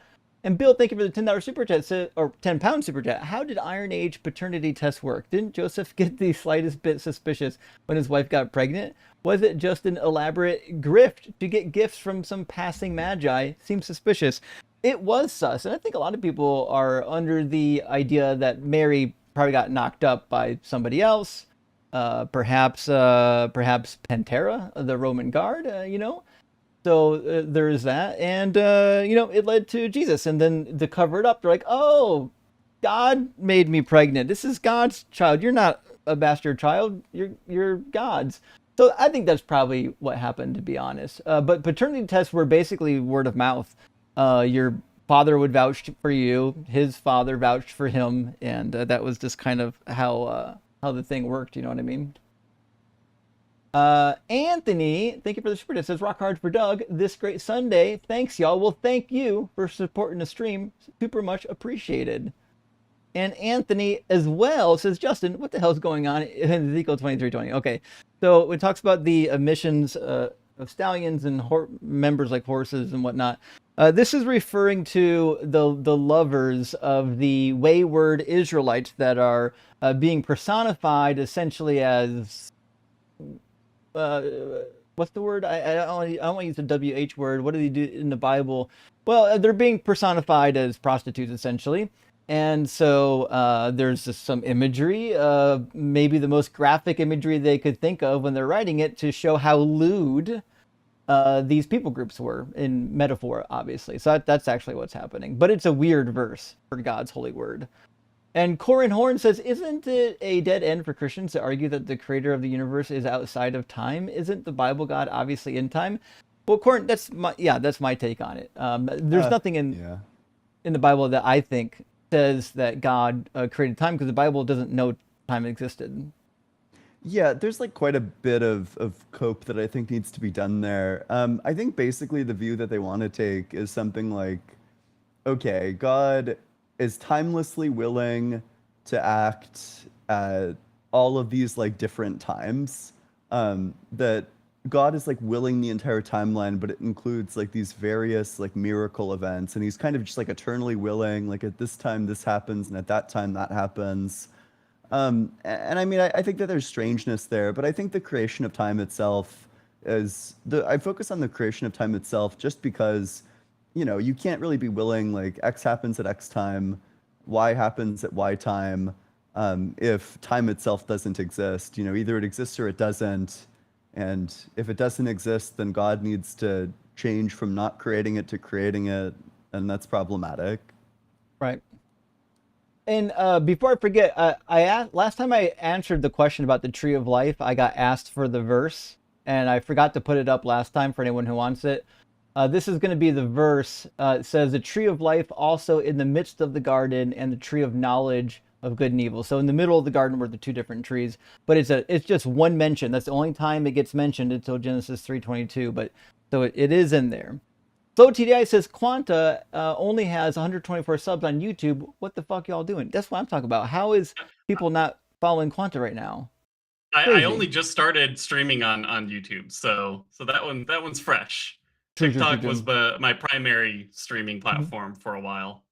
And Bill, thank you for the $10 super chat, or £10 super chat. How did Iron Age paternity test work? Didn't Joseph get the slightest bit suspicious when his wife got pregnant? Was it just an elaborate grift to get gifts from some passing magi? Seems suspicious. It was sus, and I think a lot of people are under the idea that Mary probably got knocked up by somebody else. Perhaps Pantera, the Roman guard, So there is that, and it led to Jesus, and then to cover it up, they're like, "Oh, God made me pregnant. This is God's child. You're not a bastard child. You're God's." So I think that's probably what happened, to be honest. But paternity tests were basically word of mouth. Your father would vouch for you, his father vouched for him, and that was just kind of how the thing worked. You know what I mean? Anthony, thank you for the super chat. Says rock hard for Doug this great Sunday. Thanks, y'all. Well, thank you for supporting the stream. Super much appreciated. And Anthony as well says, Justin, what the hell's going on in Ezekiel 23:20? Okay, so it talks about the emissions of stallions and members like horses and whatnot. This is referring to the lovers of the wayward Israelites that are being personified essentially as what's the word? I don't want to use the WH word. What do they do in the Bible? Well, they're being personified as prostitutes essentially. And so there's just some imagery, maybe the most graphic imagery they could think of when they're writing it to show how lewd these people groups were, in metaphor, obviously. So that's actually what's happening. But it's a weird verse for God's holy word. And Corin Horn says, isn't it a dead end for Christians to argue that the creator of the universe is outside of time? Isn't the Bible God obviously in time? Well, Corin, that's my take on it. There's nothing in the Bible that I think says that God created time, because the Bible doesn't know time existed. Yeah, there's like quite a bit of cope that I think needs to be done there. I think basically the view that they want to take is something like, okay, God is timelessly willing to act at all of these like different times. That God is like willing the entire timeline, but it includes like these various like miracle events, and he's kind of just like eternally willing, like at this time this happens and at that time that happens. And I mean, I think that there's strangeness there, but I think the creation of time itself I focus on the creation of time itself just because, you can't really be willing, like X happens at X time, Y happens at Y time, if time itself doesn't exist. Either it exists or it doesn't. And if it doesn't exist, then God needs to change from not creating it to creating it, and that's problematic. Right. And before I forget, last time I answered the question about the tree of life, I got asked for the verse, and I forgot to put it up last time for anyone who wants it. This is going to be the verse. It says, the tree of life also in the midst of the garden, and the tree of knowledge of good and evil. So in the middle of the garden were the two different trees, but it's just one mention. That's the only time it gets mentioned until Genesis 3:22. But so it is in there. So TDI says Quanta only has 124 subs on YouTube. What the fuck y'all doing? That's what I'm talking about. How is people not following Quanta right now? I only just started streaming on YouTube, so that one's fresh. TikTok was my primary streaming platform for a while.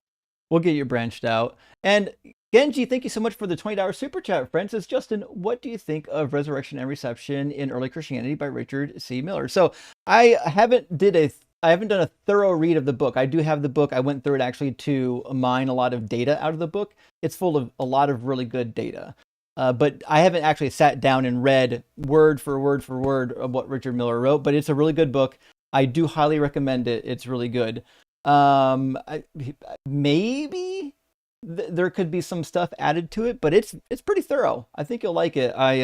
We'll get you branched out. And Genji, thank you so much for the $20 super chat, friends. Says Justin, what do you think of Resurrection and Reception in Early Christianity by Richard C. Miller? So I haven't done a thorough read of the book. I do have the book. I went through it actually to mine a lot of data out of the book. It's full of a lot of really good data. But I haven't actually sat down and read word for word of what Richard Miller wrote, but it's a really good book. I do highly recommend it. It's really good. Maybe there could be some stuff added to it, but it's pretty thorough. I think you'll like it. I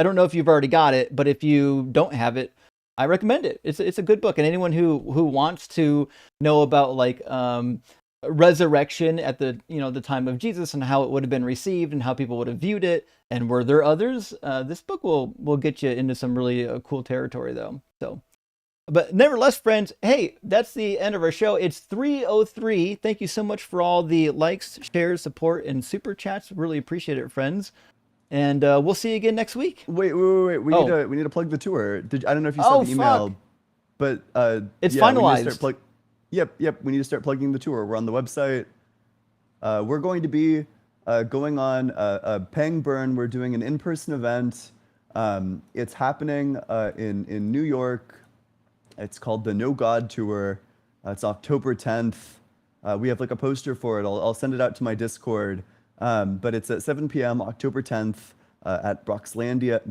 don't know if you've already got it, but if you don't have it, I recommend it. It's a good book, and anyone who wants to know about like resurrection at the the time of Jesus and how it would have been received and how people would have viewed it, and were there others, this book will get you into some really cool territory though. So, but nevertheless, friends, hey, that's the end of our show. It's 3:03. Thank you so much for all the likes, shares, support, and super chats. Really appreciate it, friends. And we'll see you again next week. Wait. We need to plug the tour. I don't know if you saw the email, but it's finalized. Yep. We need to start plugging the tour. We're on the website. We're going to be going on Peng Burn. We're doing an in-person event. It's happening in New York. It's called the No God Tour. It's October 10th. We have like a poster for it. I'll send it out to my Discord. But it's at 7 p.m. October 10th at Bronxlandia,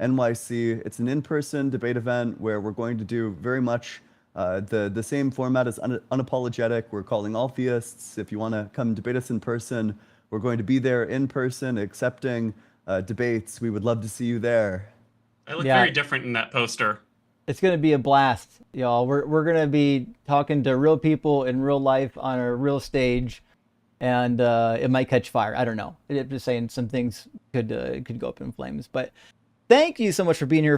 NYC. It's an in-person debate event where we're going to do very much the same format as Unapologetic. We're calling all theists. If you want to come debate us in person, we're going to be there in person, accepting debates. We would love to see you there. I look very different in that poster. It's going to be a blast, y'all. We're going to be talking to real people in real life on a real stage, and it might catch fire. I don't know. I'm just saying some things could go up in flames. But thank you so much for being here.